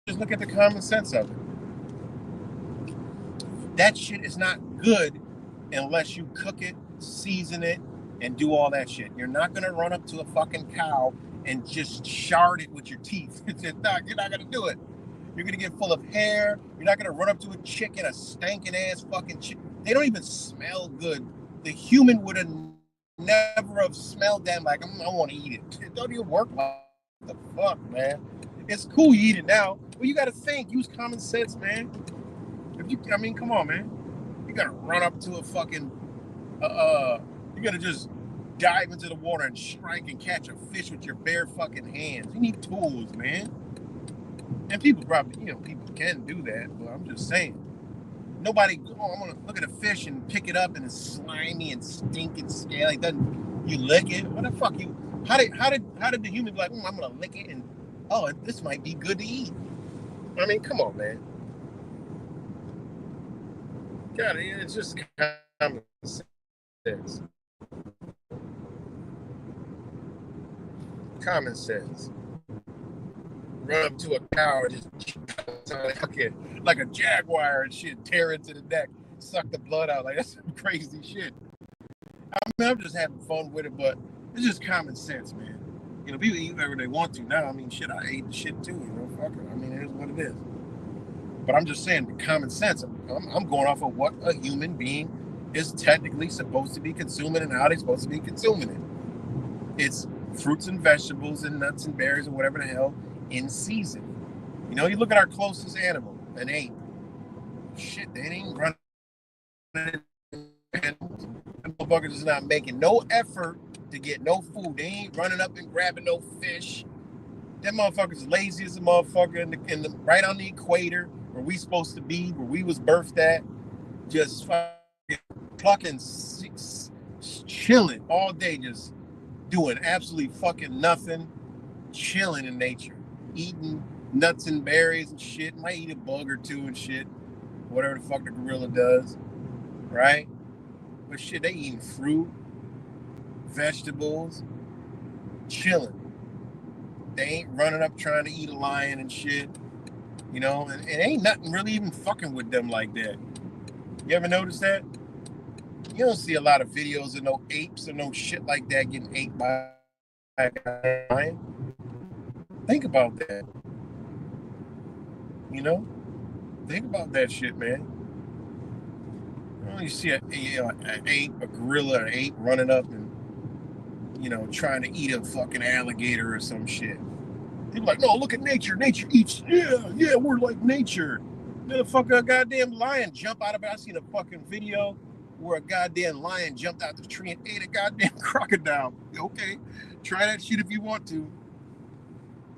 Just look at the common sense of it. That shit is not good unless you cook it, season it, and do all that shit. You're not gonna run up to a fucking cow and just shard it with your teeth. You're not gonna do it. You're gonna get full of hair. You're not gonna run up to a chicken, a stinking ass fucking chicken. They don't even smell good. The human would have never have smelled them like I want to eat it. It don't even work like the fuck, man. It's cool you eat it now, but you gotta think. Use common sense, man. I mean, come on, man. You gotta run up to a fucking, you gotta just dive into the water and strike and catch a fish with your bare fucking hands. You need tools, man. And people probably, people can do that, but I'm just saying. Nobody, I'm gonna look at a fish and pick it up and it's slimy and stinking scaly. You lick it? What the fuck you? How did the human be like? I'm gonna lick it and this might be good to eat. I mean, come on, man. God, it's just common sense. Common sense. Run up to a cow and just like a jaguar and shit, tear it to the neck, suck the blood out. Like, that's some crazy shit. I mean, I'm just having fun with it, but it's just common sense, man. People eat whatever they want to now. I mean, shit, I ate the shit too, fuck it. I mean, it is what it is. But I'm just saying, the common sense, I'm going off of what a human being is technically supposed to be consuming and how they're supposed to be consuming it. It's fruits and vegetables and nuts and berries and whatever the hell in season. You look at our closest animal, an ape. Shit, they ain't running. And motherfuckers is not making no effort to get no food. They ain't running up and grabbing no fish. Them motherfuckers lazy as a motherfucker right on the equator where we supposed to be, where we was birthed at, just fucking plucking, chilling all day, just doing absolutely fucking nothing, chilling in nature, eating nuts and berries and shit. Might eat a bug or two and shit, whatever the fuck the gorilla does, right? But shit, they eating fruit, vegetables, chilling. They ain't running up trying to eat a lion and shit, and ain't nothing really even fucking with them like that. You ever notice that? You don't see a lot of videos of no apes or no shit like that getting ate by a lion. Think about that. Think about that shit, man. You see an ape, a gorilla, an ape running up and trying to eat a fucking alligator or some shit. People like, no, look at nature. Nature eats. Yeah, we're like nature. Then a fucking goddamn lion jump out of it. I seen a fucking video where a goddamn lion jumped out the tree and ate a goddamn crocodile. Okay, try that shit if you want to.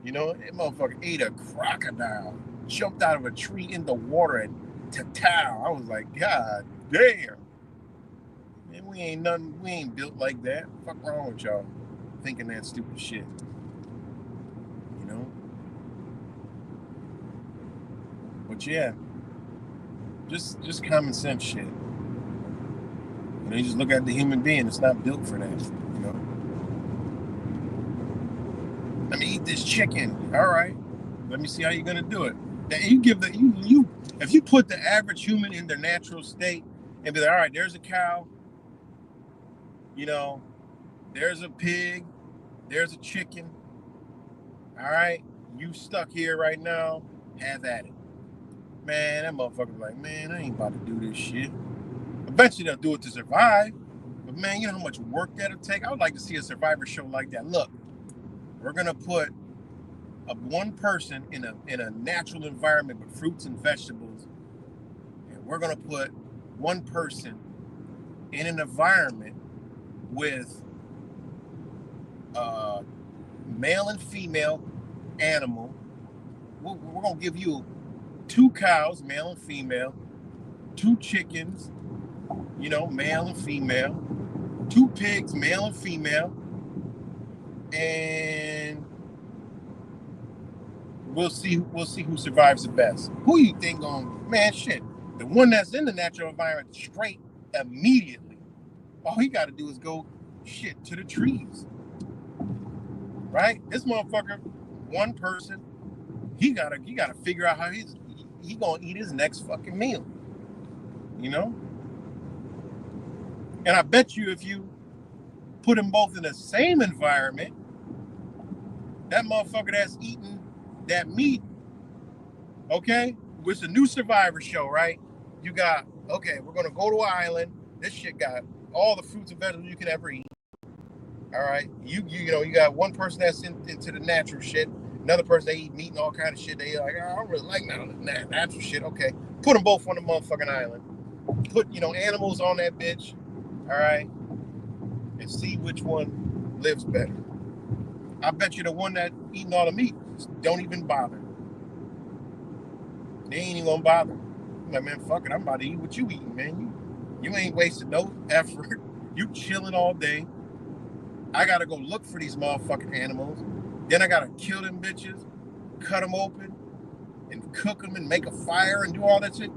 That motherfucker ate a crocodile, jumped out of a tree in the water and tatao. I was like, God damn. Man, we ain't built like that. Fuck wrong with y'all thinking that stupid shit. But yeah, just common sense shit. You just look at the human being. It's not built for that. Let me eat this chicken. All right. Let me see how you're gonna do it. If you put the average human in their natural state and be like, all right, there's a cow. There's a pig. There's a chicken. All right, you stuck here right now. Have at it. Man, that motherfucker's like, man, I ain't about to do this shit. Eventually they'll do it to survive. But man, you know how much work that'll take? I would like to see a Survivor show like that. Look, we're gonna put one person in a natural environment with fruits and vegetables, and we're gonna put one person in an environment with male and female animal. We're gonna give you 2 cows, male and female, 2 chickens, male and female, 2 pigs, male and female, and we'll see who survives the best. Who you think man, shit, the one that's in the natural environment straight immediately. All he got to do is go shit to the trees. right? This motherfucker, one person, he gotta figure out how he gonna eat his next fucking meal. You know? And I bet you if you put them both in the same environment, that motherfucker that's eating that meat, okay, it's a new Survivor show, right? You got, okay, we're gonna go to an island. This shit got all the fruits and vegetables you can ever eat. All right, you know, you got one person that's into the natural shit, another person they eat meat and all kind of shit. They like, oh, I don't really like none of the natural shit. Okay, put them both on the motherfucking island. Put, you know, animals on that bitch. All right, and see which one lives better. I bet you the one that eating all the meat don't even bother. They ain't even gonna bother. I'm like, man, fuck it, I'm about to eat what you eating, man. You ain't wasting no effort. You chilling all day. I gotta go look for these motherfucking animals. Then I gotta kill them bitches, cut them open, and cook them and make a fire and do all that shit.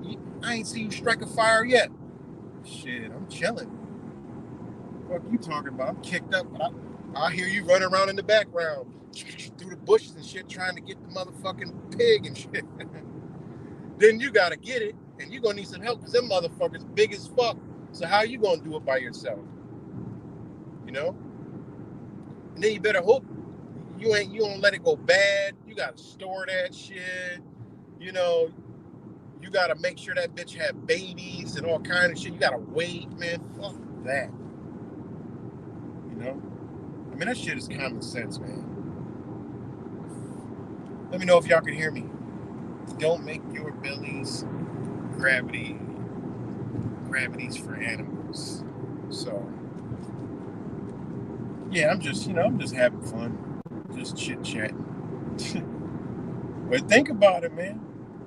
I ain't see you strike a fire yet. Shit, I'm chilling. What you talking about? I'm kicked up. I hear you running around in the background through the bushes and shit trying to get the motherfucking pig and shit. Then you gotta get it, and you're gonna need some help because them motherfuckers big as fuck. So how you gonna do it by yourself? You know? And then you better hope you don't let it go bad. You gotta store that shit. You know, you gotta make sure that bitch have babies and all kind of shit. You gotta wait, man. Fuck that. You know? I mean, that shit is common sense, man. Let me know if y'all can hear me. Don't make your bellies gravities for animals. So, yeah, I'm just having fun. Just chit-chatting. But think about it, man.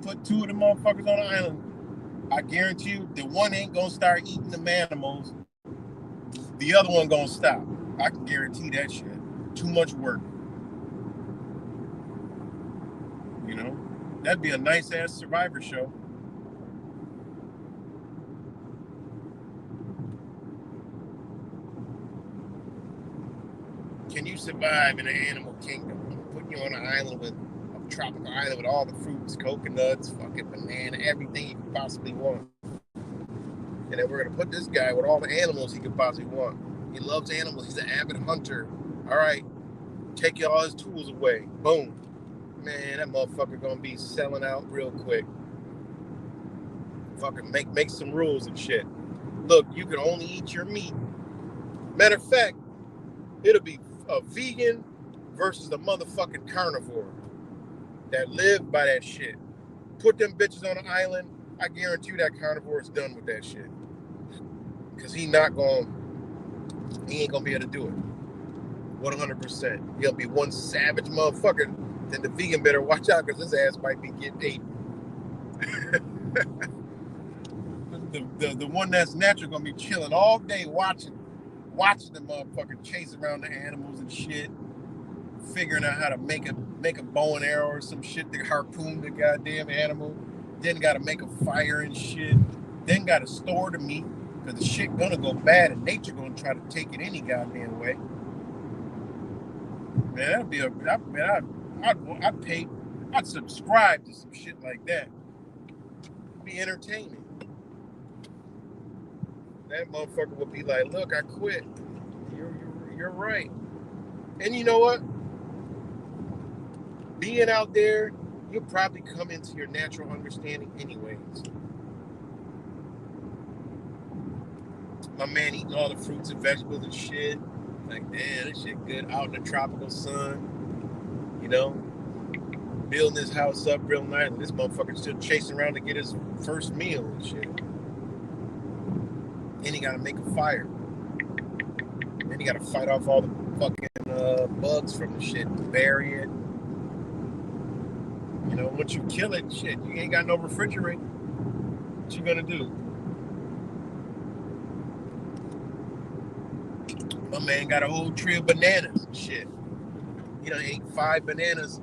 Put two of them motherfuckers on the island. I guarantee you, the one ain't gonna start eating them animals. The other one gonna stop. I can guarantee that shit. Too much work. You know? That'd be a nice-ass Survivor show. Can you survive in an animal kingdom? Put you on an island with a tropical island with all the fruits, coconuts, fucking banana, everything you could possibly want. And then we're gonna put this guy with all the animals he could possibly want. He loves animals. He's an avid hunter. All right, take all his tools away. Boom. Man, that motherfucker gonna be selling out real quick. Fucking make some rules and shit. Look, you can only eat your meat. Matter of fact, it'll be a vegan versus a motherfucking carnivore that live by that shit. Put them bitches on an island. I guarantee you that carnivore is done with that shit. Because he ain't gonna be able to do it. 100%. He'll be one savage motherfucker. Then the vegan better watch out because his ass might be getting ate. the one that's natural gonna be chilling all day watching the motherfucker chase around the animals and shit, figuring out how to make a bow and arrow or some shit to harpoon the goddamn animal. Then gotta make a fire and shit. Then gotta store the meat because the shit gonna go bad and nature gonna try to take it any goddamn way. Man, that'd be I'd subscribe to some shit like that. It'd be entertaining. That motherfucker would be like, look, I quit. You're right. And you know what? Being out there, you'll probably come into your natural understanding anyways. My man eating all the fruits and vegetables and shit. Like, damn, this shit good out in the tropical sun. You know? Building his house up real nice. This motherfucker's still chasing around to get his first meal and shit. And he gotta make a fire. Then he gotta fight off all the fucking bugs from the shit, bury it. You know, once you kill it, shit, you ain't got no refrigerator. What you gonna do? My man got a whole tree of bananas and shit. You know, he ate 5 bananas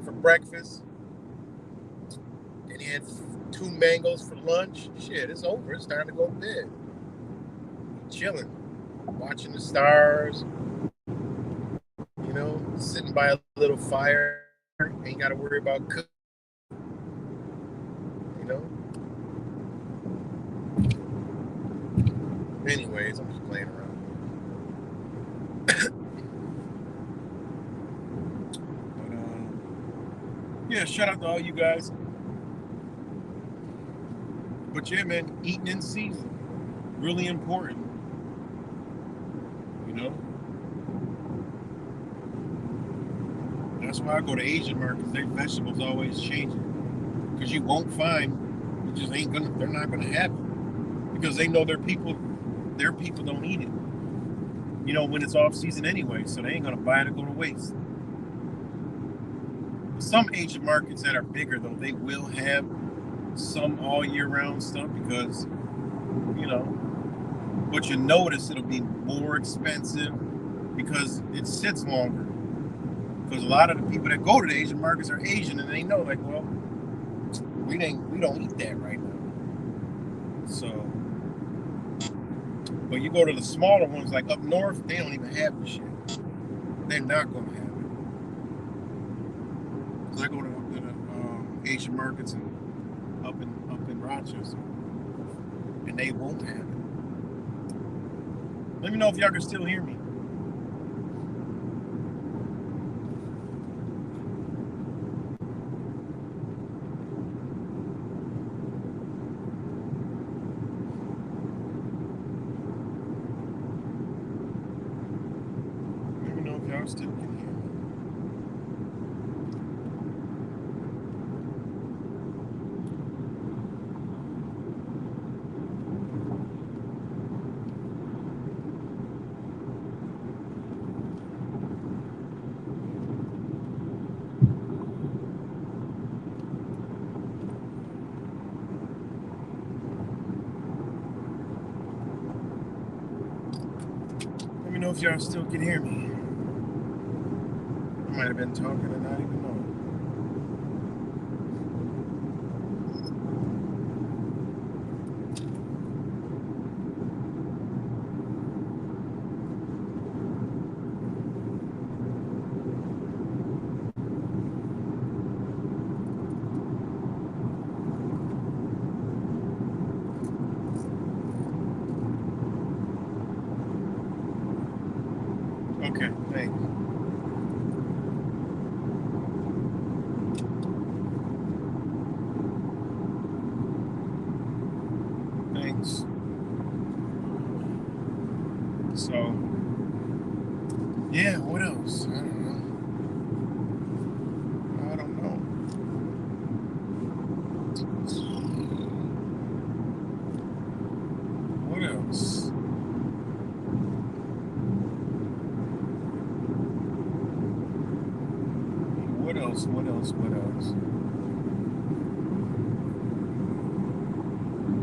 for breakfast. Then he had 2 mangoes for lunch. Shit, it's over. It's time to go to bed. Chilling, watching the stars, you know, sitting by a little fire, ain't got to worry about cooking, you know. Anyways, I'm just playing around. But yeah, shout out to all you guys. But yeah, man, eating in season, really important. You know, that's why I go to Asian markets. Their vegetables always changing because you won't find. You just ain't gonna. They're not gonna have it because they know their people don't eat it. You know, when it's off season anyway, so they ain't gonna buy it to go to waste. Some Asian markets that are bigger though, they will have some all year round stuff because, you know, but you notice it'll be more expensive because it sits longer. Because a lot of the people that go to the Asian markets are Asian and they know, like, well, we don't eat that right now. So, but you go to the smaller ones like up north, they don't even have the shit. They're not gonna have it. Cause I go to the Asian markets and up in Rochester, and they won't have it. Let me know if y'all can still hear me. Let me know if y'all still can hear me. Let me know if y'all still can hear me. I might have been talking and not even know. Okay, thanks. Thanks. So, yeah, what else? I don't know. What else? What else?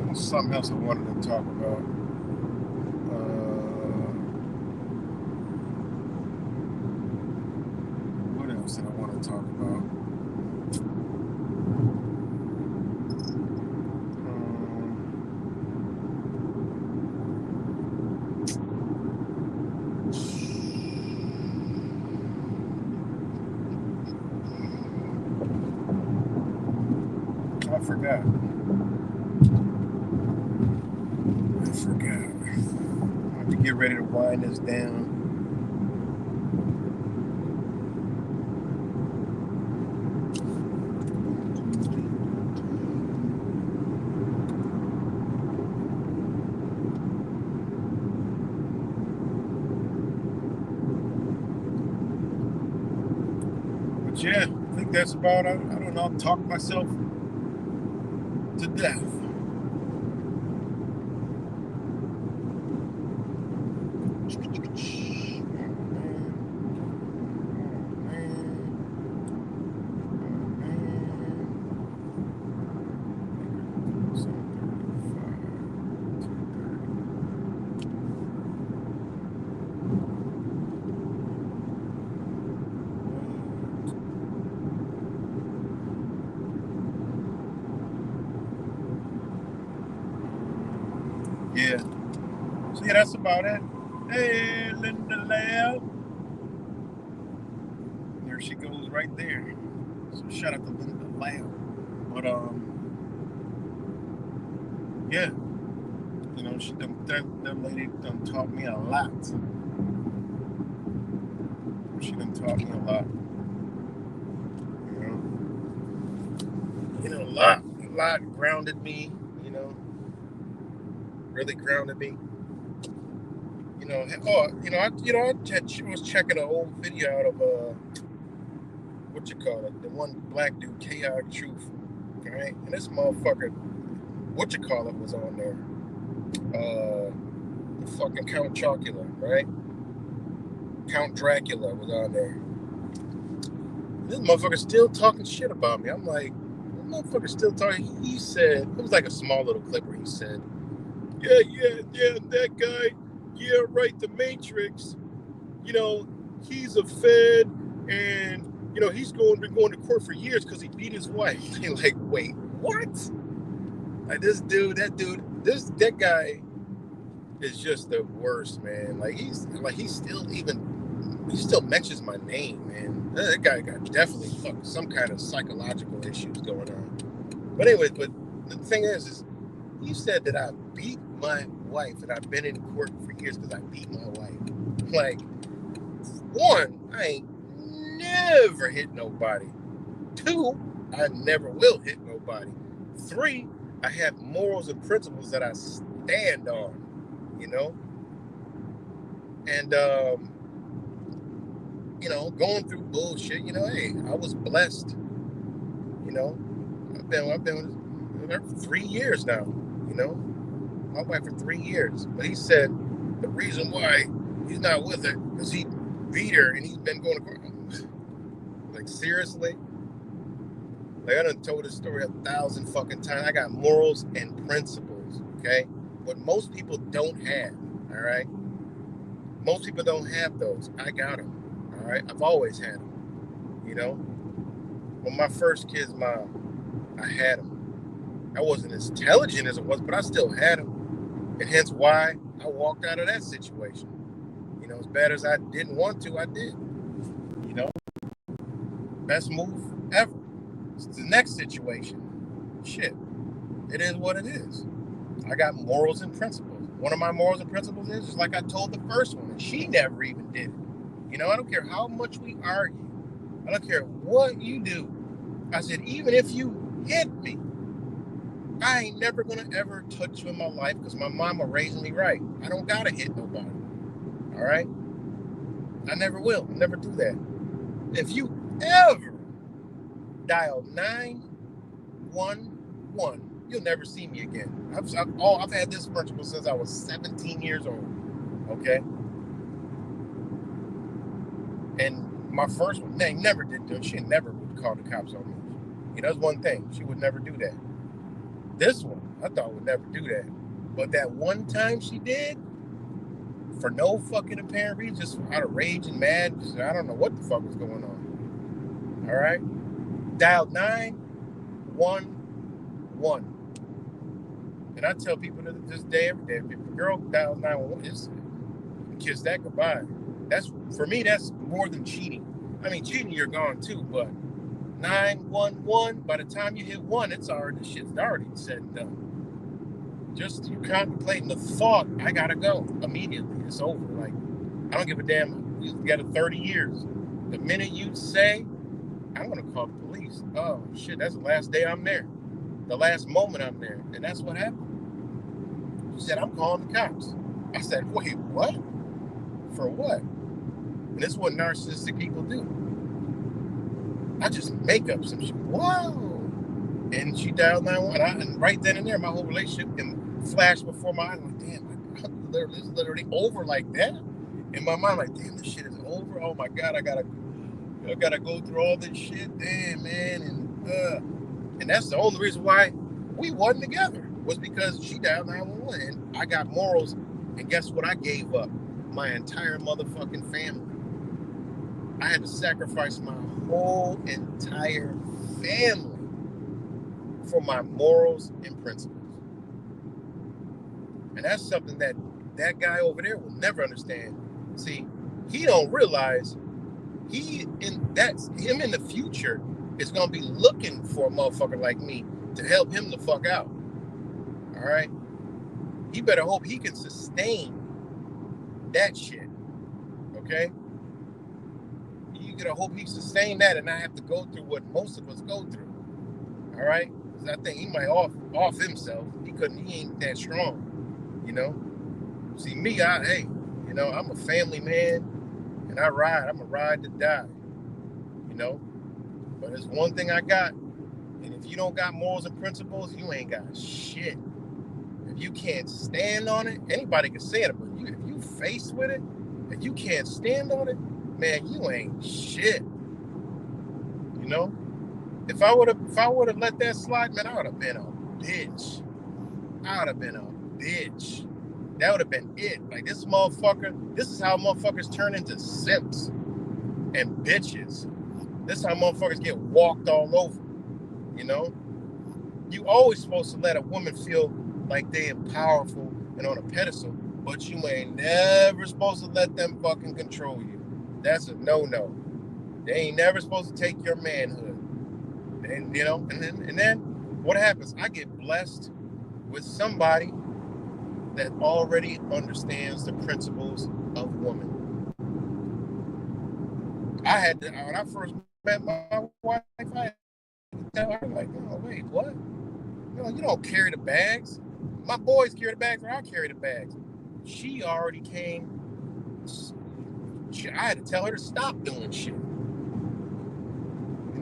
There's something else I wanted to talk about. What else did I want to talk about? I forgot. I have to get ready to wind this down. But yeah, I think that's about it. I don't know. I'll talk myself to death. Yeah. So yeah, that's about it. Hey, Linda Lab. There she goes right there. So shout out to Linda Lamb. But yeah, you know, that lady done taught me a lot. She done taught me a lot. You know, a lot grounded me. You know, really grounded me. You know, I was checking an old video out of what you call it, the one black dude, Chaotic Truth, right? And this motherfucker, what you call it, was on there. The fucking Count Chocula, right? Count Dracula was on there. This motherfucker still talking shit about me. I'm like, this motherfucker still talking. He said, it was like a small little clip where he said, yeah, that guy, yeah, right, the Matrix, you know, he's a Fed, and, you know, he's been going to court for years because he beat his wife. You're like, wait, what? Like, that guy is just the worst, man. Like, he still mentions my name, man. That guy got definitely some kind of psychological issues going on. But anyways, the thing is he said that I beat my wife, and I've been in court for years because I beat my wife. Like, one, I ain't never hit nobody. Two, I never will hit nobody. Three, I have morals and principles that I stand on, you know? And, you know, going through bullshit, you know, hey, I was blessed. You know, I've been with her for 3 years now, you know, my wife for 3 years. But he said the reason why he's not with her because he beat her and he's been going to court. Like, seriously? Like, I done told this story 1,000 fucking times. I got morals and principles, okay? What most people don't have, all right? Most people don't have those. I got them. All right, I've always had them, you know. When my first kid's mom, I had them. I wasn't as intelligent as it was, but I still had them, and hence why I walked out of that situation. You know, as bad as I didn't want to, I did. You know, best move ever. It's the next situation. Shit, it is what it is. I got morals and principles. One of my morals and principles is just like I told the first one, and she never even did it. You know, I don't care how much we argue. I don't care what you do. I said, even if you hit me, I ain't never going to ever touch you in my life because my mama raised me right. I don't got to hit nobody. All right? I never will. I'll never do that. If you ever dial 911, you'll never see me again. I've had this principle since I was 17 years old. Okay? And my first one, they never did do it. She never would call the cops on me. You know, that's one thing. She would never do that. This one, I thought would never do that. But that one time she did, for no fucking apparent reason, just out of rage and mad, I don't know what the fuck was going on. All right? Dialed 911. And I tell people to this day, every day, if a girl dials 911, just kiss that goodbye. For me, that's more than cheating. I mean, cheating, you're gone too, but 911, by the time you hit one, the shit's already said and done. Just you contemplating the thought, I gotta go immediately. It's over. Like, I don't give a damn. We got 30 years. The minute you say, I'm gonna call the police. Oh shit, that's the last day I'm there. The last moment I'm there. And that's what happened. She said, I'm calling the cops. I said, wait, what? For what? And this is what narcissistic people do. I just make up some shit. Whoa. And she dialed 911. And right then and there, my whole relationship can flash before my eyes. I'm like, damn, it's literally over like that. In my mind, like, damn, this shit is over. Oh my God, I gotta go through all this shit. Damn, man. And that's the only reason why we wasn't together, was because she dialed 911 and I got morals. And guess what I gave up? My entire motherfucking family. I had to sacrifice my whole entire family for my morals and principles. And that's something that guy over there will never understand. See, he don't realize that's him in the future is gonna be looking for a motherfucker like me to help him the fuck out. All right, he better hope he can sustain that shit. Okay, you gotta hope he sustain that and not have to go through what most of us go through. All right, because I think he might off himself. He ain't that strong. You know, see me, I'm a family man. And I'm a ride to die, you know. But there's one thing I got, and if you don't got morals and principles, you ain't got shit. If you can't stand on it, anybody can say it, but if you faced with it, and you can't stand on it, man, you ain't shit. You know. If I would have let that slide, man, I would have been a bitch. I would have been a bitch. That would have been it. Like this motherfucker, this is how motherfuckers turn into simps and bitches. This is how motherfuckers get walked all over. You know? You always supposed to let a woman feel like they are powerful and on a pedestal, but you ain't never supposed to let them fucking control you. That's a no-no. They ain't never supposed to take your manhood. And you know, and then what happens? I get blessed with somebody that already understands the principles of woman. When I first met my wife, I had to tell her, like, oh, wait, what? No, you don't carry the bags. My boys carry the bags, or I carry the bags. She already came. I had to tell her to stop doing shit.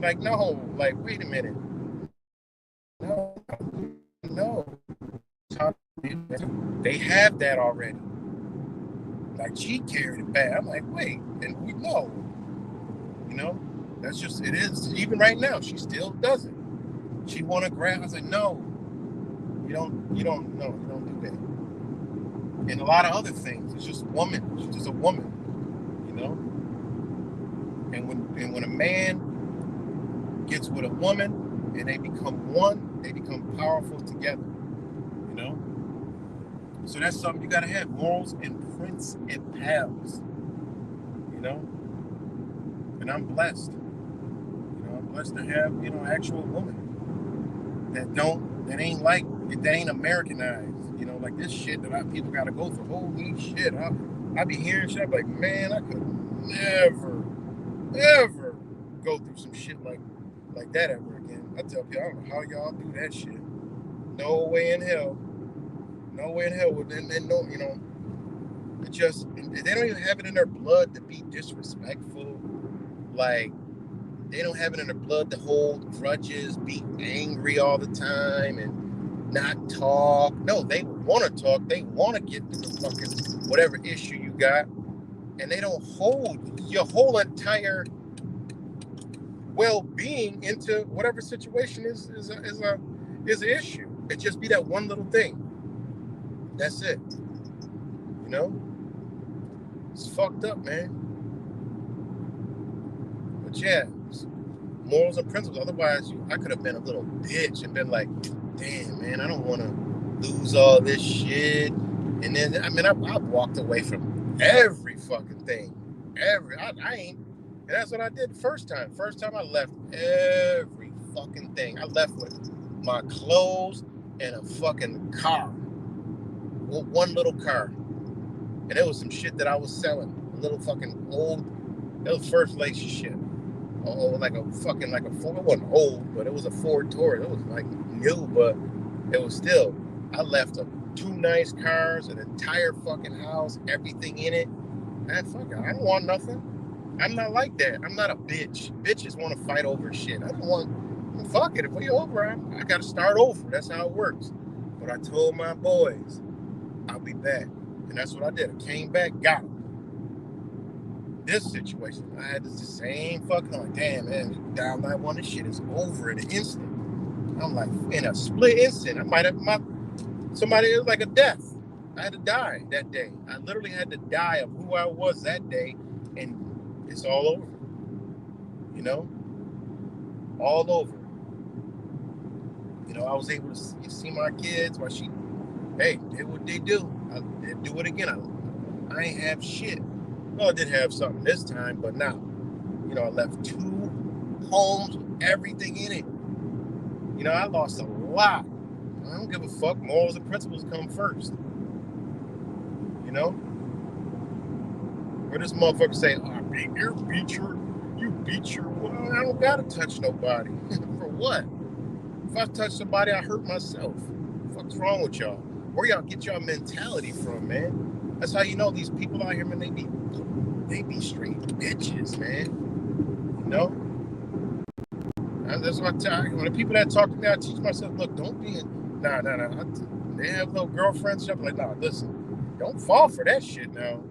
Like, no, like, wait a minute. No. They have that already. Like, she carried it back. I'm like, wait, and we know. You know, that's just, it is. Even right now, she still does it. She want to grab. I was like, no, you don't do that. And a lot of other things. It's just woman. She's just a woman. You know. And when a man gets with a woman and they become one, they become powerful together. You know. So that's something you gotta have. Morals and principles. You know. And I'm blessed. You know, I'm blessed to have, you know, actual women that ain't Americanized. You know, like this shit that people gotta go through. Holy shit. I be hearing shit. I'm like, man, I could never, ever go through some shit like that ever again. I tell people, I don't know how y'all do that shit. No way in hell. No way in hell would they know, you know. It just, they don't even have it in their blood to be disrespectful. Like, they don't have it in their blood to hold grudges, be angry all the time, and not talk. No, they want to talk. They want to get to the fucking whatever issue you got, and they don't hold your whole entire well-being into whatever situation is an issue. It just be that one little thing. That's it. You know, it's fucked up, man. But yeah, morals and principles. Otherwise, I could have been a little bitch and been like, damn, man, I don't want to lose all this shit. And then, I mean, I walked away from every fucking thing. I ain't. And that's what I did the first time. First time I left every fucking thing. I left with my clothes and a fucking car. Well, one little car. And it was some shit that I was selling. A little fucking old. It was first relationship. Like a Ford. It wasn't old, but it was a Ford Taurus. It was like new, but it was still. I left 2 nice cars, an entire fucking house, everything in it. Man, fuck it. I don't want nothing. I'm not like that. I'm not a bitch. Bitches want to fight over shit. I don't want. Fuck it. If we over, I got to start over. That's how it works. But I told my boys, I'll be back, and that's what I did. I came back, got them. This situation, I had the same fucking, like, damn, man, down line one, this shit is over in an instant. I'm like, in a split instant, I might have, somebody, it was like a death. I had to die that day. I literally had to die of who I was that day, and it's all over. You know? All over. You know, I was able to see my kids while she, hey, did what they do. They do it again. I ain't have shit. Well, I did have something this time, but now, I left 2 homes, everything in it. I lost a lot. I don't give a fuck. Morals and principles come first. Where this motherfucker say, oh, you beat your, well, I don't gotta touch nobody. For what? If I touch somebody, I hurt myself. What the fuck's wrong with y'all? Where y'all get y'all mentality from, man? That's how you know these people out here, man, they be straight bitches, man. And that's what I tell you. When the people that talk to me, I teach myself, look, don't be nah. They have little girlfriends, stuff like, nah, listen, don't fall for that shit now.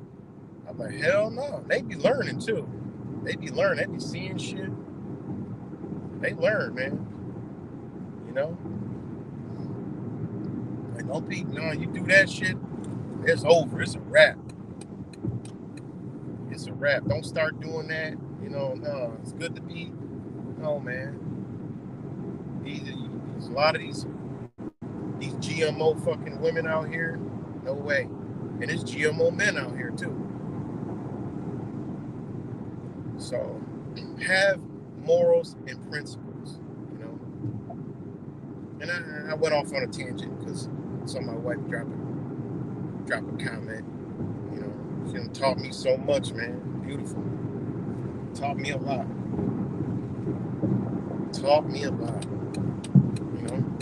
I'm like, hell no. They be learning too. They be seeing shit. They learn, man. Like, don't be, no, you do that shit, it's over. It's a wrap. It's a wrap. Don't start doing that. No, it's good to be, no, man. There's a lot of these GMO fucking women out here. No way. And there's GMO men out here too. So have morals and principles, And I went off on a tangent because saw my wife drop a comment. She taught me so much, man. Beautiful. Taught me a lot.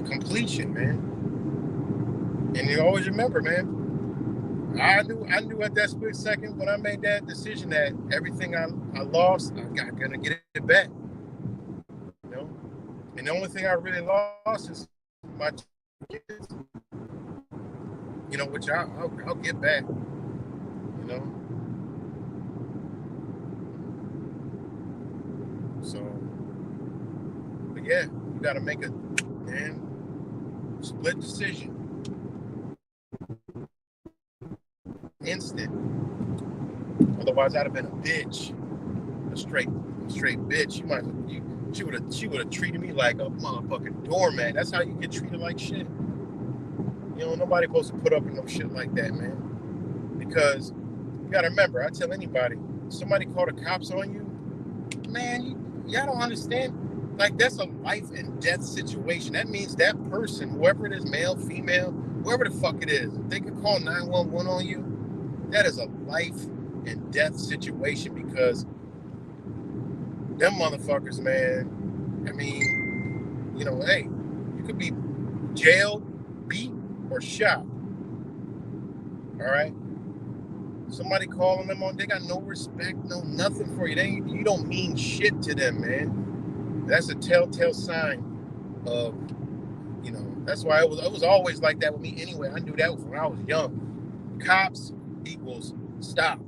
Completion, man. And you always remember, man, I knew at that split second when I made that decision that everything I lost, I'm gonna get it back. And the only thing I really lost is my kids. Which I'll get back. So, but yeah, you gotta make a split decision. Instant. Otherwise, I'd have been a bitch, a straight bitch. She would have treated me like a motherfucking doormat. That's how you get treated like shit. Nobody supposed to put up with no shit like that, man. Because you gotta remember, I tell anybody, somebody call the cops on you, man, y'all don't understand. Like, that's a life and death situation. That means that person, whoever it is, male, female, whoever the fuck it is, if they could call 911 on you, that is a life and death situation, because them motherfuckers, man, I mean, hey, you could be jailed, beat, or shot. All right? Somebody calling them on, they got no respect, no nothing for you. You don't mean shit to them, man. That's a telltale sign of, that's why it was always like that with me anyway. I knew that when I was young. Cops equals stops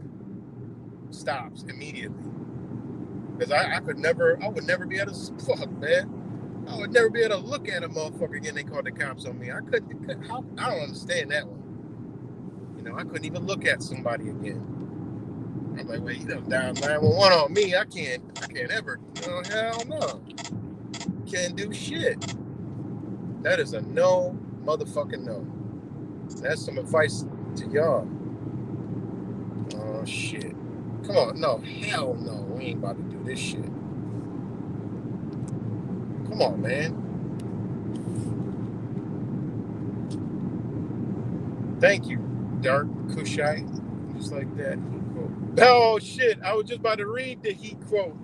immediately. Because I would never be able to, fuck, man. I would never be able to look at a motherfucker again. They called the cops on me. I don't understand that one. I couldn't even look at somebody again. I'm like, wait, you done dialed 911 on me. I can't ever, hell no. Can't do shit. That is a no motherfucking no. That's some advice to y'all. Oh, shit. Come on, no, hell no. We ain't about to do this shit. Come on, man. Thank you, Dark Kushite. Just like that. Heat quote. Oh, shit. I was just about to read the heat quote.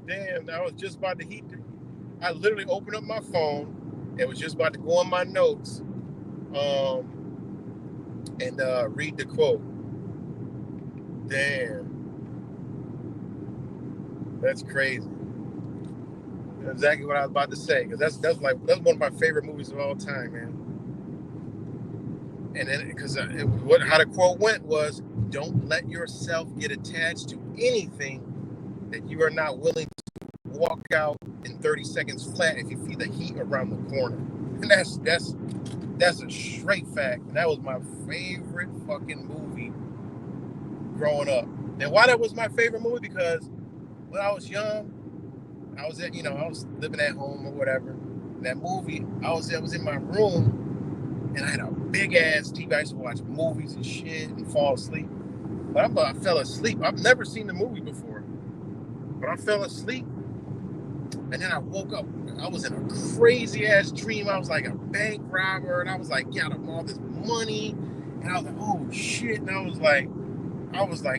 Damn, I was just about to heat. I literally opened up my phone. It was just about to go on my notes. And read the quote. Damn. That's crazy. That's exactly what I was about to say, because that's one of my favorite movies of all time, man. And then, because how the quote went was, don't let yourself get attached to anything that you are not willing to walk out in 30 seconds flat if you feel the heat around the corner. And that's a straight fact. And that was my favorite fucking movie growing up. And why that was my favorite movie? Because when I was young, I was living at home or whatever. And that movie, I was in my room, and I had a big ass TV. I used to watch movies and shit and fall asleep. But I fell asleep. I've never seen the movie before, but I fell asleep, and then I woke up. I was in a crazy ass dream. I was like a bank robber, and I was like getting all this money, and I was like, oh shit, and I was like,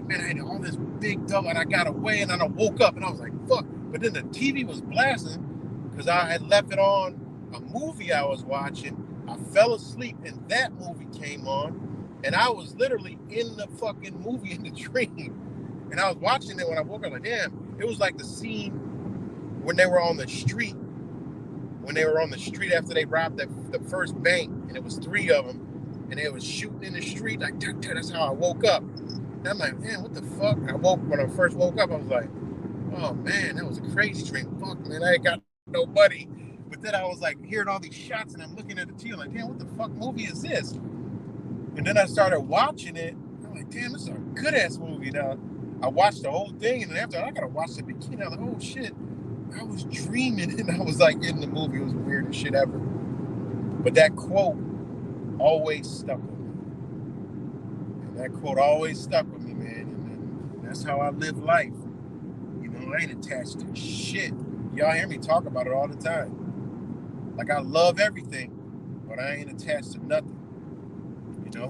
man, I had all this big double, and I got away, and then I woke up, and I was like, fuck. But then the TV was blasting because I had left it on a movie I was watching. I fell asleep, and that movie came on, and I was literally in the fucking movie in the dream. And I was watching it when I woke up, like, damn, it was like the scene when they were on the street, after they robbed the first bank, and it was 3 of them, and they was shooting in the street, like, that's how I woke up. And I'm like, man, what the fuck? When I first woke up, I was like, oh man, that was a crazy dream. Fuck, man, I ain't got nobody. But then I was like hearing all these shots, and I'm looking at the TV like, damn, what the fuck movie is this? And then I started watching it. I'm like, damn, this is a good ass movie. Now I watched the whole thing, and then after I gotta watch the beginning. I was like, oh shit, I was dreaming, and I was like in the movie. It was the weirdest shit ever. But that quote always stuck with me. And that quote always stuck with me, man. And that's how I live life. You know, I ain't attached to shit. Y'all hear me talk about it all the time. Like, I love everything, but I ain't attached to nothing. You know,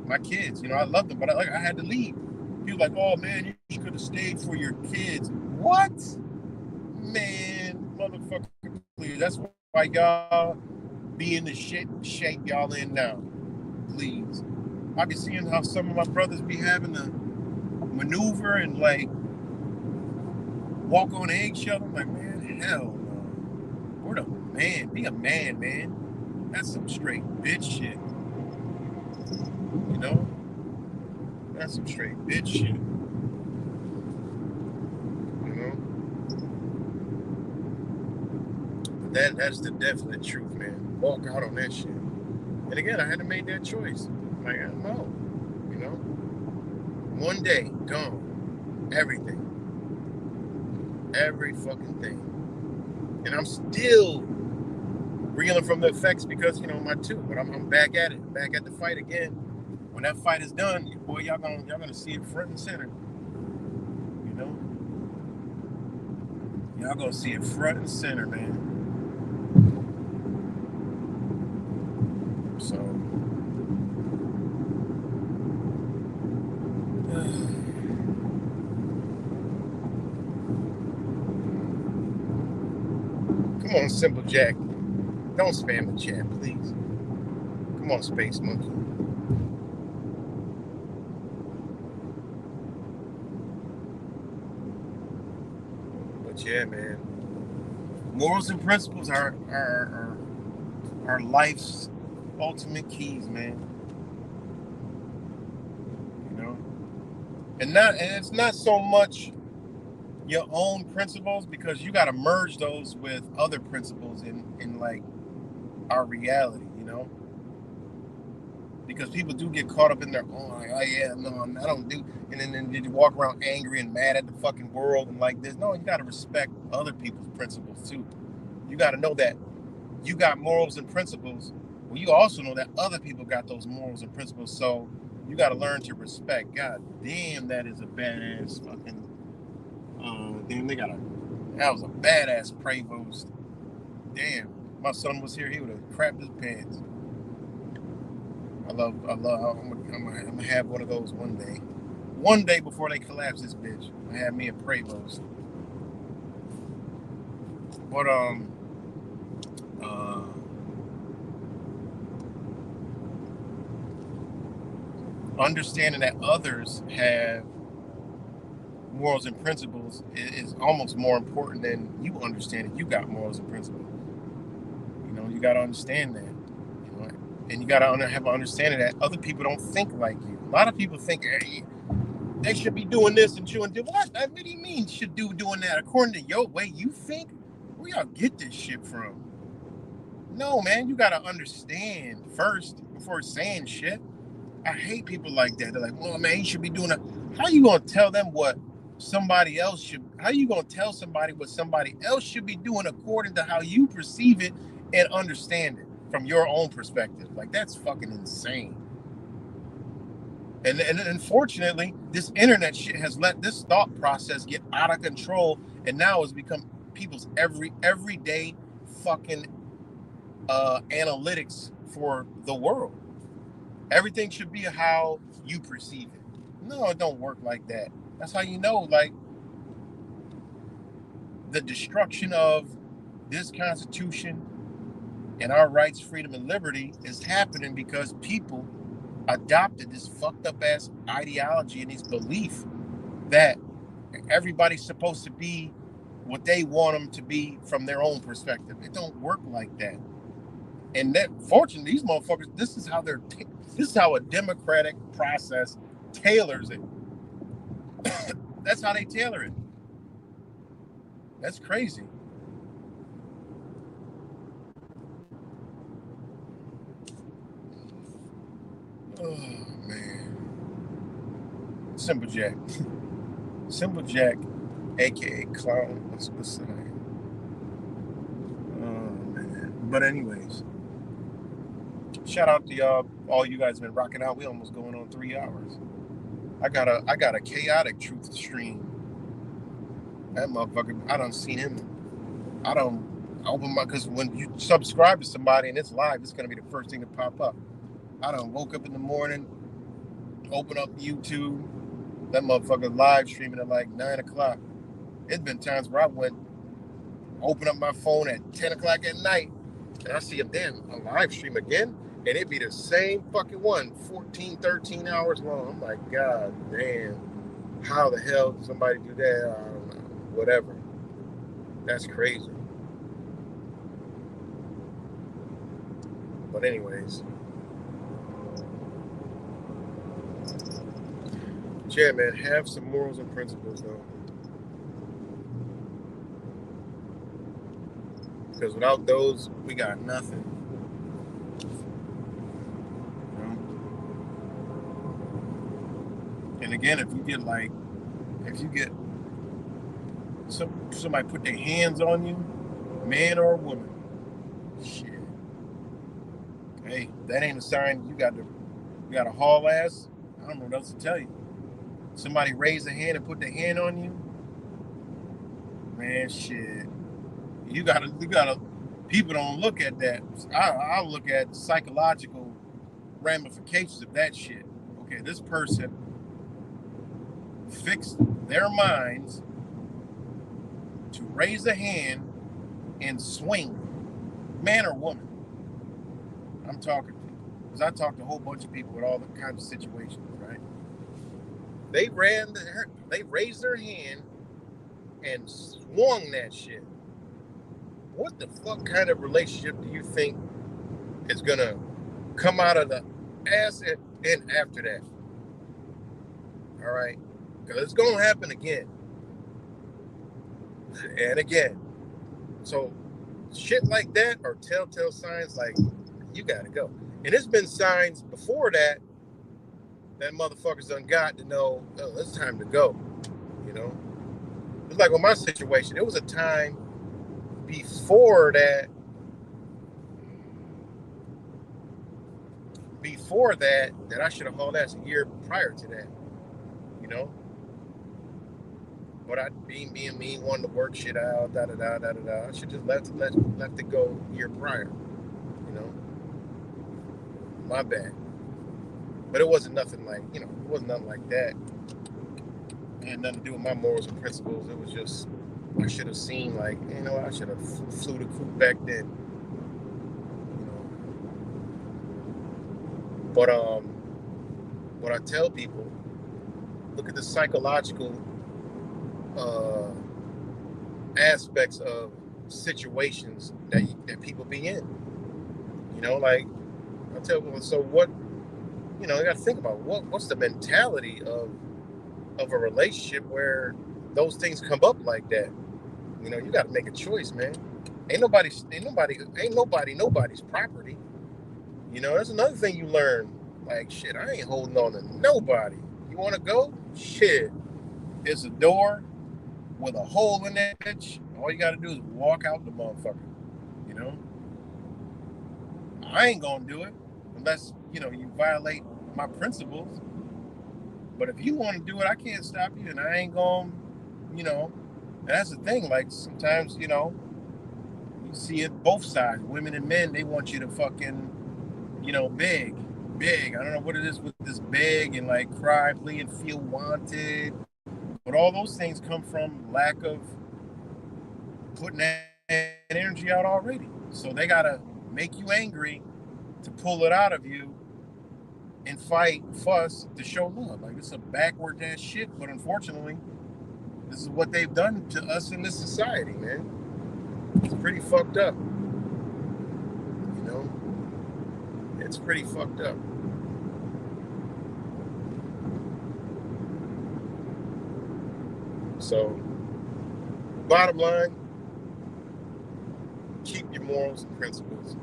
my kids, you know, I love them, but I had to leave. People like, oh man, you could have stayed for your kids. What? Man, motherfucker, please. That's why y'all be in the shape y'all in now. Please. I be seeing how some of my brothers be having to maneuver and like walk on eggshells. I'm like, man, hell no. We're the man. Be a man, man. That's some straight bitch shit. You know? That's some straight bitch shit. You know? But that's the definite truth, man. Walk out on that shit. And again, I had to make that choice. Like, I don't know. You know? One day, gone. Everything. Every fucking thing. And I'm still reeling from the effects because, you know, my tooth. But I'm back at it. Back at the fight again. When that fight is done, boy, y'all gonna see it front and center. You know? Y'all gonna see it front and center, man. So come on, Simple Jack. Don't spam the chat, please. Come on, Space Monkey. But yeah, man. Morals and principles are life's ultimate keys, man. You know? And it's not so much your own principles, because you got to merge those with other principles in like our reality, you know, because people do get caught up in their own, like, oh yeah, no, I don't do, and then you walk around angry and mad at the fucking world and like this. No, you got to respect other people's principles too. You got to know that you got morals and principles. Well, you also know that other people got those morals and principles, so you got to learn to respect. God damn, that is a badass fucking. Damn, that was a badass Prevost. Damn, my son was here, he would have crapped his pants. I'm gonna have one of those one day. One day before they collapse this bitch, I have me a Prevost. But understanding that others have morals and principles is almost more important than you understanding you got morals and principles. You know, you got to understand that. You know, and you got to have an understanding that other people don't think like you. A lot of people think, hey, they should be doing this and doing what? What do you mean should doing that according to your way you think? Where y'all get this shit from? No, man, you got to understand first before saying shit. I hate people like that. They're like, well, man, you should be doing that. How you going to tell them what somebody else should, how you going to tell somebody what somebody else should be doing according to how you perceive it and understand it from your own perspective? Like, that's fucking insane. And unfortunately, this internet shit has let this thought process get out of control, and now it's become people's everyday fucking analytics for the world. Everything should be how you perceive it. No, it don't work like that. That's how you know, like, the destruction of this Constitution and our rights, freedom, and liberty is happening because people adopted this fucked up ass ideology and this belief that everybody's supposed to be what they want them to be from their own perspective. It don't work like that. And that, fortunately, these motherfuckers, this is how a democratic process tailors it. That's how they tailor it. That's crazy. Oh man. Simple Jack. Simple Jack, aka Clown. What's the name? Oh man. But anyways, shout out to y'all. All you guys been rocking out. We almost going on 3 hours. I got a chaotic truth stream. That motherfucker, I done seen him. I open my, because when you subscribe to somebody and it's live, it's gonna be the first thing to pop up. I done woke up in the morning, open up YouTube, that motherfucker live streaming at like 9 o'clock. It's been times where I went, open up my phone at 10 o'clock at night, and I see a live stream again, and it be the same fucking one, 14, 13 hours long. I'm like, God damn, how the hell did somebody do that? I don't know, whatever. That's crazy. But anyways, yeah, man, have some morals and principles, though. Because without those, we got nothing. You know? And again, if you get somebody put their hands on you, man or woman, shit. Hey, that ain't a sign you got to haul ass. I don't know what else to tell you. Somebody raise a hand and put their hand on you, man, shit. You gotta. People don't look at that. I look at psychological ramifications of that shit. Okay, this person fixed their minds to raise a hand and swing, man or woman. I'm talking to, because I talked to a whole bunch of people with all the kinds of situations, right? They raised their hand and swung that shit. What the fuck kind of relationship do you think is gonna come out of the ass and after that? All right, because it's gonna happen again and again. So shit like that are telltale signs, like, you gotta go. And there's been signs before that motherfuckers done got to know, oh, it's time to go. You know, it's like with my situation. It was a time before that I should have hauled ass a year prior to that. You know, but I being me, wanting to work shit out, I should just left it go a year prior. You know, my bad. But it wasn't nothing like, it wasn't nothing like that. It had nothing to do with my morals and principles. It was just, I should have seen, like, I should have flew the coop back then. But what I tell people, look at the psychological aspects of situations that people be in. Like, I tell people, so what, you got to think about what's the mentality of a relationship where those things come up like that. You got to make a choice, man. Ain't nobody's property. That's another thing you learn. Like, shit, I ain't holding on to nobody. You want to go? Shit. It's a door with a hole in that bitch. All you got to do is walk out the motherfucker. I ain't going to do it unless, you violate my principles. But if you want to do it, I can't stop you, and I ain't going, you know. And that's the thing. Like sometimes, you know, you see it both sides. Women and men, they want you to fucking, you know, beg. I don't know what it is with this beg and like cry, plea, and feel wanted. But all those things come from lack of putting that energy out already. So they gotta make you angry to pull it out of you and fight, fuss to show love. Like it's a backward ass shit, but unfortunately, this is what they've done to us in this society, man. It's pretty fucked up. You know? It's pretty fucked up. So, bottom line, keep your morals and principles.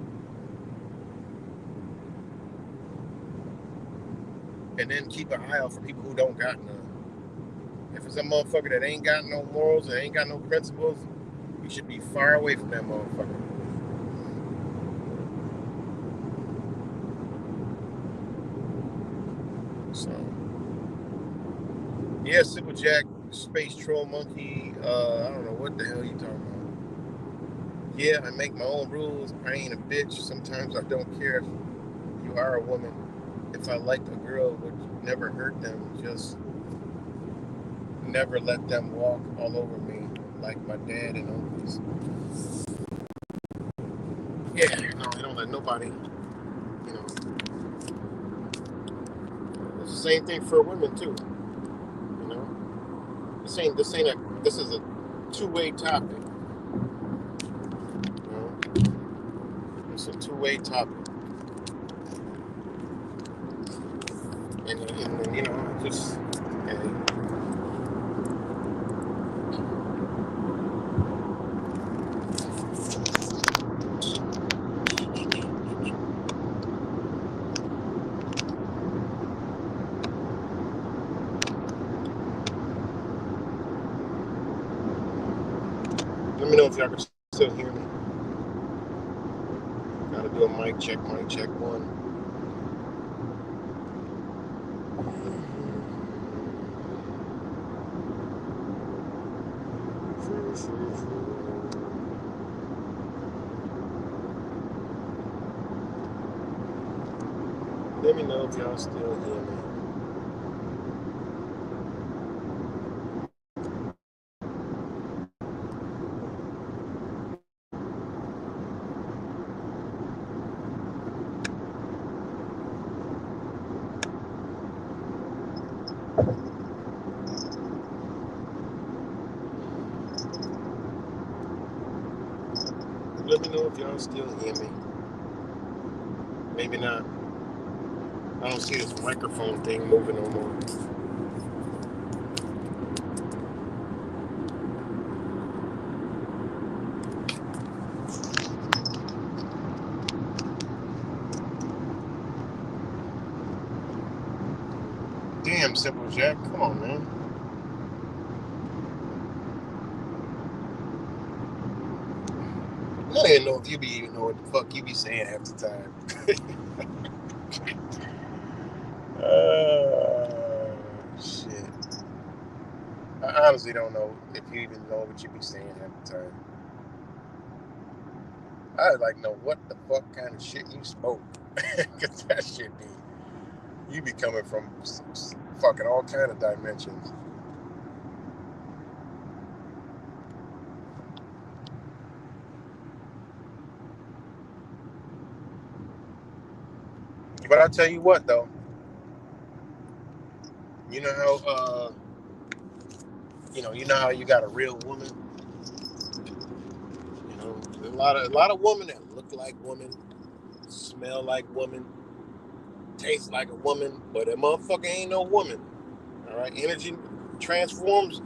And then keep an eye out for people who don't got none. If it's a motherfucker that ain't got no morals and ain't got no principles, you should be far away from that motherfucker. So, yeah, Simple Jack, Space Troll Monkey, I don't know what the hell you talking about. Yeah, I make my own rules. I ain't a bitch. Sometimes I don't care if you are a woman. If I liked a girl, would never hurt them. Just never let them walk all over me like my dad and uncles. Yeah, no, I don't let nobody, you know. It's the same thing for women too. You know, this is a two-way topic. You know, it's a two-way topic, and you know, just. Let me know if y'all can still hear me. Gotta do a mic check one. Let me know if y'all still hear me. Let me know if y'all still hear me. Maybe not. I don't see this microphone thing moving no more. Damn, Simple Jack. Come on, man. I don't even know if you even know what the fuck you be saying half the time. Shit. I honestly don't know if you even know what you be saying half the time. I'd like to know what the fuck kind of shit you spoke. Cause that shit be, you be coming from fucking all kind of dimensions. But I'll tell you what though. You know how you know how you got a real woman? You know, a lot of women that look like women, smell like women, taste like a woman, but a motherfucker ain't no woman. All right, energy transforms.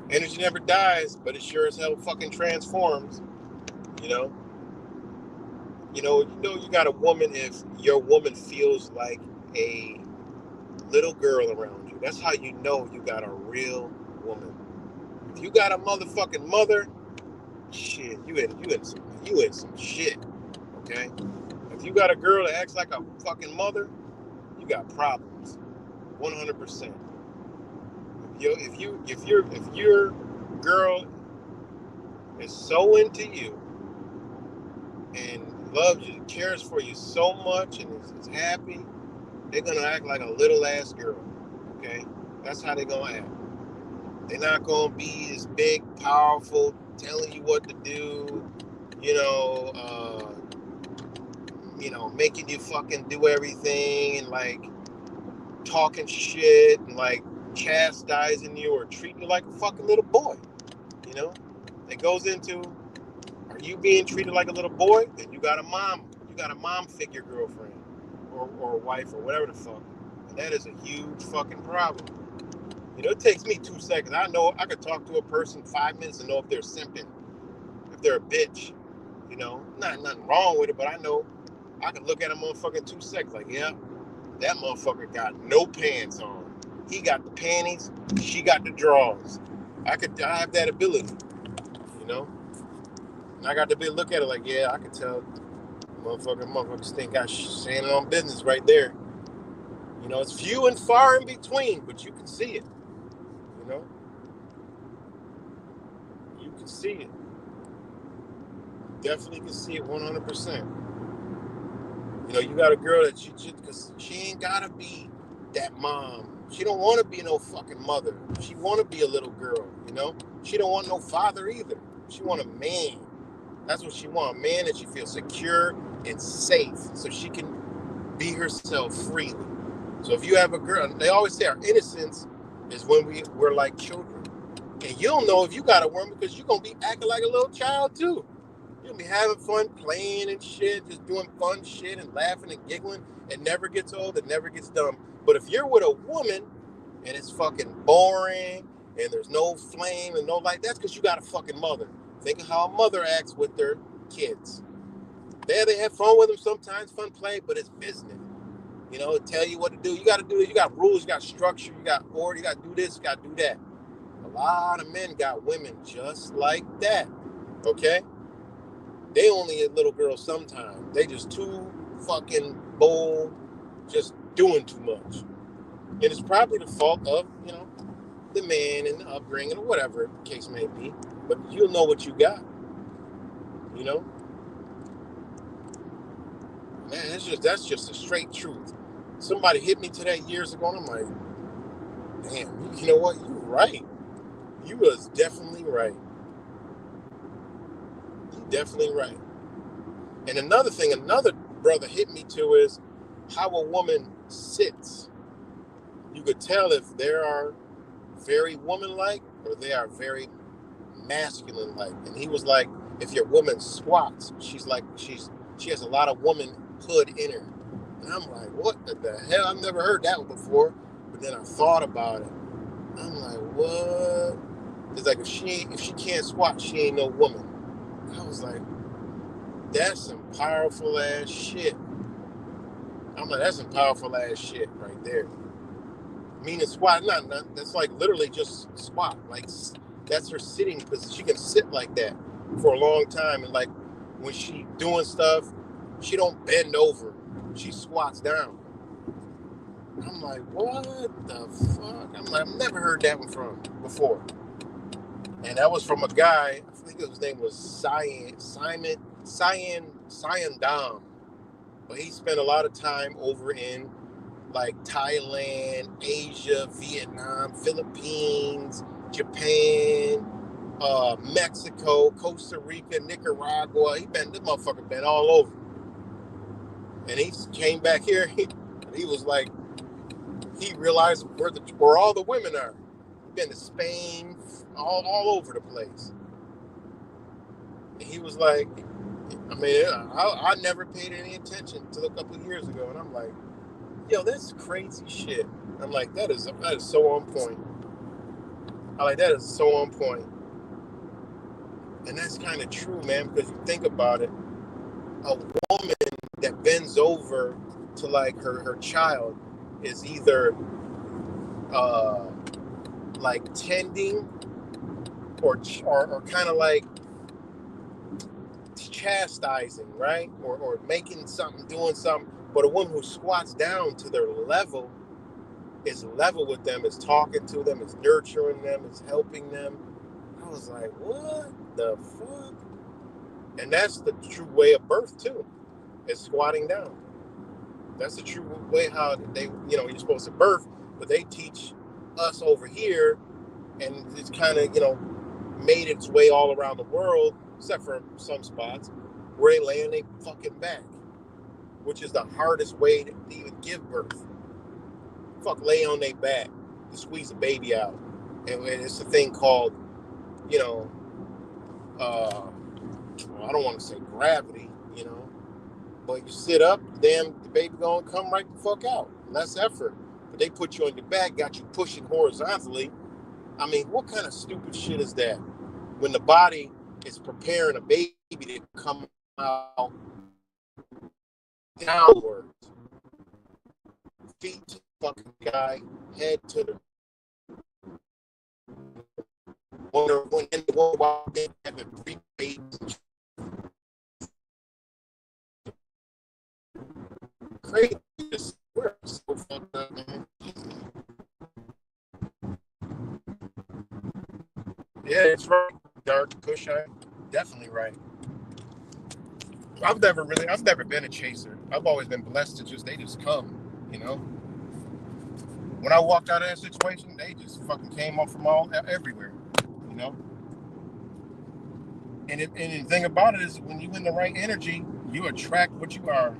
Energy never dies, but it sure as hell fucking transforms. You know, you got a woman if your woman feels like a little girl around you. That's how you know you got a real woman. If you got a motherfucking mother, shit, you in some shit. Okay, if you got a girl that acts like a fucking mother, you got problems. 100%. if your girl is so into you and loves you, cares for you so much, and is happy, they're gonna act like a little ass girl. Okay, that's how they're gonna act. They're not gonna be this big, powerful, telling you what to do. You know, making you fucking do everything and like talking shit and like chastising you or treating you like a fucking little boy. You know, it goes into, are you being treated like a little boy? Then you got a mom figure girlfriend or wife or whatever the fuck. And that is a huge fucking problem. You know, it takes me 2 seconds. I know I could talk to a person 5 minutes and know if they're simping, if they're a bitch. You know, nothing wrong with it, but I know I can look at a motherfucker in 2 seconds. Like, yeah, that motherfucker got no pants on. He got the panties. She got the drawers. I have that ability. You know, and I got to look at it like, yeah, I could tell. Motherfuckers think I standing on business right there. You know, it's few and far in between, but you can see it. You know, you can see it. Definitely can see it 100%. You know, you got a girl that because she ain't gotta be that mom. She don't want to be no fucking mother. She want to be a little girl. You know, she don't want no father either. She want a man. That's what she want, a man that she feels secure and safe, so she can be herself freely. So if you have a girl, they always say our innocence is when we're like children. And you don't know if you got a woman because you're going to be acting like a little child too. You'll be having fun playing and shit, just doing fun shit and laughing and giggling. It never gets old, it never gets dumb. But if you're with a woman and it's fucking boring and there's no flame and no light, that's because you got a fucking mother. Think of how a mother acts with their kids. They have fun with them sometimes, fun play, but it's business. You know, tell you what to do. You got to do it. You got rules, you got structure, you got order, you got to do this, you got to do that. A lot of men got women just like that. Okay? They only a little girls sometimes. They just too fucking bold, just doing too much. And it's probably the fault of, you know, the man and the upbringing or whatever the case may be. But you'll know what you got. You know? Man, that's just the straight truth. Somebody hit me today years ago, and I'm like, damn, you know what? You're right. You was definitely right. You definitely right. And another thing, another brother hit me to is how a woman sits. You could tell if they are very woman-like or they are very masculine-like. And he was like, if your woman squats, she has a lot of womanhood in her. And I'm like, what the hell? I've never heard that one before. But then I thought about it. I'm like, what? It's like if she can't squat, she ain't no woman. I was like, that's some powerful ass shit. I'm like, that's some powerful ass shit right there. Meaning squat, not that's like literally just squat. Like that's her sitting because she can sit like that for a long time. And like when she doing stuff, she don't bend over. She squats down. I'm like, what the fuck? I'm like, I've never heard that one from before. And that was from a guy, I think his name was Simon Dam. But he spent a lot of time over in like Thailand, Asia, Vietnam, Philippines, Japan, Mexico, Costa Rica, Nicaragua. This motherfucker been all over. And he came back here, he was like, he realized where all the women are. He's been to Spain, all over the place. And he was like, I mean, I never paid any attention until a couple of years ago. And I'm like, yo, that's crazy shit. I'm like, that is so on point. I'm like, that is so on point. And that's kind of true, man, because you think about it, a woman that bends over to like her child is either like tending or kind of like chastising, right? Or making something, doing something. But a woman who squats down to their level is level with them, is talking to them, is nurturing them, is helping them. I was like, what the fuck? And that's the true way of birth too, is squatting down. That's the true way how they, you're supposed to birth, but they teach us over here, and it's kind of, made its way all around the world, except for some spots, where they lay on their fucking back, which is the hardest way to even give birth. Fuck, lay on their back to squeeze a baby out. And it's a thing called, I don't want to say gravity, but you sit up, damn, the baby gonna come right the fuck out. Less effort. But they put you on your back, got you pushing horizontally. I mean, what kind of stupid shit is that? When the body is preparing a baby to come out downwards, feet to the fucking guy, head to the when they having three babies. Crazy. We're so fucked up, man. Yeah, it's right. Dark Kushite, definitely right. I've never been a chaser. I've always been blessed to they just come, When I walked out of that situation, they just fucking came up from everywhere, And the thing about it is, when you in the right energy, you attract what you are.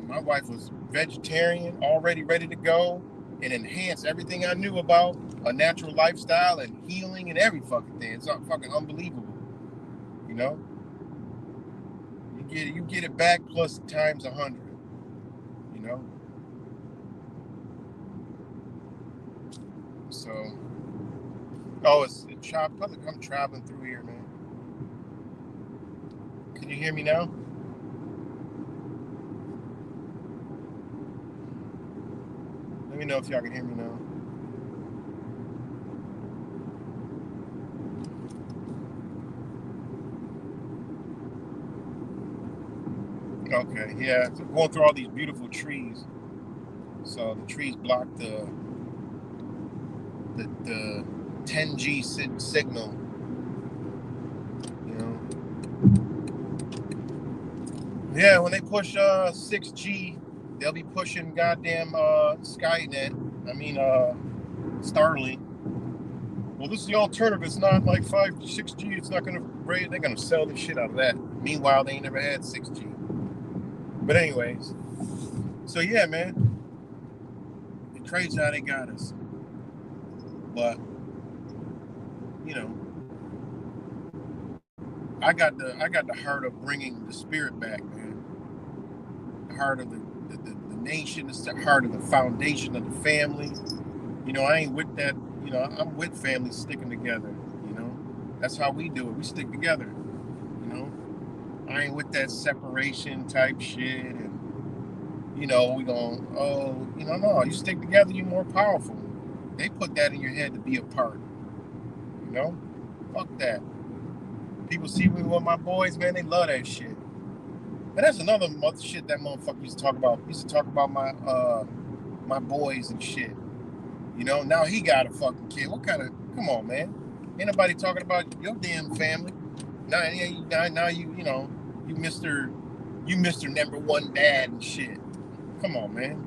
My wife was vegetarian, already ready to go, and enhance everything I knew about a natural lifestyle and healing and every fucking thing. It's fucking unbelievable, You get it back plus times 100, So, it's I'm traveling through here, man. Can you hear me now? Let me know if y'all can hear me now. Okay, yeah, so going through all these beautiful trees. So the trees block the 10G signal, Yeah, when they push 6G, they'll be pushing goddamn Skynet. I mean Starlink. Well, this is the alternative. It's not like 6G. It's not gonna raise. They're gonna sell the shit out of that. Meanwhile, they ain't never had 6G. But anyways, so yeah, man, it's crazy how they got us. But I got the heart of bringing the spirit back, man. The heart of the nation. It's the heart of the foundation of the family. I ain't with that. I'm with families sticking together. That's how we do it. We stick together. I ain't with that separation type shit. And we gon' no, you stick together, you're more powerful. They put that in your head to be apart. Fuck that. People see me with my boys, man, they love that shit. And that's another shit that motherfucker used to talk about. He used to talk about my boys and shit. Now he got a fucking kid. Come on, man. Ain't nobody talking about your damn family. Now you Mr. Number One Dad and shit. Come on, man.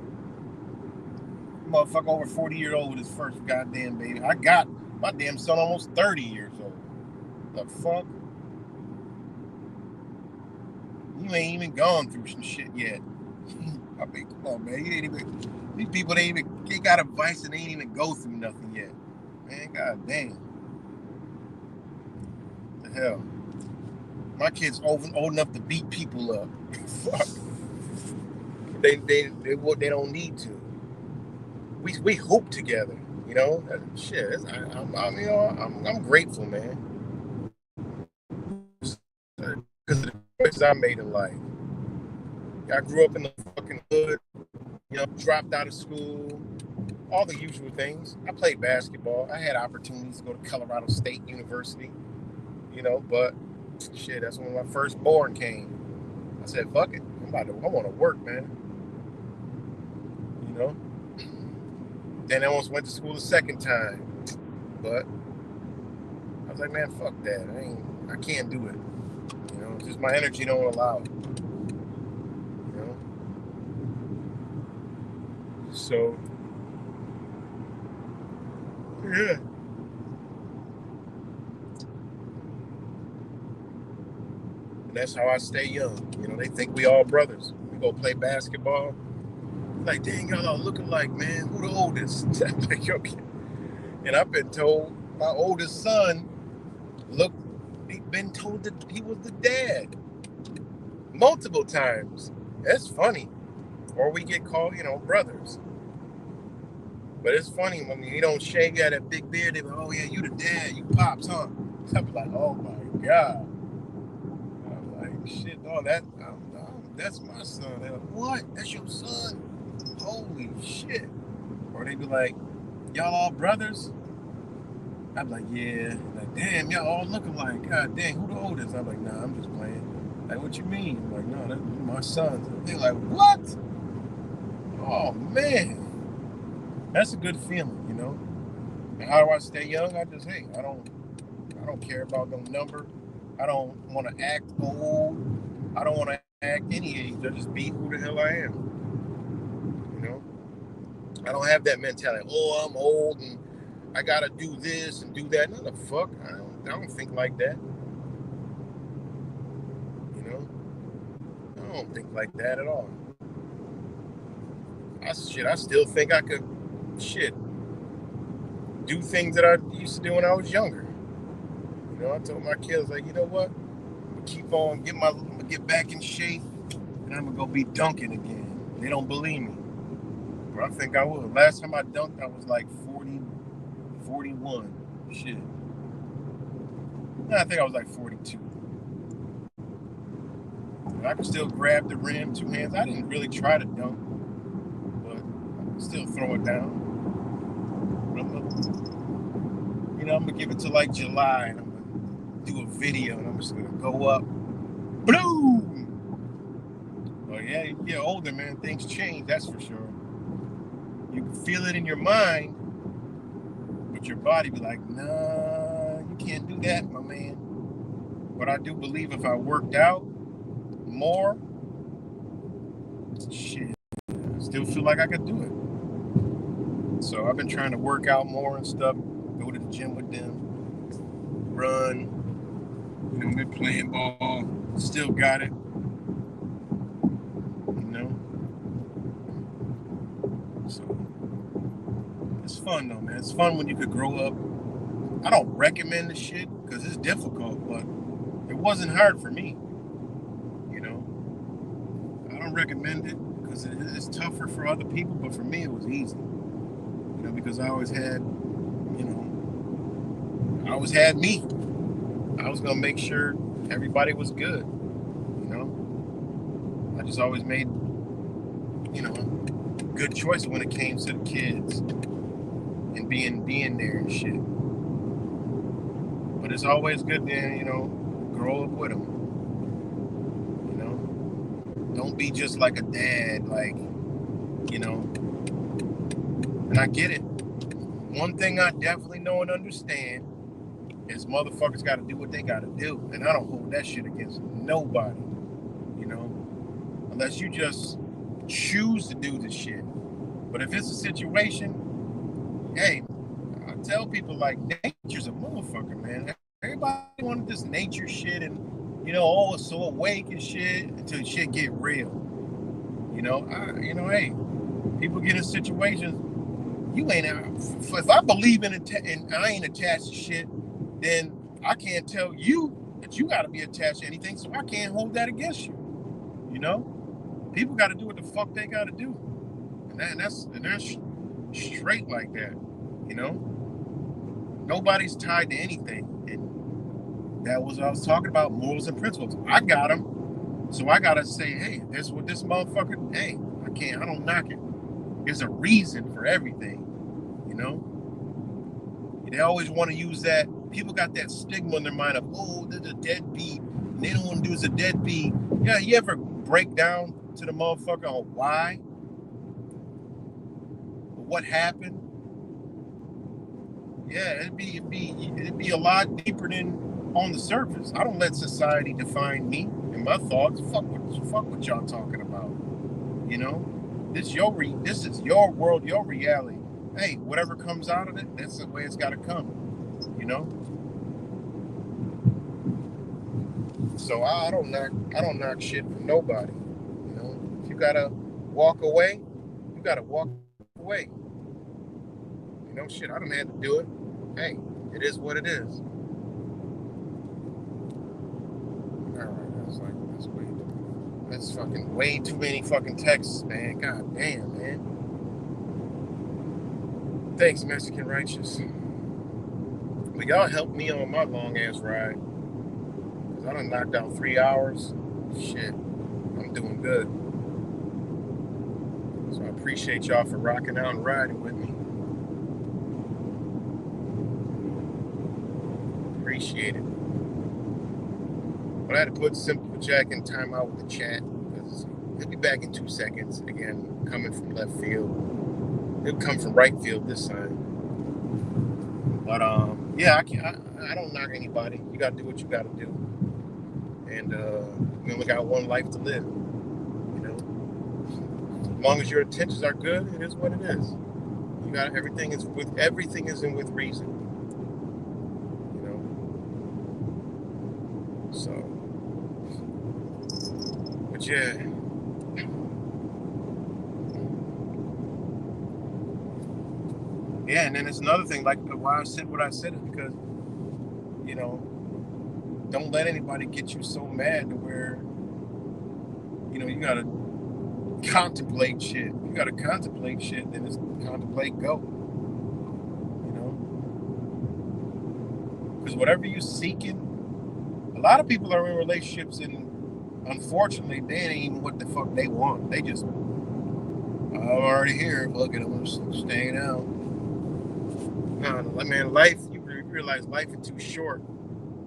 Motherfucker over 40-year-old with his first goddamn baby. I got my damn son almost 30 years old. The fuck? You ain't even gone through some shit yet. I mean, come on, man. These people, they got advice and they ain't even go through nothing yet. Man, god damn. The hell? My kid's old enough to beat people up. Fuck. They don't need to. We hoop together, Shit. I'm grateful, man. Because of the choices I made in life. I grew up in the fucking hood, dropped out of school, all the usual things. I played basketball. I had opportunities to go to Colorado State University, but shit, that's when my firstborn came. I said, fuck it. I want to work, man. Then I almost went to school the second time. But I was like, man, fuck that. I can't do it. You know, just my energy don't allow it. You know? So, yeah. And that's how I stay young. You know, they think we all brothers. We go play basketball. Like, dang, y'all all look alike, man. Who the oldest? I'm like, okay. And I've been told my oldest son, he's been told that he was the dad multiple times. That's funny. Or we get called, you know, brothers. But it's funny when you don't shave, you got that big beard, they be like, oh yeah, you the dad, you pops, huh? I be like, oh my God. I'm like, shit, no, that's my son. They're like, what? That's your son? Holy shit. Or they be like, y'all all brothers? I'm like, yeah. Like, damn, y'all all look alike. God dang, who the oldest? I'm like, nah, I'm just playing. Like, what you mean? I'm like, no, that's my sons. They're like, what? Oh man. That's a good feeling, you know. And how do I stay young? I just, hey, I don't care about no number. I don't want to act old. I don't want to act any age. I just be who the hell I am. You know. I don't have that mentality. Oh, I'm old and I gotta do this and do that. No, the fuck. I don't think like that. You know. I don't think like that at all. I still think I could, do things that I used to do when I was younger. You know, I told my kids, like, you know what? I'm gonna keep on, I'm gonna get back in shape, and I'm gonna go be dunking again. They don't believe me. But I think I will. Last time I dunked, I was like 40, 41. Shit. I think I was like 42. But I could still grab the rim, two hands. I didn't really try to dunk, but I could still throw it down. I'm gonna give it to like July, and I'm gonna do a video, and I'm just gonna go up, boom. But yeah, you get older, man, things change. That's for sure. You can feel it in your mind, but your body be like, nah, you can't do that, my man. But I do believe if I worked out more, shit, I still feel like I could do it. So I've been trying to work out more and stuff. Go to the gym with them, run, been playing ball, still got it, you know. So it's fun though, man. It's fun when you could grow up. I don't recommend the shit because it's difficult, but it wasn't hard for me, you know. I don't recommend it because it's tougher for other people, but for me it was easy, you know, because I always had, I always had me. I was gonna make sure everybody was good, you know. I just always made, good choice when it came to the kids and being there and shit. But it's always good to, grow up with them. You know, don't be just like a dad, like, And I get it. One thing I definitely know and understand is motherfuckers got to do what they got to do, and I don't hold that shit against nobody. Unless you just choose to do the shit. But if it's a situation, hey, I tell people like nature's a motherfucker, man. Everybody want this nature shit and it's so awake and shit until shit get real. Hey, people get in situations you ain't. If I believe in it and I ain't attached to shit, then I can't tell you that you got to be attached to anything. So I can't hold that against you. People got to do what the fuck they got to do, and that's straight like that. Nobody's tied to anything. And that was what I was talking about, morals and principles. I got them, so I gotta say, hey, this what this motherfucker. Hey, I don't knock it. There's a reason for everything. They always want to use that. People got that stigma in their mind of, oh, there's a deadbeat. And they don't want to do as a deadbeat. Yeah, you ever break down to the motherfucker on why? What happened? Yeah, it'd be a lot deeper than on the surface. I don't let society define me and my thoughts. Fuck what y'all talking about. You know, this is your world, your reality. Hey, whatever comes out of it, that's the way it's got to come. You know. So I don't knock shit from nobody. You know, if you gotta walk away, you gotta walk away. You know, shit, I don't have to do it. Hey, it is what it is. All right, that's fucking way too many fucking texts, man. God damn, man. Thanks, Mexican Righteous. But y'all helped me on my long ass ride. Cause I done knocked out 3 hours. Shit, I'm doing good. So I appreciate y'all for rocking out and riding with me. Appreciate it. But I had to put Simple Jack in timeout with the chat because he'll be back in 2 seconds. Again, coming from left field. He'll come from right field this time. But yeah, I don't knock anybody. You gotta do what you gotta do. And we only got one life to live. You know, as long as your intentions are good, it is what it is. You got everything is with reason. You know. So, but yeah. Yeah, and then it's another thing. Like why I said what I said is because, you know, don't let anybody get you so mad to where, you know, you gotta contemplate shit. You gotta contemplate shit, then it's contemplate go. You know? Because whatever you're seeking, a lot of people are in relationships and unfortunately they ain't even what the fuck they want. They just, I'm already here, fuck it, I'm just staying out. No, man, life, you realize life is too short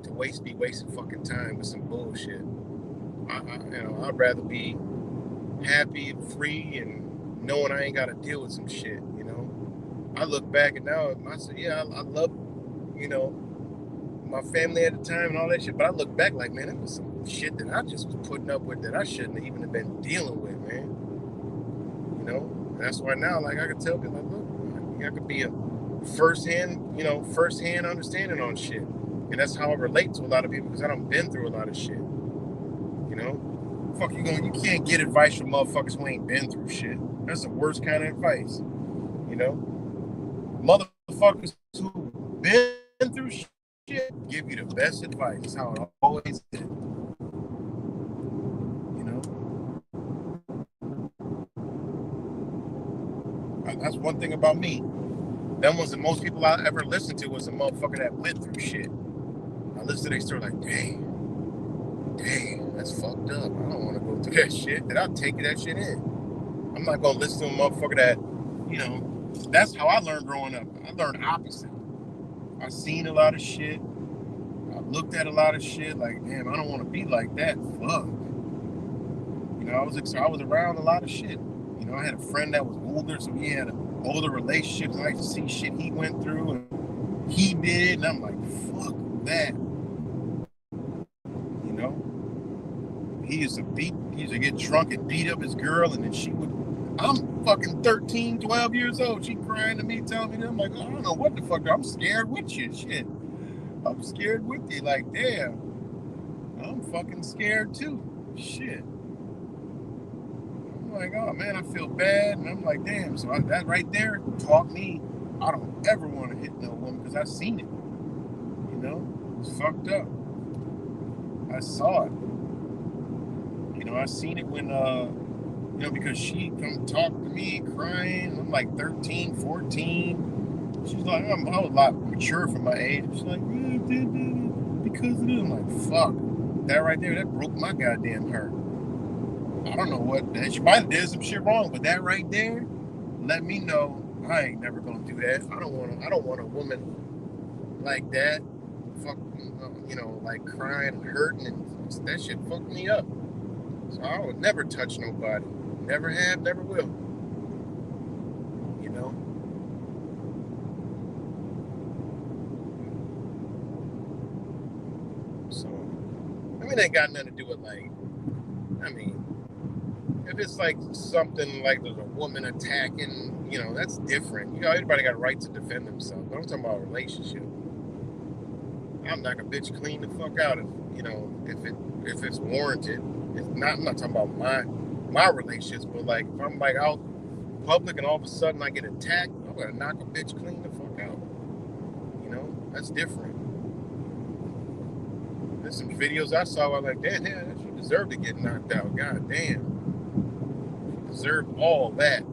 to be wasting fucking time with some bullshit. You know, I'd rather be happy and free and knowing I ain't got to deal with some shit, you know. I look back and now I say, yeah, I love, you know, my family at the time and all that shit, but I look back like, man, it was some shit that I just was putting up with that I shouldn't even have been dealing with, man. You know, and that's why now, like, I could tell people, like, look, I could be a first-hand understanding on shit. And that's how I relate to a lot of people because I done been through a lot of shit. You know? Fuck you can't get advice from motherfuckers who ain't been through shit. That's the worst kind of advice. You know? Motherfuckers who been through shit give you the best advice. That's how it always is. You know? That's one thing about me. That was the most people I ever listened to was a motherfucker that went through shit. I listen to their story like, dang, that's fucked up. I don't want to go through that shit. And I'll take that shit in. I'm not going to listen to a motherfucker that, you know, that's how I learned growing up. I learned opposite. I seen a lot of shit. I looked at a lot of shit like, damn, I don't want to be like that. Fuck. You know, I was around a lot of shit. You know, I had a friend that was older, so he had older relationships. I like to see shit he went through and he did, and I'm like, fuck that. You know, he used to get drunk and beat up his girl, and then I'm fucking 13, 12 years old. She crying to me, telling me that. I'm like, I don't know what the fuck. I'm scared with you, shit. I'm scared with you. Like, damn, I'm fucking scared too. Shit. I'm like, oh man, I feel bad, and I'm like, damn. So that right there taught me I don't ever want to hit no woman because I seen it. You know, it's fucked up. I saw it. You know, I seen it when, you know, because she come talk to me crying. I'm like 13, 14. She's like, I was a lot mature for my age. She's like, because of this. I'm like, fuck. That right there, that broke my goddamn heart. I don't know what, she might have did some shit wrong, but that right there let me know I ain't never gonna do that. I don't want a woman like that. Fuck, you know, like crying and hurting, and that shit fucked me up. So I would never touch nobody. Never have, never will. You know? it ain't got nothing to do with like, I mean, if it's like something like there's a woman attacking, you know, that's different. You know, everybody got a right to defend themselves. But I'm talking about a relationship. I'm knock a bitch clean the fuck out if, you know, if it's warranted. It's not, I'm not talking about my relationships, but like if I'm like out public and all of a sudden I get attacked, I'm gonna knock a bitch clean the fuck out. You know, that's different. There's some videos I saw where I'm like, damn, she deserved to get knocked out. God damn. She deserved all that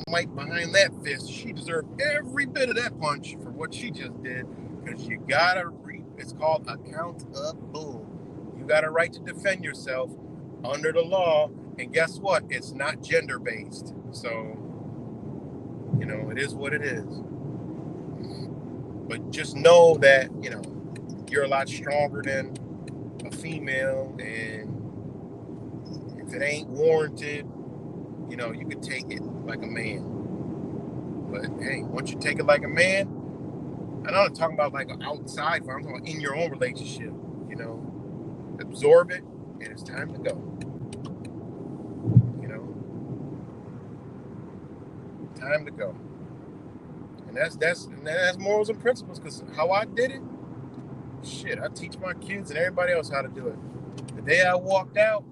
might behind that fist. She deserved every bit of that punch for what she just did, because you gotta it's called accountable. You got a right to defend yourself under the law, and guess what? It's not gender based. So, you know, it is what it is. But just know that, you know, you're a lot stronger than a female, and if it ain't warranted, you know, you could take it like a man. But hey, once you take it like a man, I'm not talking about like an outside, I'm talking about in your own relationship, you know, absorb it, and it's time to go. You know, time to go. And that's morals and principles, because how I did it, shit, I teach my kids and everybody else how to do it. The day I walked out,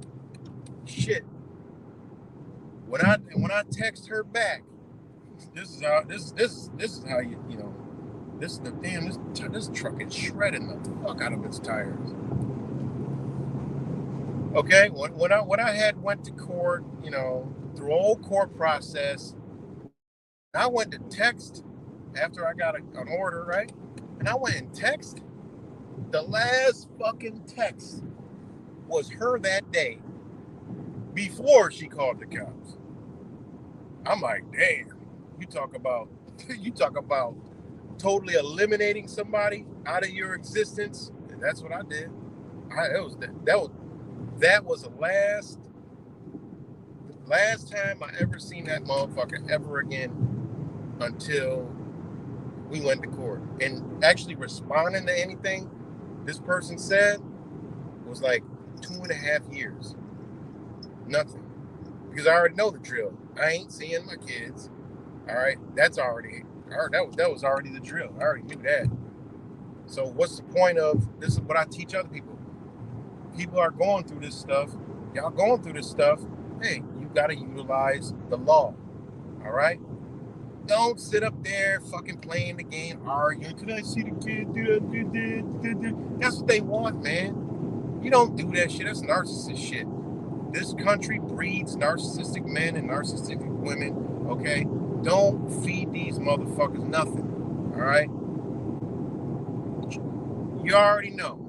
shit, when I text her back, this is how you know, this truck is shredding the fuck out of its tires. Okay, when I had went to court, you know, through a whole court process, I went to text after I got an order, right? And I went and text. The last fucking text was her that day before she called the cops. I'm like, damn, you talk about totally eliminating somebody out of your existence. And that's what I did. That was the last time I ever seen that motherfucker ever again, until we went to court. And actually responding to anything this person said was like 2.5 years. Nothing. Because I already know the drill. I ain't seeing my kids. All right, that was already the drill. I already knew that. So what's the point of this? Is what I teach other people. People are going through this stuff. Y'all going through this stuff. Hey, you got to utilize the law. All right? Don't sit up there fucking playing the game, arguing. Can I see the kid do that? That's what they want, man. You don't do that shit. That's narcissist shit. This country breeds narcissistic men and narcissistic women, okay? Don't feed these motherfuckers nothing, all right? You already know.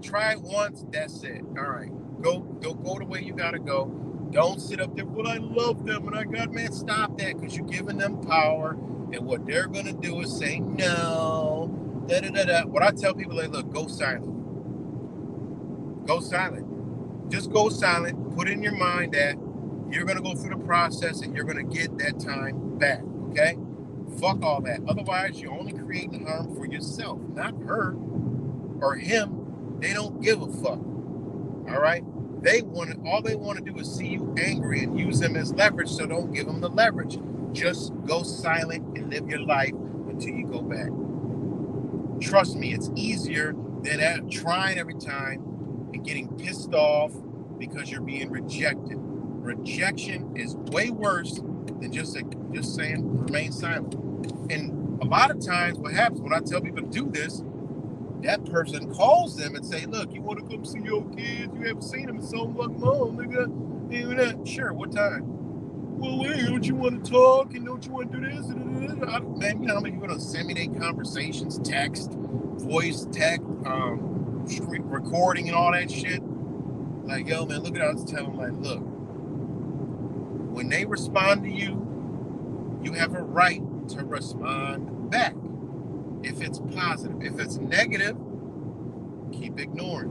Try it once, that's it. All right. Go the way you gotta go. Don't sit up there, well, I love them and I got, man, stop that, because you're giving them power, and what they're gonna do is say no. What I tell people, like, look, go silent. Go silent. Just go silent. Put in your mind that you're gonna go through the process and you're gonna get that time back. Okay? Fuck all that. Otherwise, you're only creating harm for yourself, not her or him. They don't give a fuck. All right? All they want to do is see you angry and use them as leverage, so don't give them the leverage. Just go silent and live your life until you go back. Trust me, it's easier than trying every time and getting pissed off because you're being rejected. Rejection is way worse than just saying remain silent. And a lot of times what happens when I tell people to do this, that person calls them and say, look, you want to come see your kids? You haven't seen them in so long, mom, nigga. Sure, what time? Well, hey, don't you want to talk? And don't you want to do this? Man, you know how many people going to send me their conversations, text, voice, text, recording and all that shit? Like, yo, man, look at how I was telling them, like, look, when they respond to you, you have a right to respond back. If it's positive. If it's negative, keep ignoring.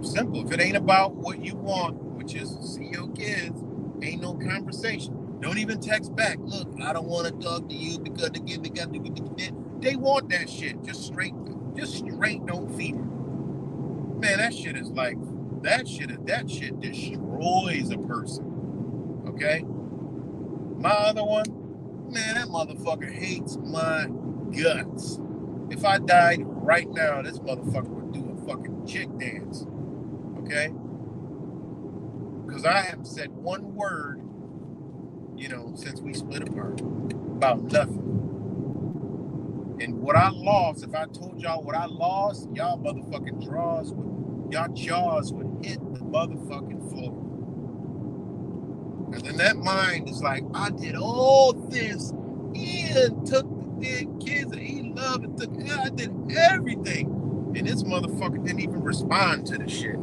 Simple. If it ain't about what you want, which is see your kids, ain't no conversation. Don't even text back. Look, I don't want to talk to you because they want that shit. Just straight don't feed it. man, that shit destroys a person. Okay? My other one, man, that motherfucker hates my guts. If I died right now, this motherfucker would do a fucking chick dance. Okay? Because I haven't said one word, since we split apart about nothing. And what I lost, if I told y'all what I lost, y'all motherfucking jaws would hit the motherfucking floor. And then that mind is like, I did all this. Ian took the kids and he loved it. I did everything. And this motherfucker didn't even respond to the shit.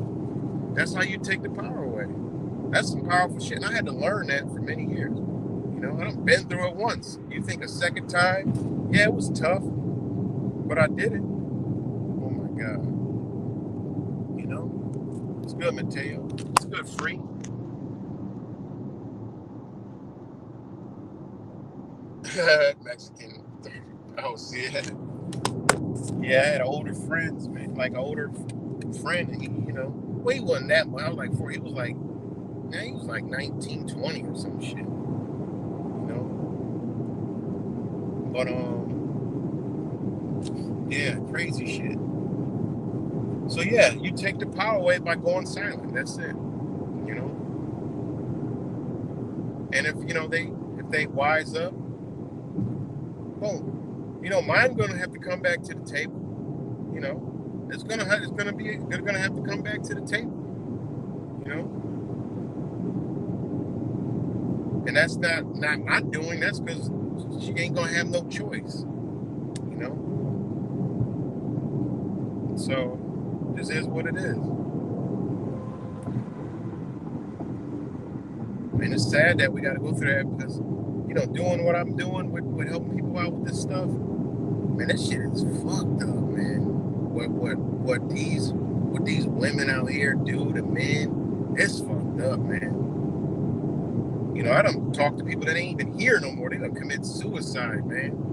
That's how you take the power away. That's some powerful shit. And I had to learn that for many years. I done been through it once. You think a second time? Yeah, it was tough. But I did it. Oh my God. It's good, Mateo. It's good, free. Mexican. Oh, see it. Yeah, I had older friends, man. Like an older friend, and he wasn't that much. I was like 4. He was like 19, 20 or some shit. But yeah, crazy shit. So yeah, you take the power away by going silent. That's it. And if they wise up, boom. Mine's gonna have to come back to the table. They're gonna have to come back to the table. And that's not my doing. That's because she ain't gonna have no choice. So this is what it is. And it's sad that we got to go through that because, doing what I'm doing with helping people out with this stuff, man, that shit is fucked up, man. What these women out here do to men, it's fucked up, man. I done talk to people that ain't even here no more. They done commit suicide, man.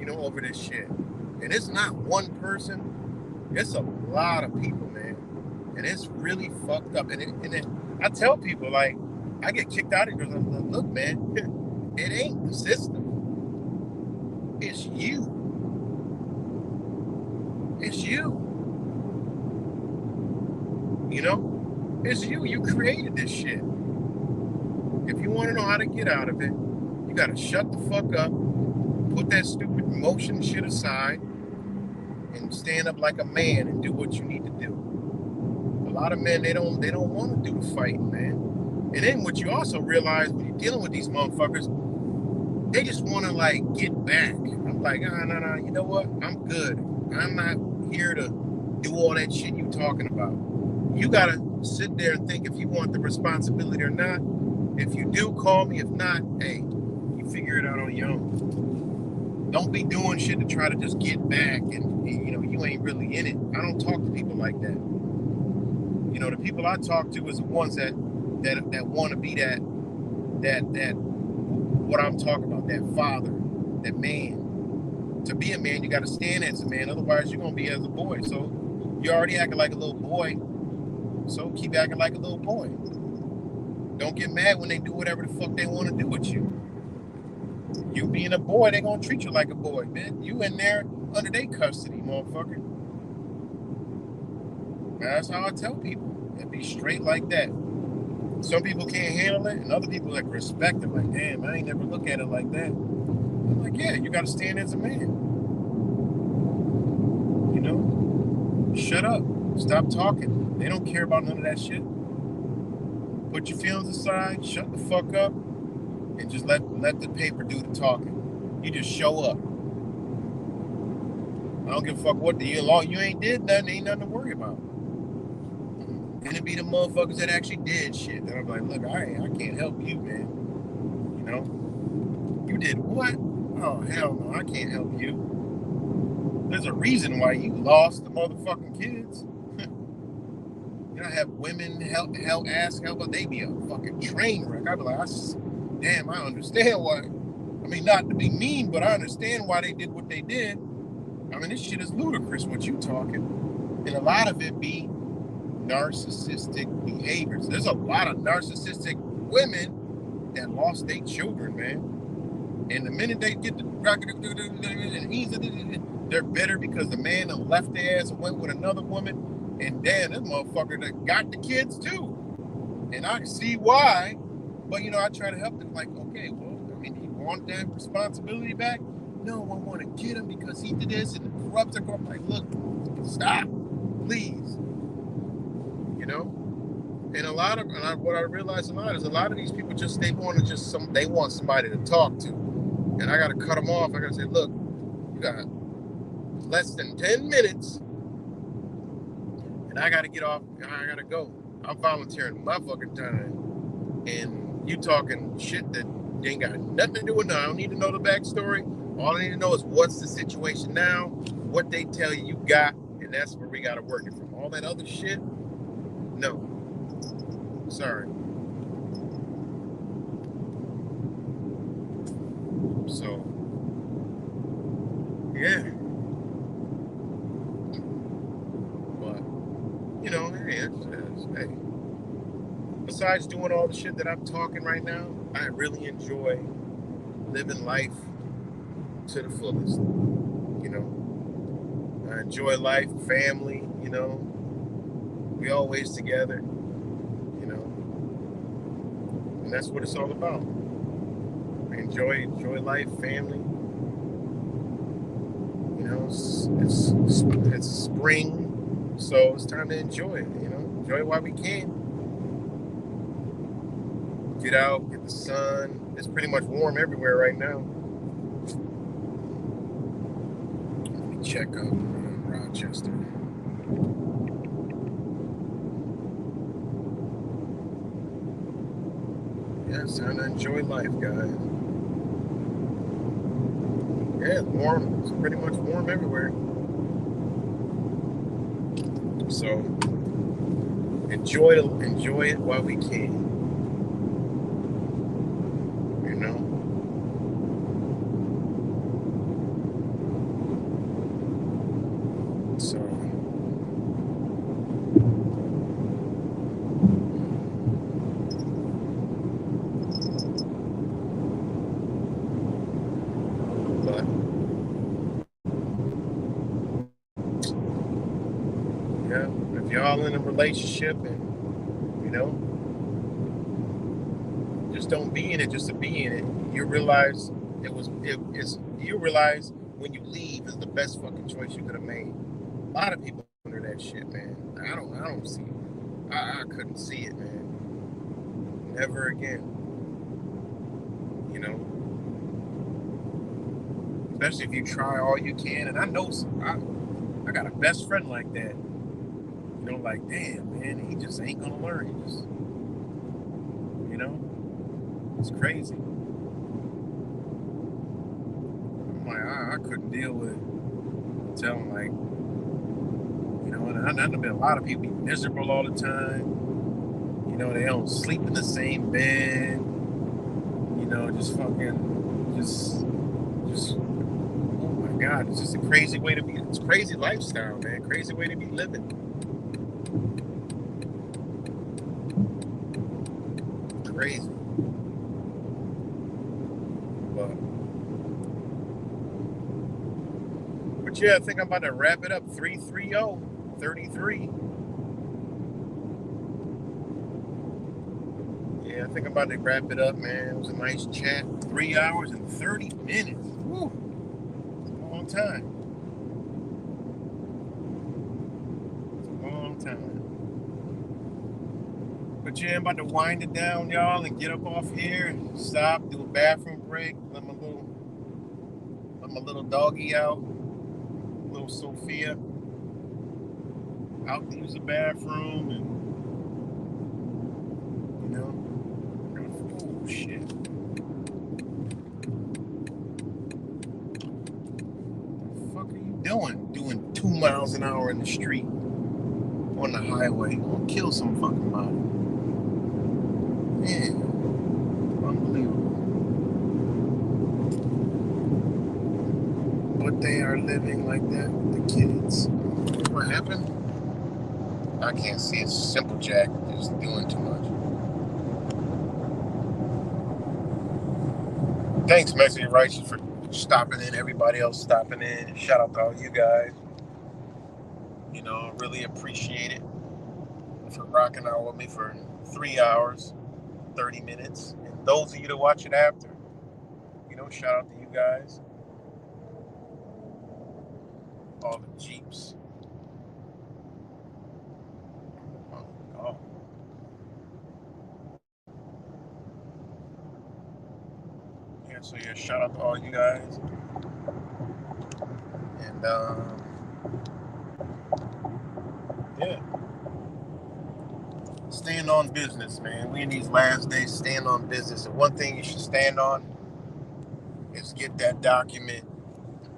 Over this shit. And it's not one person. It's a lot of people, man. And it's really fucked up. And I tell people, like, I get kicked out of here because I'm like, look, man, it ain't the system. It's you. It's you. It's you. You created this shit. If you want to know how to get out of it, you got to shut the fuck up, put that stupid emotion shit aside, and stand up like a man and do what you need to do. A lot of men, they don't want to do the fighting, man. And then what you also realize when you're dealing with these motherfuckers, they just want to like get back. I'm like, no, you know what? I'm good. I'm not here to do all that shit you talking about. You gotta sit there and think if you want the responsibility or not. If you do, call me. If not, hey, you figure it out on your own. Don't be doing shit to try to just get back and you ain't really in it. I don't talk to people like that. The people I talk to is the ones that want to be that what I'm talking about, that father, that man. To be a man, you got to stand as a man. Otherwise, you're gonna be as a boy. So you already acting like a little boy. So keep acting like a little boy. Don't get mad when they do whatever the fuck they want to do with you. You being a boy, they gonna treat you like a boy, man. You in there under their custody, motherfucker. That's how I tell people. It be straight like that. Some people can't handle it, and other people like respect it. Like, damn, I ain't never look at it like that. I'm like, yeah, you gotta stand as a man. Shut up. Stop talking. They don't care about none of that shit. Put your feelings aside, shut the fuck up, and just let the paper do the talking. You just show up. I don't give a fuck what you ain't did nothing, ain't nothing to worry about. And it be the motherfuckers that actually did shit. That I'm like, look, I can't help you, man. You did what? Oh, hell no, I can't help you. There's a reason why you lost the motherfucking kids. I have women ask help, but they be a fucking train wreck. I be like, damn, I understand why. I mean, not to be mean, but I understand why they did what they did. I mean, this shit is ludicrous what you talking. And a lot of it be narcissistic behaviors. There's a lot of narcissistic women that lost their children, man. And the minute they get the they're bitter because the man done left their ass and went with another woman. And damn, this motherfucker that got the kids too. And I can see why. But I try to help them, like, okay, well, you want that responsibility back? No, I want to get him because he did this and corrupts their. I'm like, look, stop, please. And what I realize a lot is a lot of these people they want somebody to talk to, and I gotta cut them off. I gotta say, look, you got less than 10 minutes, and I gotta get off. I gotta go. I'm volunteering my fucking time, and you talking shit that ain't got nothing to do with it. I don't need to know the backstory. All I need to know is what's the situation now, what they tell you got, and that's where we gotta work it from. All that other shit, no. Sorry. So, yeah. But, hey. Besides doing all the shit that I'm talking right now, I really enjoy living life to the fullest. I enjoy life, family, we always together. And that's what it's all about. Enjoy life, family. It's spring, so it's time to enjoy it. Enjoy it while we can. Get out, get the sun. It's pretty much warm everywhere right now. Let me check out Rochester. Yeah, it's time to enjoy life, guys. Yeah, it's warm. It's pretty much warm everywhere. So enjoy it while we can. So if y'all in a relationship and just don't be in it just to be in it, you realize you realize when you leave is the best fucking choice you could have made. A lot of people under that shit, man. I don't see it. I couldn't see it, man. Never again. Especially if you try all you can. And I know I got a best friend like that. Like, damn, man, he just ain't gonna learn. He just, it's crazy. I'm like, I couldn't deal with it. Tell him, like, and I've been a lot of people be miserable all the time. They don't sleep in the same bed. Just oh my God, it's just a crazy way to be. It's a crazy lifestyle, man. Crazy way to be living. Crazy. But yeah, I think I'm about to wrap it up. 330-33. Yeah, I think I'm about to wrap it up, man. It was a nice chat. 3 hours and 30 minutes. Woo. It's a long time. It's a long time. But yeah, I'm about to wind it down, y'all, and get up off here and stop, do a bathroom break, let my little doggy out, little Sophia, out to use the bathroom, and oh shit. What the fuck are you doing 2 miles an hour in the street on the highway? You're gonna kill some fucking body. Man, unbelievable. But they are living like that with the kids. What happened? I can't see it. Simple Jack is doing too much. Thanks, Mexican Righteous, for stopping in. Everybody else stopping in. Shout out to all you guys. You know, really appreciate it for rocking out with me for 3 hours, 30 minutes. And those of you that watch it after, you know, shout out to you guys. All the Jeeps. Oh, God. Yeah, so yeah, shout out to all you guys. And, yeah. Stand on business, man. We in these last days, stand on business. And one thing you should stand on is get that document,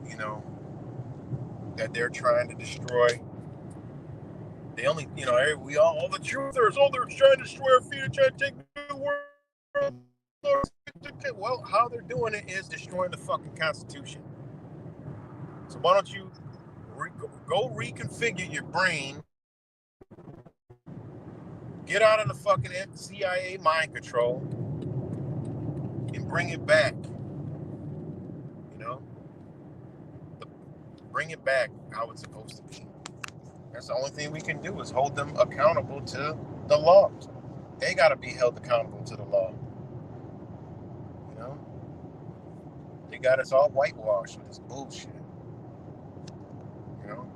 you know, that they're trying to destroy. They only, you know, all the truthers, they're trying to destroy our feet, trying to take the world. Well, how they're doing it is destroying the fucking Constitution. So why don't you go reconfigure your brain, get out of the fucking CIA mind control, and bring it back. You know, bring it back how it's supposed to be. That's the only thing we can do is hold them accountable to the laws. They got to be held accountable to the law. You know, they got us all whitewashed with this bullshit. You know.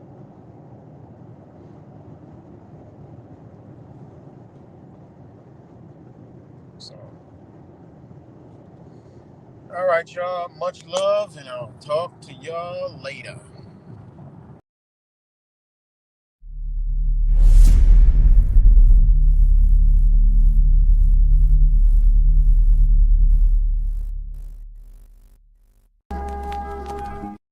So, all right, y'all. Much love, and I'll talk to y'all later.